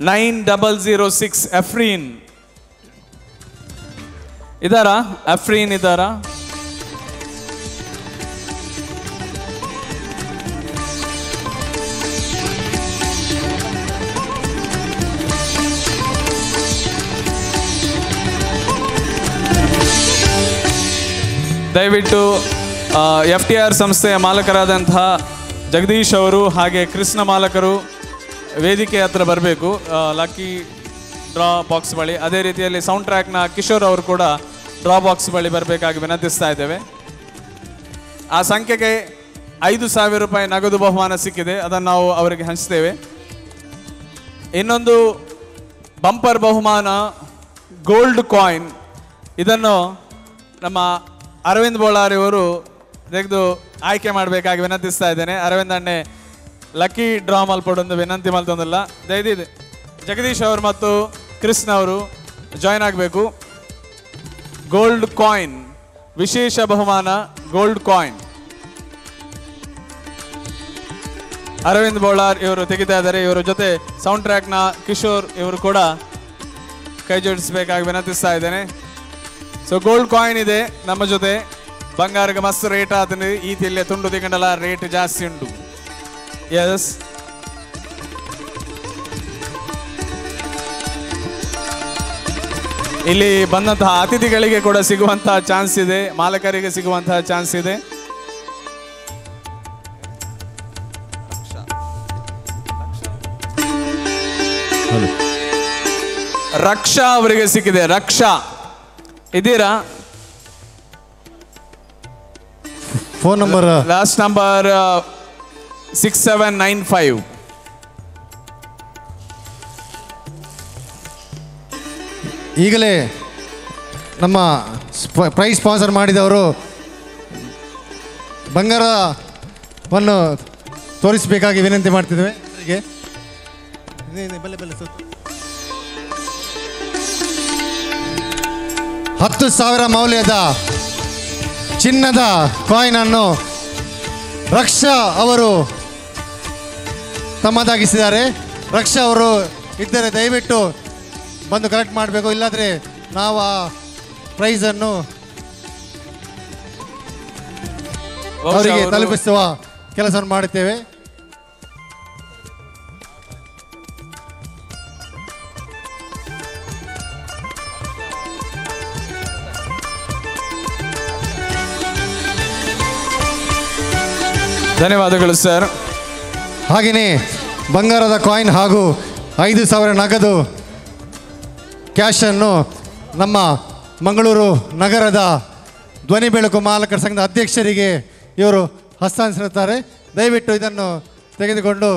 9006. Afreen ಇದಾರಾ? ಅಫ್ರೀನ್ ಇದಾರಾ? ದಯವಿಟ್ಟು FTR ಸಂಸ್ಥೆಯ ಮಾಲಕರಾದಂತಹ ಜಗದೀಶ್ ಅವರು ಹಾಗೆ ಕ್ರಿಸ್ನ ಮಾಲಕರು ವೇದಿಕೆ ಹತ್ರ ಬರಬೇಕು, ಲಕ್ಕಿ ಡ್ರಾ ಬಾಕ್ಸ್ ಬಳಿ. ಅದೇ ರೀತಿಯಲ್ಲಿ ಸೌಂಡ್ ಟ್ರ್ಯಾಕ್ನ ಕಿಶೋರ್ ಅವರು ಕೂಡ ಡ್ರಾ ಬಾಕ್ಸ್ ಬಳಿ ಬರಬೇಕಾಗಿ ವಿನಂತಿಸ್ತಾ ಇದ್ದೇವೆ. ಆ ಸಂಖ್ಯೆಗೆ 5,000 ರೂಪಾಯಿ ನಗದು ಬಹುಮಾನ ಸಿಕ್ಕಿದೆ, ಅದನ್ನು ನಾವು ಅವರಿಗೆ ಹಂಚ್ತೇವೆ. ಇನ್ನೊಂದು ಬಂಪರ್ ಬಹುಮಾನ ಗೋಲ್ಡ್ ಕಾಯಿನ್. ಇದನ್ನು ನಮ್ಮ ಅರವಿಂದ್ ಬೋಳಾರಿ ಅವರು ತೆಗೆದು ಆಯ್ಕೆ ಮಾಡಬೇಕಾಗಿ ವಿನಂತಿಸ್ತಾ ಇದ್ದೇನೆ. ಅರವಿಂದ್ ಅಣ್ಣೆ ಲಕ್ಕಿ ಡ್ರಾ ಮಲ್ಪಡೊಂದು ವಿನಂತಿ ಮಲ್ತೊಂದಿಲ್ಲ. ದಯದಿದೆ ಜಗದೀಶ್ ಅವರು ಮತ್ತು ಕೃಷ್ಣ ಅವರು ಜಾಯ್ನ್ ಆಗಬೇಕು. ಗೋಲ್ಡ್ ಕಾಯಿನ್ ವಿಶೇಷ ಬಹುಮಾನ ಗೋಲ್ಡ್ ಕಾಯಿನ್. ಅರವಿಂದ್ ಬೋಳಾರ್ ಇವರು ತೆಗಿತಾ ಇದ್ದಾರೆ. ಇವರ ಜೊತೆ ಸೌಂಡ್ ಟ್ರ್ಯಾಕ್ನ ಕಿಶೋರ್ ಇವರು ಕೂಡ ಕೈ ಜೋಡಿಸಬೇಕಾಗಿ ವಿನಂತಿಸ್ತಾ ಇದ್ದೇನೆ. ಸೊ ಗೋಲ್ಡ್ ಕಾಯಿನ್ ಇದೆ ನಮ್ಮ ಜೊತೆ. ಬಂಗಾರಕ್ಕೆ ಮಸ್ತ್ ರೇಟ್ ಆತಂದು ಈ ತಿಲ್ಲೆ ತುಂಡು ತಿಂಗಂಡಲ ರೇಟ್ ಜಾಸ್ತಿ ಉಂಟು. ಎಸ್, ಇಲ್ಲಿ ಬಂದಂತಹ ಅತಿಥಿಗಳಿಗೆ ಕೂಡ ಸಿಗುವಂತಹ ಚಾನ್ಸ್ ಇದೆ, ಮಾಲಕರಿಗೆ ಸಿಗುವಂತಹ ಚಾನ್ಸ್ ಇದೆ. ರಕ್ಷಾ ಅವರಿಗೆ ಸಿಕ್ಕಿದೆ. ರಕ್ಷಾ ಇದ್ದೀರಾ? Phone number last number 6795. ಈಗಲೇ ನಮ್ಮ ಪ್ರೈಸ್ ಸ್ಪಾನ್ಸರ್ ಮಾಡಿದವರು ಬಂಗಾರವನ್ನು ತೋರಿಸಬೇಕಾಗಿ ವಿನಂತಿ ಮಾಡ್ತಿದ್ದೇವೆ. ಅವರಿಗೆ ಬಲ್ಲೆ 10,000 ಮೌಲ್ಯದ ಚಿನ್ನದ ಕಾಯಿನ್ ಅನ್ನು ರಕ್ಷಾ ಅವರು ತಮ್ಮದಾಗಿಸಿದ್ದಾರೆ. ರಕ್ಷಾ ಅವರು ಇದ್ದರೆ ದಯವಿಟ್ಟು ಬಂದು ಕಲೆಕ್ಟ್ ಮಾಡಬೇಕು, ಇಲ್ಲಾಂದರೆ ನಾವು ಆ ಪ್ರೈಸನ್ನು ಅವರಿಗೆ ತಲುಪಿಸುವ ಕೆಲಸವನ್ನು ಮಾಡುತ್ತೇವೆ. ಧನ್ಯವಾದಗಳು ಸರ್. ಹಾಗೆಯೇ ಬಂಗಾರದ ಕಾಯಿನ್ ಹಾಗೂ 5,000 ನಗದು ಕ್ಯಾಶನ್ನು ನಮ್ಮ ಮಂಗಳೂರು ನಗರದ ಧ್ವನಿ ಬೆಳಕು ಮಾಲಕರ ಸಂಘದ ಅಧ್ಯಕ್ಷರಿಗೆ ಇವರು ಹಸ್ತಾಂತರಿಸುತ್ತಾರೆ. ದಯವಿಟ್ಟು ಇದನ್ನು ತೆಗೆದುಕೊಂಡು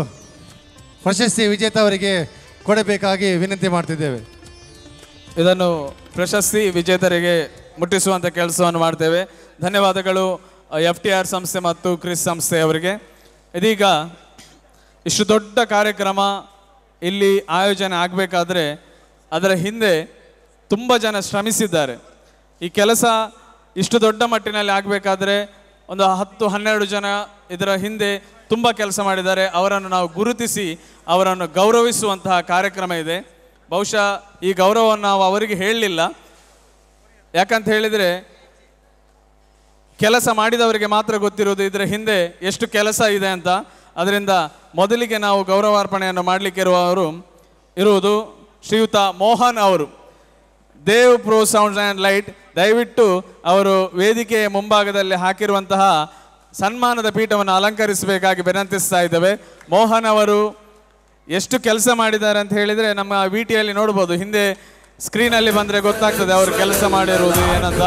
ಪ್ರಶಸ್ತಿ ವಿಜೇತ ಅವರಿಗೆ ಕೊಡಬೇಕಾಗಿ ವಿನಂತಿ ಮಾಡ್ತಿದ್ದೇವೆ. ಇದನ್ನು ಪ್ರಶಸ್ತಿ ವಿಜೇತರಿಗೆ ಮುಟ್ಟಿಸುವಂಥ ಕೆಲಸವನ್ನು ಮಾಡ್ತೇವೆ. ಧನ್ಯವಾದಗಳು FTR ಸಂಸ್ಥೆ ಮತ್ತು ಕ್ರಿಸ್ ಸಂಸ್ಥೆ ಅವರಿಗೆ. ಇದೀಗ ಇಷ್ಟು ದೊಡ್ಡ ಕಾರ್ಯಕ್ರಮ ಇಲ್ಲಿ ಆಯೋಜನೆ ಆಗಬೇಕಾದ್ರೆ ಅದರ ಹಿಂದೆ ತುಂಬ ಜನ ಶ್ರಮಿಸಿದ್ದಾರೆ. ಈ ಕೆಲಸ ಇಷ್ಟು ದೊಡ್ಡ ಮಟ್ಟಿನಲ್ಲಿ ಆಗಬೇಕಾದ್ರೆ ಒಂದು 10-12 ಜನ ಇದರ ಹಿಂದೆ ತುಂಬ ಕೆಲಸ ಮಾಡಿದ್ದಾರೆ. ಅವರನ್ನು ನಾವು ಗುರುತಿಸಿ ಅವರನ್ನು ಗೌರವಿಸುವಂತಹ ಕಾರ್ಯಕ್ರಮ ಇದೆ. ಬಹುಶಃ ಈ ಗೌರವವನ್ನು ನಾವು ಅವರಿಗೆ ಹೇಳಲಿಲ್ಲ. ಯಾಕಂತ ಹೇಳಿದರೆ ಕೆಲಸ ಮಾಡಿದವರಿಗೆ ಮಾತ್ರ ಗೊತ್ತಿರೋದು ಇದರ ಹಿಂದೆ ಎಷ್ಟು ಕೆಲಸ ಇದೆ ಅಂತ. ಅದರಿಂದ ಮೊದಲಿಗೆ ನಾವು ಗೌರವಾರ್ಪಣೆಯನ್ನು ಮಾಡಲಿಕ್ಕೆ ಇರುವುದು ಶ್ರೀಯುತ ಮೋಹನ್ ಅವರು, Dev pro sounds and light. ದಯವಿಟ್ಟು ಅವರು ವೇದಿಕೆಯ ಮುಂಭಾಗದಲ್ಲಿ ಹಾಕಿರುವಂತಹ ಸನ್ಮಾನದ ಪೀಠವನ್ನು ಅಲಂಕರಿಸಬೇಕಾಗಿ ವಿನಂತಿಸ್ತಾ ಇದ್ದೇವೆ. ಮೋಹನ್ ಅವರು ಎಷ್ಟು ಕೆಲಸ ಮಾಡಿದ್ದಾರೆ ಅಂತ ಹೇಳಿದರೆ ನಮ್ಮ VTಯಲ್ಲಿ ನೋಡ್ಬೋದು, ಹಿಂದೆ ಸ್ಕ್ರೀನಲ್ಲಿ ಬಂದರೆ ಗೊತ್ತಾಗ್ತದೆ ಅವರು ಕೆಲಸ ಮಾಡಿರುವುದು ಏನಂತ.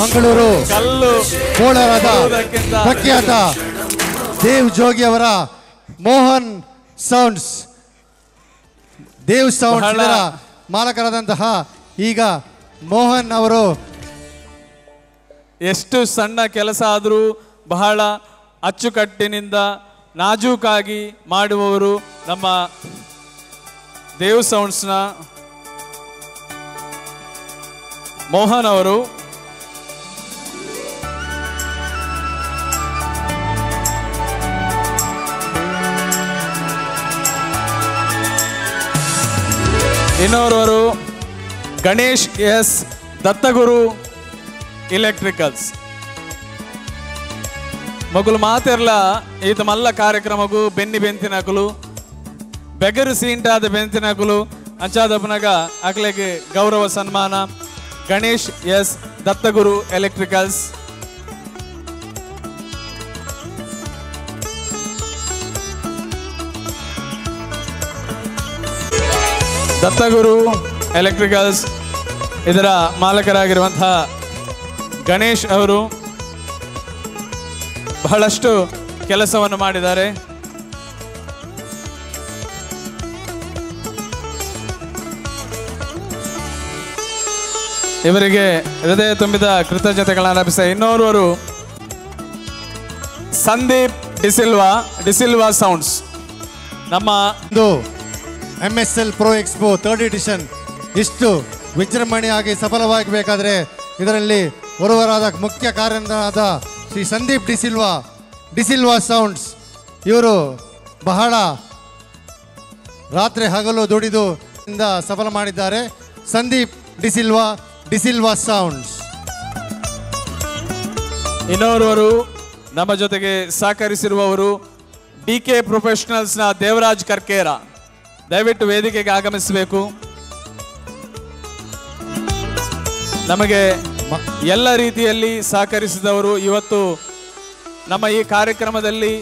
ಮಂಗಳೂರು ಕಲ್ಲು ಕೋಲಾರದ ಪ್ರಖ್ಯಾತ ದೇವ್ ಜೋಗಿ ಅವರ ಮೋಹನ್ ಸೌಂಡ್ಸ್, ದೇವ್ ಸೌಂಡ್ಸ್ ಇದರ ಮಾಲಕರಾದಂತಹ ಈಗ ಮೋಹನ್ ಅವರು ಎಷ್ಟು ಸಣ್ಣ ಕೆಲಸ ಆದರೂ ಬಹಳ ಅಚ್ಚುಕಟ್ಟಿನಿಂದ ನಾಜೂಕಾಗಿ ಮಾಡುವವರು ನಮ್ಮ ದೇವ್ ಸೌಂಡ್ಸ್ನ ಮೋಹನ್ ಅವರು. ಇನ್ನೋರ್ವರು ಗಣೇಶ್ ಎಸ್ ದತ್ತಗುರು ಎಲೆಕ್ಟ್ರಿಕಲ್ಸ್. ಮಗುಲು ಮಾತೆರ್ಲ ಈತ ಮಲ್ಲ ಕಾರ್ಯಕ್ರಮಗೂ ಬೆನ್ನಿ ಬೆಂತಿನಕಲು ಬೆಗರು ಸೀಂಟಾದ ಬೆಂತಿನಕಲು ಅಂಚಾದಪ್ಪನಾಗ ಅಕ್ಲೆಗೆ ಗೌರವ ಸನ್ಮಾನ. Ganesh S Dattaguru electricals. Dattaguru electricals ಇದರ ಮಾಲಕರಾಗಿರುವಂತಹ ಗಣೇಶ್ ಅವರು ಬಹಳಷ್ಟು ಕೆಲಸವನ್ನು ಮಾಡಿದ್ದಾರೆ. ಇವರಿಗೆ ಹೃದಯ ತುಂಬಿದ ಕೃತಜ್ಞತೆಗಳನ್ನು ಅರ್ಪಿಸ. ಇನ್ನೋರ್ವರು ಸಂದೀಪ್ ಡಿಸಿಲ್ವಾ ಸೌಂಡ್ಸ್. ನಮ್ಮ MSL Pro Expo 3rd edition ಇಷ್ಟು ವಿಜೃಂಭಣೆಯಾಗಿ ಸಫಲವಾಗಬೇಕಾದ್ರೆ ಇದರಲ್ಲಿ ಒರುವರಾದ ಮುಖ್ಯ ಕಾರ್ಯದ ಶ್ರೀ ಸಂದೀಪ್ ಡಿಸಿಲ್ವಾ ಸೌಂಡ್ಸ್ ಇವರು ಬಹಳ ರಾತ್ರಿ ಹಗಲು ದುಡಿದು ಸಫಲ ಮಾಡಿದ್ದಾರೆ. ಸಂದೀಪ್ ಡಿಸಿಲ್ವಾ ಸೌಂಡ್ಸ್. ಇನ್ನೋರ್ವರು ನಮ್ಮ ಜೊತೆಗೆ ಸಹಕರಿಸಿರುವವರು DK ಪ್ರೊಫೆಷನಲ್ಸ್ನ ದೇವರಾಜ್ ಕರ್ಕೇರ. ದಯವಿಟ್ಟು ವೇದಿಕೆಗೆ ಆಗಮಿಸಬೇಕು. ನಮಗೆ ಎಲ್ಲ ರೀತಿಯಲ್ಲಿ ಸಹಕರಿಸಿದವರು. ಇವತ್ತು ನಮ್ಮ ಈ ಕಾರ್ಯಕ್ರಮದಲ್ಲಿ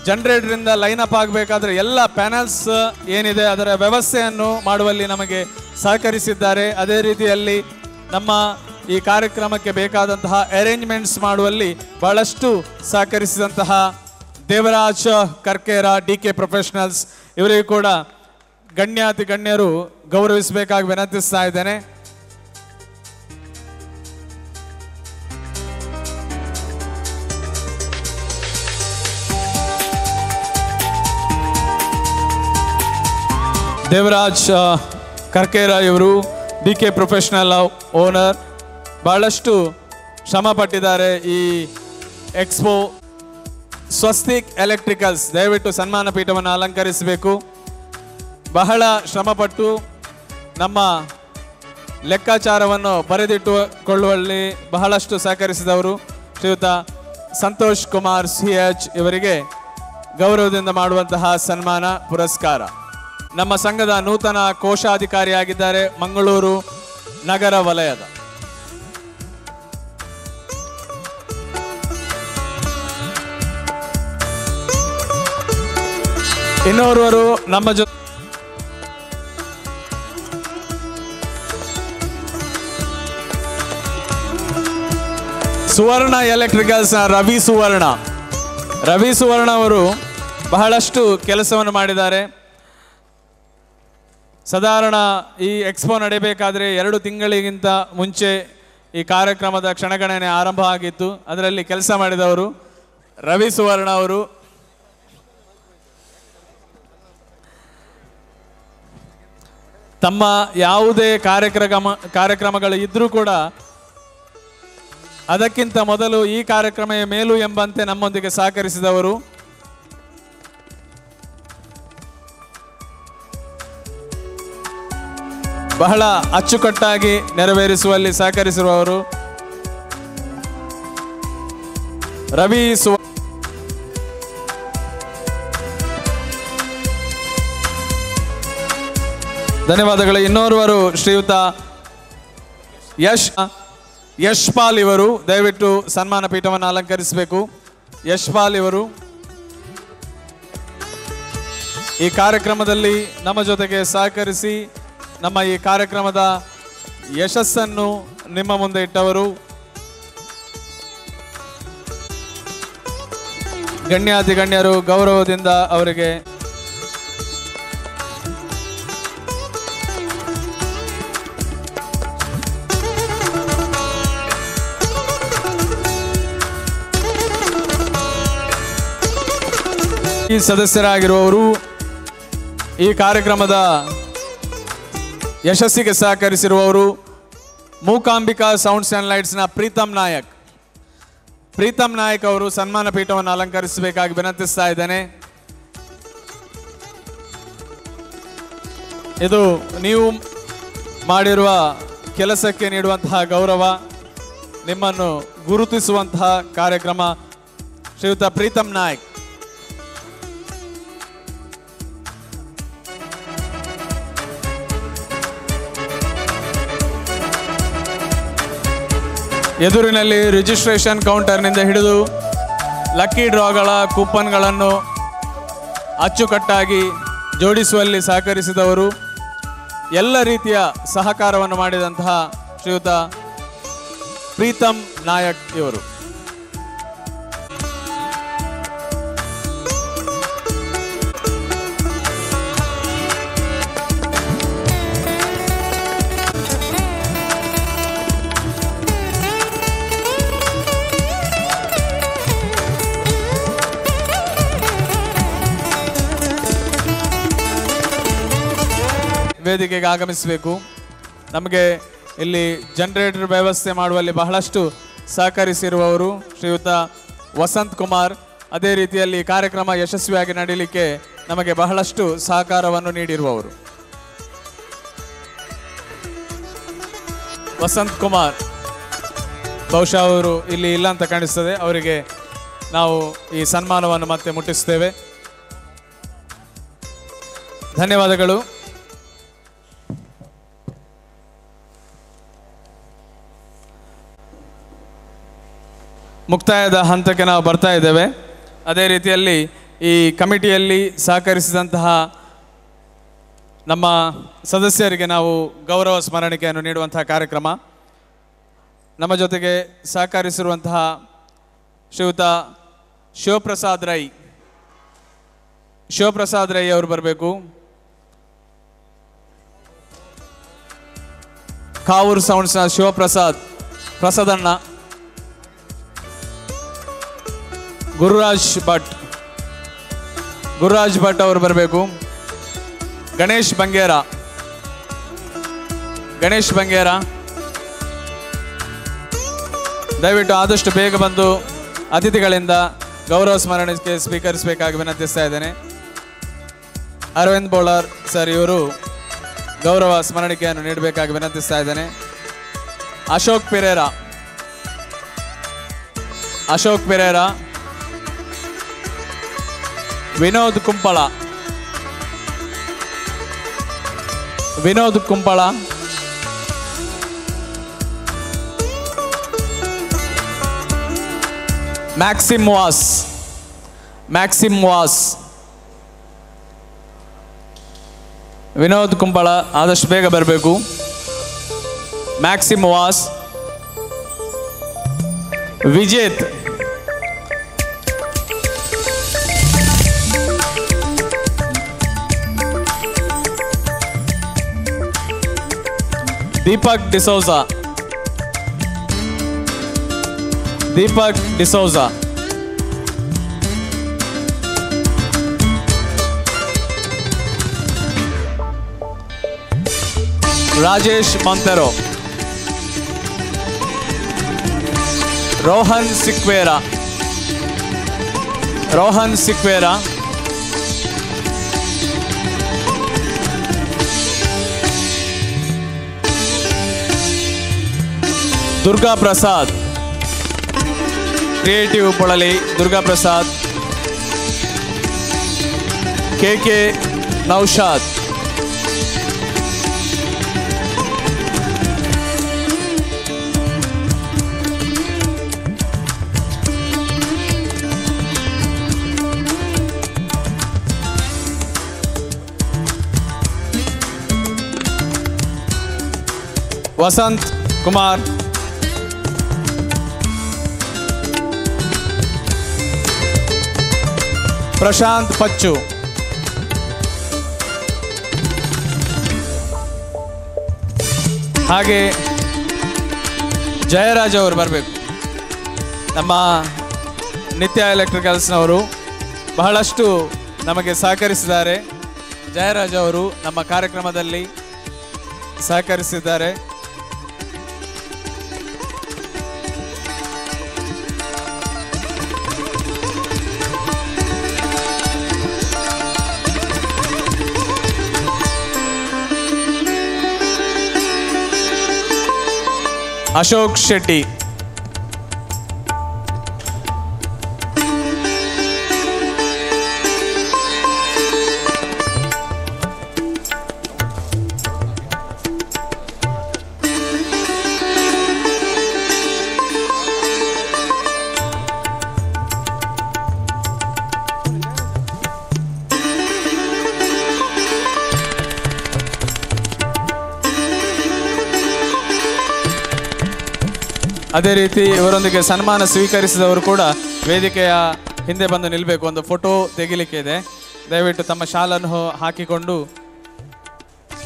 ಜನರೇಟರಿಂದ ಲೈನ್ ಅಪ್ ಆಗಬೇಕಾದ್ರೆ ಎಲ್ಲ ಪ್ಯಾನಲ್ಸ್ ಏನಿದೆ ಅದರ ವ್ಯವಸ್ಥೆಯನ್ನು ಮಾಡುವಲ್ಲಿ ನಮಗೆ ಸಹಕರಿಸಿದ್ದಾರೆ. ಅದೇ ರೀತಿಯಲ್ಲಿ ನಮ್ಮ ಈ ಕಾರ್ಯಕ್ರಮಕ್ಕೆ ಬೇಕಾದಂತಹ ಅರೇಂಜ್ಮೆಂಟ್ಸ್ ಮಾಡುವಲ್ಲಿ ಬಹಳಷ್ಟು ಸಹಕರಿಸಿದಂತಹ ದೇವರಾಜ್ ಕರ್ಕೇರ DK ಪ್ರೊಫೆಷನಲ್ಸ್ ಇವರಿಗೂ ಕೂಡ ಗಣ್ಯರು ಗೌರವಿಸಬೇಕಾಗಿ ವಿನಂತಿಸ್ತಾ ಇದ್ದೇನೆ. ದೇವರಾಜ್ ಕರ್ಕೇರ ಇವರು DK ಪ್ರೊಫೆಷನಲ್ ಓನರ್. ಬಹಳಷ್ಟು ಶ್ರಮ ಪಟ್ಟಿದ್ದಾರೆ ಈ ಎಕ್ಸ್ಪೋ. ಸ್ವಸ್ತಿಕ್ ಎಲೆಕ್ಟ್ರಿಕಲ್ಸ್ ದಯವಿಟ್ಟು ಸನ್ಮಾನ ಪೀಠವನ್ನು ಅಲಂಕರಿಸಬೇಕು. ಬಹಳ ಶ್ರಮಪಟ್ಟು ನಮ್ಮ ಲೆಕ್ಕಾಚಾರವನ್ನು ಬರೆದಿಟ್ಟುಕೊಳ್ಳುವಲ್ಲಿ ಬಹಳಷ್ಟು ಸಹಕರಿಸಿದವರು ಶ್ರೀಯುತ ಸಂತೋಷ್ ಕುಮಾರ್ CH ಇವರಿಗೆ ಗೌರವದಿಂದ ಮಾಡುವಂತಹ ಸನ್ಮಾನ ಪುರಸ್ಕಾರ. ನಮ್ಮ ಸಂಘದ ನೂತನ ಕೋಶಾಧಿಕಾರಿಯಾಗಿದ್ದಾರೆ ಮಂಗಳೂರು ನಗರ ವಲಯದ. ಇನ್ನೋರ್ವರು ನಮ್ಮ ಜೊತೆ ಸುವರ್ಣ ಎಲೆಕ್ಟ್ರಿಕಲ್ಸ್ ರವಿ ಸುವರ್ಣ ಅವರು ಬಹಳಷ್ಟು ಕೆಲಸವನ್ನು ಮಾಡಿದ್ದಾರೆ. ಸಾಧಾರಣ ಈ ಎಕ್ಸ್ಪೋ ನಡೀಬೇಕಾದ್ರೆ 2 ತಿಂಗಳಿಗಿಂತ ಮುಂಚೆ ಈ ಕಾರ್ಯಕ್ರಮದ ಕ್ಷಣಗಣನೆ ಆರಂಭ ಆಗಿತ್ತು. ಅದರಲ್ಲಿ ಕೆಲಸ ಮಾಡಿದವರು ರವಿ ಸುವರ್ಣ ಅವರು. ತಮ್ಮ ಯಾವುದೇ ಕಾರ್ಯಕ್ರಮಗಳು ಇದ್ರೂ ಕೂಡ ಅದಕ್ಕಿಂತ ಮೊದಲು ಈ ಕಾರ್ಯಕ್ರಮ ಮೇಲು ಎಂಬಂತೆ ನಮ್ಮೊಂದಿಗೆ ಸಹಕರಿಸಿದವರು. ಬಹಳ ಅಚ್ಚುಕಟ್ಟಾಗಿ ನೆರವೇರಿಸುವಲ್ಲಿ ಸಹಕರಿಸಿರುವವರು ರವಿ ಧನ್ಯವಾದಗಳು. ಇನ್ನೋರ್ವರು ಶ್ರೀಯುತ ಯಶ್ಪಾಲ್ ಇವರು, ದಯವಿಟ್ಟು ಸನ್ಮಾನ ಪೀಠವನ್ನು ಅಲಂಕರಿಸಬೇಕು. ಯಶ್ಪಾಲ್ ಇವರು ಈ ಕಾರ್ಯಕ್ರಮದಲ್ಲಿ ನಮ್ಮ ಜೊತೆಗೆ ಸಹಕರಿಸಿ ನಮ್ಮ ಈ ಕಾರ್ಯಕ್ರಮದ ಯಶಸ್ಸನ್ನು ನಿಮ್ಮ ಮುಂದೆ ಇಟ್ಟವರು. ಗಣ್ಯಾತಿ ಗಣ್ಯರು ಗೌರವದಿಂದ ಅವರಿಗೆ ಈ ಸದಸ್ಯರಾಗಿರುವವರು ಈ ಕಾರ್ಯಕ್ರಮದ ಯಶಸ್ಸಿಗೆ ಸಹಕರಿಸಿರುವವರು ಮೂಕಾಂಬಿಕಾ ಸೌಂಡ್ಸ್ ಆ್ಯಂಡ್ ಲೈಟ್ಸ್ನ ಪ್ರೀತಮ್ ನಾಯಕ್ ಅವರು ಸನ್ಮಾನ ಪೀಠವನ್ನು ಅಲಂಕರಿಸಬೇಕಾಗಿ ವಿನಂತಿಸ್ತಾ ಇದ್ದೇನೆ. ಇದು ನೀವು ಮಾಡಿರುವ ಕೆಲಸಕ್ಕೆ ನೀಡುವಂತಹ ಗೌರವ, ನಿಮ್ಮನ್ನು ಗುರುತಿಸುವಂತಹ ಕಾರ್ಯಕ್ರಮ. ಶ್ರೀಯುತ ಪ್ರೀತಮ್ ನಾಯಕ್ ಎದುರಿನಲ್ಲಿ ರಿಜಿಸ್ಟ್ರೇಷನ್ ಕೌಂಟರ್ನಿಂದ ಹಿಡಿದು ಲಕ್ಕಿ ಡ್ರಾಗಳ ಕೂಪನ್ಗಳನ್ನು ಅಚ್ಚುಕಟ್ಟಾಗಿ ಜೋಡಿಸುವಲ್ಲಿ ಸಹಕರಿಸಿದವರು, ಎಲ್ಲ ರೀತಿಯ ಸಹಕಾರವನ್ನು ಮಾಡಿದಂತಹ ಶ್ರೀಯುತ ಪ್ರೀತಮ್ ನಾಯಕ್ ಇವರು. ವೇದಿಕೆಗೆ ಆಗಮಿಸಬೇಕು. ನಮಗೆ ಇಲ್ಲಿ ಜನರೇಟರ್ ವ್ಯವಸ್ಥೆ ಮಾಡುವಲ್ಲಿ ಬಹಳಷ್ಟು ಸಹಕರಿಸಿರುವವರು ಶ್ರೀಯುತ ವಸಂತ್ ಕುಮಾರ್. ಅದೇ ರೀತಿಯಲ್ಲಿ ಕಾರ್ಯಕ್ರಮ ಯಶಸ್ವಿಯಾಗಿ ನಡೀಲಿಕ್ಕೆ ನಮಗೆ ಬಹಳಷ್ಟು ಸಹಕಾರವನ್ನು ನೀಡಿರುವವರು ವಸಂತ್ ಕುಮಾರ್. ಬಹುಶಃ ಅವರು ಇಲ್ಲಿ ಇಲ್ಲ ಅಂತ ಕಾಣಿಸ್ತದೆ. ಅವರಿಗೆ ನಾವು ಈ ಸನ್ಮಾನವನ್ನು ಮತ್ತೆ ಮುಟ್ಟಿಸ್ತೇವೆ. ಧನ್ಯವಾದಗಳು. ಮುಕ್ತಾಯದ ಹಂತಕ್ಕೆ ನಾವು ಬರ್ತಾ ಇದ್ದೇವೆ. ಅದೇ ರೀತಿಯಲ್ಲಿ ಈ ಕಮಿಟಿಯಲ್ಲಿ ಸಹಕರಿಸಿದಂತಹ ನಮ್ಮ ಸದಸ್ಯರಿಗೆ ನಾವು ಗೌರವ ಸ್ಮರಣಿಕೆಯನ್ನು ನೀಡುವಂತಹ ಕಾರ್ಯಕ್ರಮ. ನಮ್ಮ ಜೊತೆಗೆ ಸಹಕರಿಸಿರುವಂತಹ ಶ್ರೀಯುತ ಶಿವಪ್ರಸಾದ್ ರೈ ಅವರು ಬರಬೇಕು. ಕಾವೂರು ಸೌಂಡ್ಸ್ನ ಪ್ರಸಾದಣ್ಣ, ಗುರುರಾಜ್ ಭಟ್ ಅವರು ಬರಬೇಕು. ಗಣೇಶ್ ಬಂಗೇರ ದಯವಿಟ್ಟು ಆದಷ್ಟು ಬೇಗ ಬಂದು ಅತಿಥಿಗಳಿಂದ ಗೌರವ ಸ್ಮರಣೆಗೆ ಸ್ವೀಕರಿಸಬೇಕಾಗಿ ವಿನಂತಿಸ್ತಾ ಇದ್ದೇನೆ. ಅರವಿಂದ್ ಬೋಳಾರ್ ಸರ್ ಇವರು ಗೌರವ ಸ್ಮರಣಿಕೆಯನ್ನು ನೀಡಬೇಕಾಗಿ ವಿನಂತಿಸ್ತಾ ಇದ್ದೇನೆ. ಅಶೋಕ್ ಪೆರೇರಾ, ವಿನೋದ್ ಕುಂಪಳ, ಮ್ಯಾಕ್ಸಿಮ್ ವಾಸ್, ವಿನೋದ್ ಕುಂಪಳ ಆದಷ್ಟು ಬೇಗ ಬರಬೇಕು. Maxim was, Vijeth, Deepak D'Souza. Deepak D'Souza. Rajesh Montero. Rohan Sikwera. Rohan Sikwera. Durga Prasad. Creative Polali, Durga Prasad. KK Naushad. Vasant Kumar. Prashant Pachu. ಹಾಗೆ ಜಯರಾಜ್ ಅವರು ಬರಬೇಕು. ನಮ್ಮ ನಿತ್ಯ ಎಲೆಕ್ಟ್ರಿಕಲ್ಸ್ನವರು ಬಹಳಷ್ಟು ನಮಗೆ ಸಹಕರಿಸಿದ್ದಾರೆ. ಜಯರಾಜ್ ಅವರು ನಮ್ಮ ಕಾರ್ಯಕ್ರಮದಲ್ಲಿ ಸಹಕರಿಸಿದ್ದಾರೆ. ಅಶೋಕ್ ಶೆಟ್ಟಿ. ಅದೇ ರೀತಿ ಇವರೊಂದಿಗೆ ಸನ್ಮಾನ ಸ್ವೀಕರಿಸಿದವರು ಕೂಡ ವೇದಿಕೆಯ ಹಿಂದೆ ಬಂದು ನಿಲ್ಲಬೇಕು. ಒಂದು ಫೋಟೋ ತೆಗಿಲಿಕ್ಕೆ ಇದೆ. ದಯವಿಟ್ಟು ತಮ್ಮ ಶಾಲನ್ನು ಹಾಕಿಕೊಂಡು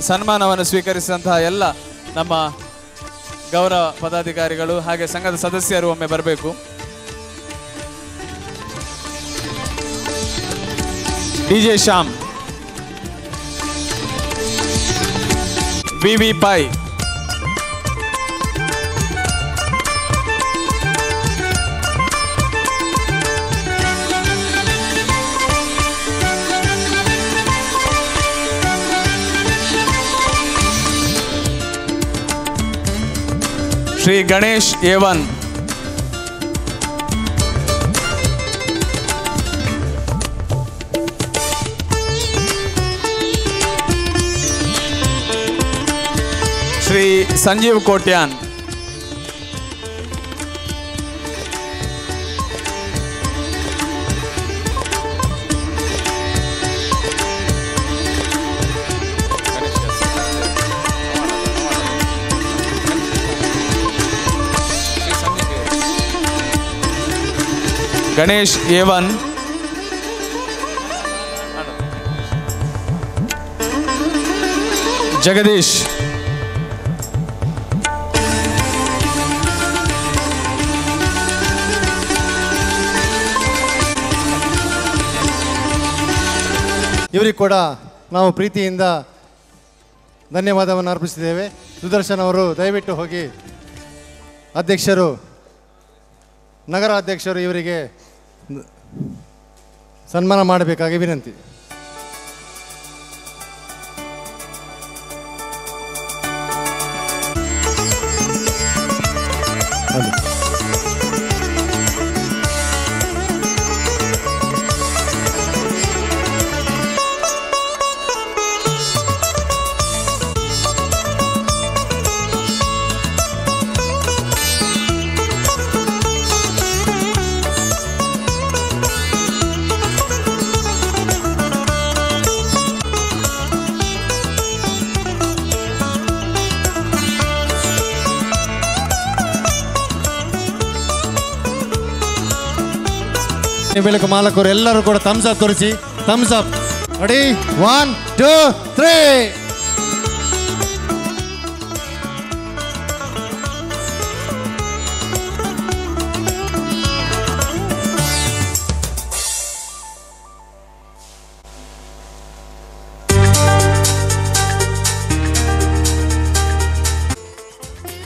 ಸನ್ಮಾನವನ್ನು ಸ್ವೀಕರಿಸಿದಂತಹ ಎಲ್ಲ ನಮ್ಮ ಗೌರವ ಪದಾಧಿಕಾರಿಗಳು ಹಾಗೆ ಸಂಘದ ಸದಸ್ಯರು ಒಮ್ಮೆ ಬರಬೇಕು. DJ Shyam, BB Pai, Shri Ganesh A1, Shri Sanjeev Kotian, Ganesh A1, Jagadish, ಇವರಿಗೆ ಕೂಡ ನಾವು ಪ್ರೀತಿಯಿಂದ ಧನ್ಯವಾದವನ್ನು ಅರ್ಪಿಸಿದ್ದೇವೆ. ಸುದರ್ಶನ್ ಅವರು ದಯವಿಟ್ಟು ಹೋಗಿ ಅಧ್ಯಕ್ಷರು, ನಗರ ಅಧ್ಯಕ್ಷರು ಇವರಿಗೆ ಸನ್ಮಾನ ಮಾಡಬೇಕಾಗಿ ವಿನಂತಿ. ಬೆಳಕು ಮಾಲಕರು ಎಲ್ಲರೂ ಕೂಡ ಥಮ್ಸ್ ಅಪ್ ತೋರಿಸಿ. Thumbs up ready, 1 2 3.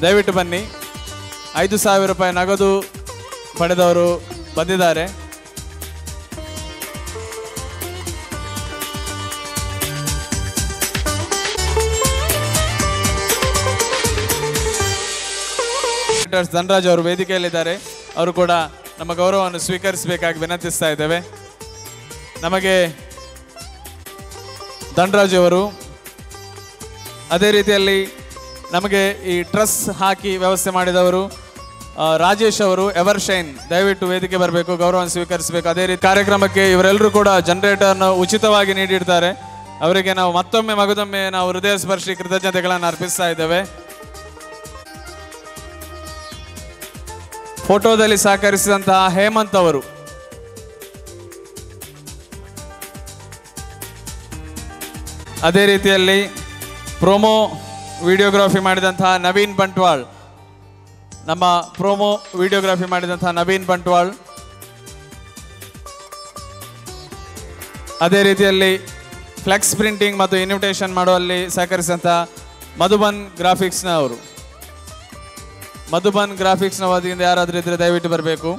ದಯವಿಟ್ಟು ಬನ್ನಿ. 5,000 ರೂಪಾಯಿ ನಗದು ಪಡೆದವರು ಬಂದಿದ್ದಾರೆ. ಧನರಾಜ್ ಅವರು ವೇದಿಕೆಯಲ್ಲಿದ್ದಾರೆ. ಅವರು ಕೂಡ ನಮ್ಮ ಗೌರವವನ್ನು ಸ್ವೀಕರಿಸಬೇಕಾಗಿ ವಿನಂತಿಸ್ತಾ ಇದ್ದೇವೆ. ನಮಗೆ ಧನರಾಜ್ ಅವರು, ಅದೇ ರೀತಿಯಲ್ಲಿ ನಮಗೆ ಈ ಟ್ರಸ್ ಹಾಕಿ ವ್ಯವಸ್ಥೆ ಮಾಡಿದವರು ರಾಜೇಶ್ ಅವರು, ಎವರ್ ಶೈನ್, ದಯವಿಟ್ಟು ವೇದಿಕೆ ಬರಬೇಕು, ಗೌರವವನ್ನು ಸ್ವೀಕರಿಸಬೇಕು. ಅದೇ ರೀತಿ ಕಾರ್ಯಕ್ರಮಕ್ಕೆ ಇವರೆಲ್ಲರೂ ಕೂಡ ಜನರೇಟರ್ನ ಉಚಿತವಾಗಿ ನೀಡಿರ್ತಾರೆ. ಅವರಿಗೆ ನಾವು ಮತ್ತೊಮ್ಮೆ ಮಗದೊಮ್ಮೆ ನಾವು ಹೃದಯ ಸ್ಪರ್ಶಿ ಕೃತಜ್ಞತೆಗಳನ್ನು ಅರ್ಪಿಸ್ತಾ ಇದ್ದೇವೆ. ಫೋಟೋದಲ್ಲಿ ಸಹಕರಿಸಿದಂತಹ ಹೇಮಂತ್ ಅವರು, ಅದೇ ರೀತಿಯಲ್ಲಿ ಪ್ರೋಮೋ ವಿಡಿಯೋಗ್ರಫಿ ಮಾಡಿದಂತಹ ನವೀನ್ ಬಂಟ್ವಾಳ್, ನಮ್ಮ ಪ್ರೋಮೋ ವಿಡಿಯೋಗ್ರಫಿ ಮಾಡಿದಂತಹ ನವೀನ್ ಬಂಟ್ವಾಳ್, ಅದೇ ರೀತಿಯಲ್ಲಿ ಫ್ಲೆಕ್ಸ್ ಪ್ರಿಂಟಿಂಗ್ ಮತ್ತು ಇನ್ವಿಟೇಷನ್ ಮಾಡುವಲ್ಲಿ ಸಹಕರಿಸಿದಂತಹ ಮಧುಬನ್ ಗ್ರಾಫಿಕ್ಸ್ನವರು. ಮಧುಬನ್ ಗ್ರಾಫಿಕ್ಸ್ನ ವತಿಯಿಂದ ಯಾರಾದರೂ ಇದ್ದರೆ ದಯವಿಟ್ಟು ಬರಬೇಕು.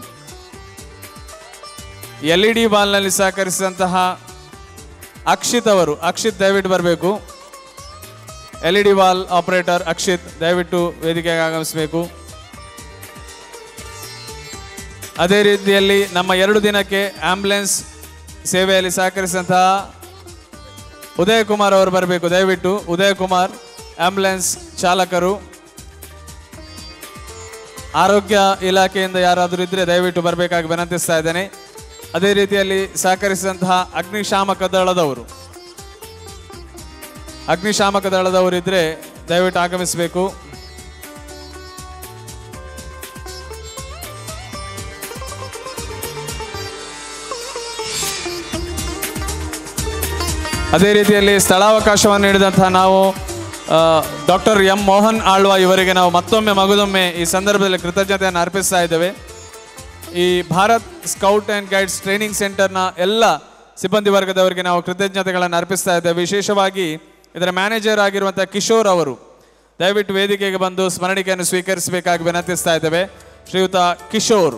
LED ಬಾಲ್ನಲ್ಲಿ ಸಹಕರಿಸಿದಂತಹ ಅಕ್ಷಿತ್ ಅವರು, ಅಕ್ಷಿತ್ ದಯವಿಟ್ಟು ಬರಬೇಕು. LED ಬಾಲ್ ಆಪರೇಟರ್ ಅಕ್ಷಿತ್ ದಯವಿಟ್ಟು ವೇದಿಕೆಗೆ ಆಗಮಿಸಬೇಕು. ಅದೇ ರೀತಿಯಲ್ಲಿ ನಮ್ಮ 2 ದಿನಕ್ಕೆ ಆಂಬ್ಯುಲೆನ್ಸ್ ಸೇವೆಯಲ್ಲಿ ಸಹಕರಿಸಿದಂತಹ ಉದಯ್ ಕುಮಾರ್ ಅವರು ಬರಬೇಕು. ದಯವಿಟ್ಟು ಉದಯ್ ಕುಮಾರ್, ಆಂಬ್ಯುಲೆನ್ಸ್ ಚಾಲಕರು. ಆರೋಗ್ಯ ಇಲಾಖೆಯಿಂದ ಯಾರಾದರೂ ಇದ್ದರೆ ದಯವಿಟ್ಟು ಬರಬೇಕಾಗಿ ವಿನಂತಿಸ್ತಾ ಇದ್ದೇನೆ. ಅದೇ ರೀತಿಯಲ್ಲಿ ಸಹಕರಿಸಿದಂತಹ ಅಗ್ನಿಶಾಮಕ ದಳದವರು, ಅಗ್ನಿಶಾಮಕ ದಳದವರು ಇದ್ದರೆ ದಯವಿಟ್ಟು ಆಗಮಿಸಬೇಕು. ಅದೇ ರೀತಿಯಲ್ಲಿ ಸ್ಥಳಾವಕಾಶವನ್ನು ನೀಡಿದಂತಹ ನಾವು ಡಾಕ್ಟರ್ ಎಂ ಮೋಹನ್ ಆಳ್ವ ಇವರಿಗೆ ನಾವು ಮತ್ತೊಮ್ಮೆ ಮಗದೊಮ್ಮೆ ಈ ಸಂದರ್ಭದಲ್ಲಿ ಕೃತಜ್ಞತೆಯನ್ನು ಅರ್ಪಿಸ್ತಾ ಇದ್ದೇವೆ. ಈ Bharat scout and guides training ಸೆಂಟರ್ನ ಎಲ್ಲ ಸಿಬ್ಬಂದಿ ವರ್ಗದವರಿಗೆ ನಾವು ಕೃತಜ್ಞತೆಗಳನ್ನು ಅರ್ಪಿಸ್ತಾ ಇದ್ದೇವೆ. ವಿಶೇಷವಾಗಿ ಇದರ ಮ್ಯಾನೇಜರ್ ಆಗಿರುವಂಥ ಕಿಶೋರ್ ಅವರು ದಯವಿಟ್ಟು ವೇದಿಕೆಗೆ ಬಂದು ಸ್ಮರಣಿಕೆಯನ್ನು ಸ್ವೀಕರಿಸಬೇಕಾಗಿ ವಿನಂತಿಸ್ತಾ ಇದ್ದೇವೆ. ಶ್ರೀಯುತ ಕಿಶೋರ್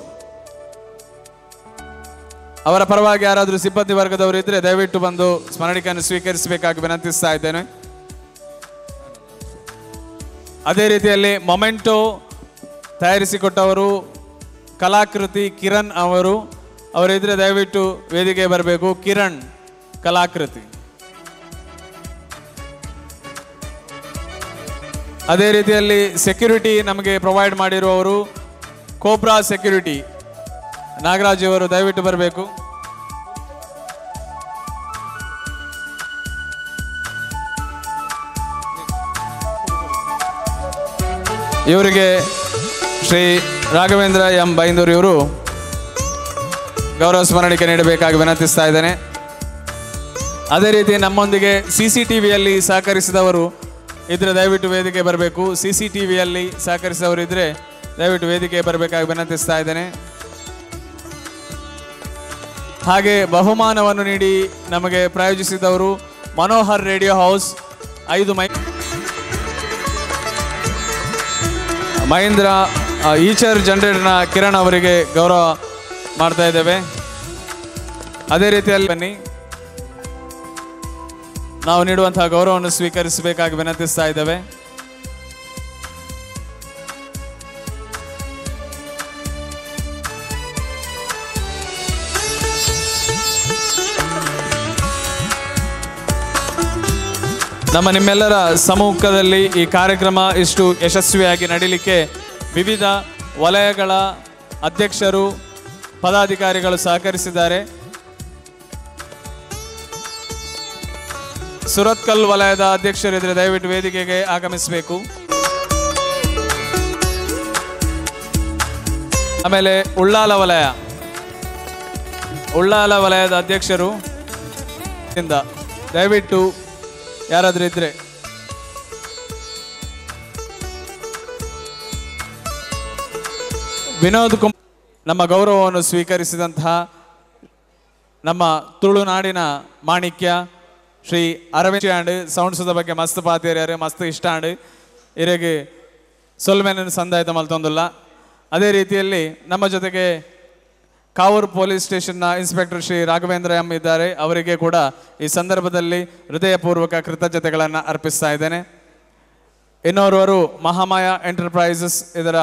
ಅವರ ಪರವಾಗಿ ಯಾರಾದರೂ ಸಿಬ್ಬಂದಿ ವರ್ಗದವರು ಇದ್ದರೆ ದಯವಿಟ್ಟು ಬಂದು ಸ್ಮರಣಿಕೆಯನ್ನು ಸ್ವೀಕರಿಸಬೇಕಾಗಿ ವಿನಂತಿಸ್ತಾ ಇದ್ದೇನೆ. ಅದೇ ರೀತಿಯಲ್ಲಿ ಮೊಮೆಂಟೋ ತಯಾರಿಸಿಕೊಟ್ಟವರು ಕಲಾಕೃತಿ ಕಿರಣ್ ಅವರು, ಅವರಿದ್ದರೆ ದಯವಿಟ್ಟು ವೇದಿಕೆ ಬರಬೇಕು. ಕಿರಣ್ ಕಲಾಕೃತಿ. ಅದೇ ರೀತಿಯಲ್ಲಿ ಸೆಕ್ಯೂರಿಟಿ ನಮಗೆ ಪ್ರೊವೈಡ್ ಮಾಡಿರುವವರು ಕೋಬ್ರಾ ಸೆಕ್ಯೂರಿಟಿ ನಾಗರಾಜ್ ಅವರು ದಯವಿಟ್ಟು ಬರಬೇಕು. ಇವರಿಗೆ ಶ್ರೀ ರಾಘವೇಂದ್ರ ಎಂ ಬೈಂದೂರು ಇವರು ಗೌರವ ಸ್ಮರಣಿಕೆ ನೀಡಬೇಕಾಗಿ ವಿನಂತಿಸ್ತಾ ಇದ್ದೇನೆ. ಅದೇ ರೀತಿ ನಮ್ಮೊಂದಿಗೆ CCTVಯಲ್ಲಿ ಸಹಕರಿಸಿದವರು ಇದ್ರೆ ದಯವಿಟ್ಟು ವೇದಿಕೆ ಬರಬೇಕು. CCTVಯಲ್ಲಿ ಸಹಕರಿಸಿದವರು ಇದ್ರೆ ದಯವಿಟ್ಟು ವೇದಿಕೆ ಬರಬೇಕಾಗಿ ವಿನಂತಿಸ್ತಾ ಇದ್ದೇನೆ. ಹಾಗೆ ಬಹುಮಾನವನ್ನು ನೀಡಿ ನಮಗೆ ಪ್ರಾಯೋಜಿಸಿದವರು ಮನೋಹರ್ ರೇಡಿಯೋ ಹೌಸ್ 5 ಮಹೇಂದ್ರ ಈಚರ್ ಜನರೇಟರ್ನ ಕಿರಣ್ ಅವರಿಗೆ ಗೌರವ ಮಾಡ್ತಾ ಇದ್ದೇವೆ. ಅದೇ ರೀತಿಯಲ್ಲಿ ಬನ್ನಿ, ನಾವು ನೀಡುವಂತಹ ಗೌರವವನ್ನು ಸ್ವೀಕರಿಸಬೇಕಾಗಿ ವಿನಂತಿಸ್ತಾ ಇದ್ದೇವೆ. ನಮ್ಮ ನಿಮ್ಮೆಲ್ಲರ ಸಮ್ಮುಖದಲ್ಲಿ ಈ ಕಾರ್ಯಕ್ರಮ ಇಷ್ಟು ಯಶಸ್ವಿಯಾಗಿ ನಡೀಲಿಕ್ಕೆ ವಿವಿಧ ವಲಯಗಳ ಅಧ್ಯಕ್ಷರು ಪದಾಧಿಕಾರಿಗಳು ಸಹಕರಿಸಿದ್ದಾರೆ. ಸುರತ್ಕಲ್ ವಲಯದ ಅಧ್ಯಕ್ಷರಿದ್ರೆ ದಯವಿಟ್ಟು ವೇದಿಕೆಗೆ ಆಗಮಿಸಬೇಕು. ಆಮೇಲೆ ಉಳ್ಳಾಲ ವಲಯದ ಅಧ್ಯಕ್ಷರು ದಯವಿಟ್ಟು ಯಾರಾದರೂ ಇದ್ರೆ ವಿನೋದ್ ಕುಮಾರ್ ನಮ್ಮ ಗೌರವವನ್ನು ಸ್ವೀಕರಿಸಿದಂತಹ ನಮ್ಮ ತುಳುನಾಡಿನ ಮಾಣಿಕ್ಯ ಶ್ರೀ ಅರವಿಂದ್ ಆಂಡ್ ಸೌಂಡ್ಸದ ಬಗ್ಗೆ ಮಸ್ತ್ ಪಾತಿರ್ಯಾರು, ಮಸ್ತ್ ಇಷ್ಟ ಆಂಡ್ ಇರಗೆ ಸೊಲ್ಮೆನನ್ನು ಸಂದಾಯಿತ ಮಲ್ತೊಂದುಲ್ಲ. ಅದೇ ರೀತಿಯಲ್ಲಿ ನಮ್ಮ ಜೊತೆಗೆ ಕಾವೂರು ಪೊಲೀಸ್ ಸ್ಟೇಷನ್ನ ಇನ್ಸ್ಪೆಕ್ಟರ್ ಶ್ರೀ ರಾಘವೇಂದ್ರ ಎಂ ಇದ್ದಾರೆ. ಅವರಿಗೆ ಕೂಡ ಈ ಸಂದರ್ಭದಲ್ಲಿ ಹೃದಯಪೂರ್ವಕ ಕೃತಜ್ಞತೆಗಳನ್ನು ಅರ್ಪಿಸ್ತಾ ಇದ್ದೇನೆ. ಇನ್ನೋರ್ವರು ಮಹಾಮಾಯ ಎಂಟರ್ಪ್ರೈಸಸ್ ಇದರ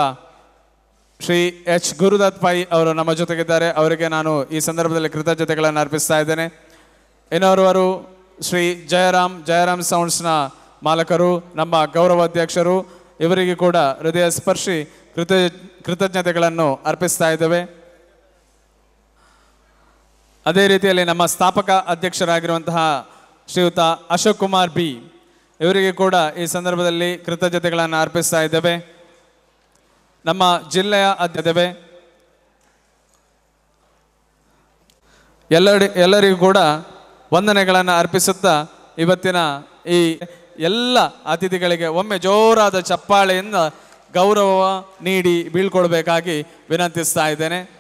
ಶ್ರೀ ಎಚ್ ಗುರುದತ್ ಪೈ ಅವರು ನಮ್ಮ ಜೊತೆಗಿದ್ದಾರೆ. ಅವರಿಗೆ ನಾನು ಈ ಸಂದರ್ಭದಲ್ಲಿ ಕೃತಜ್ಞತೆಗಳನ್ನು ಅರ್ಪಿಸ್ತಾ ಇದ್ದೇನೆ. ಇನ್ನೋರ್ವರು ಶ್ರೀ ಜಯರಾಮ್ ಸೌಂಡ್ಸ್ನ ಮಾಲಕರು, ನಮ್ಮ ಗೌರವಾಧ್ಯಕ್ಷರು. ಇವರಿಗೆ ಕೂಡ ಹೃದಯ ಸ್ಪರ್ಶಿ ಕೃತಜ್ಞತೆಗಳನ್ನು ಅರ್ಪಿಸ್ತಾ ಇದ್ದೇವೆ. ಅದೇ ರೀತಿಯಲ್ಲಿ ನಮ್ಮ ಸ್ಥಾಪಕ ಅಧ್ಯಕ್ಷರಾಗಿರುವಂತಹ ಶ್ರೀಯುತ ಅಶೋಕ್ ಕುಮಾರ್ ಬಿ ಇವರಿಗೆ ಕೂಡ ಈ ಸಂದರ್ಭದಲ್ಲಿ ಕೃತಜ್ಞತೆಗಳನ್ನು ಅರ್ಪಿಸ್ತಾ ಇದ್ದೇವೆ. ನಮ್ಮ ಜಿಲ್ಲೆಯ ಅಧ್ಯಕ್ಷ ಎಲ್ಲರಿಗೂ ಕೂಡ ವಂದನೆಗಳನ್ನು ಅರ್ಪಿಸುತ್ತಾ ಇವತ್ತಿನ ಈ ಎಲ್ಲ ಅತಿಥಿಗಳಿಗೆ ಒಮ್ಮೆ ಜೋರಾದ ಚಪ್ಪಾಳೆಯಿಂದ ಗೌರವ ನೀಡಿ ಬೀಳ್ಕೊಡ್ಬೇಕಾಗಿ ವಿನಂತಿಸ್ತಾ ಇದ್ದೇನೆ.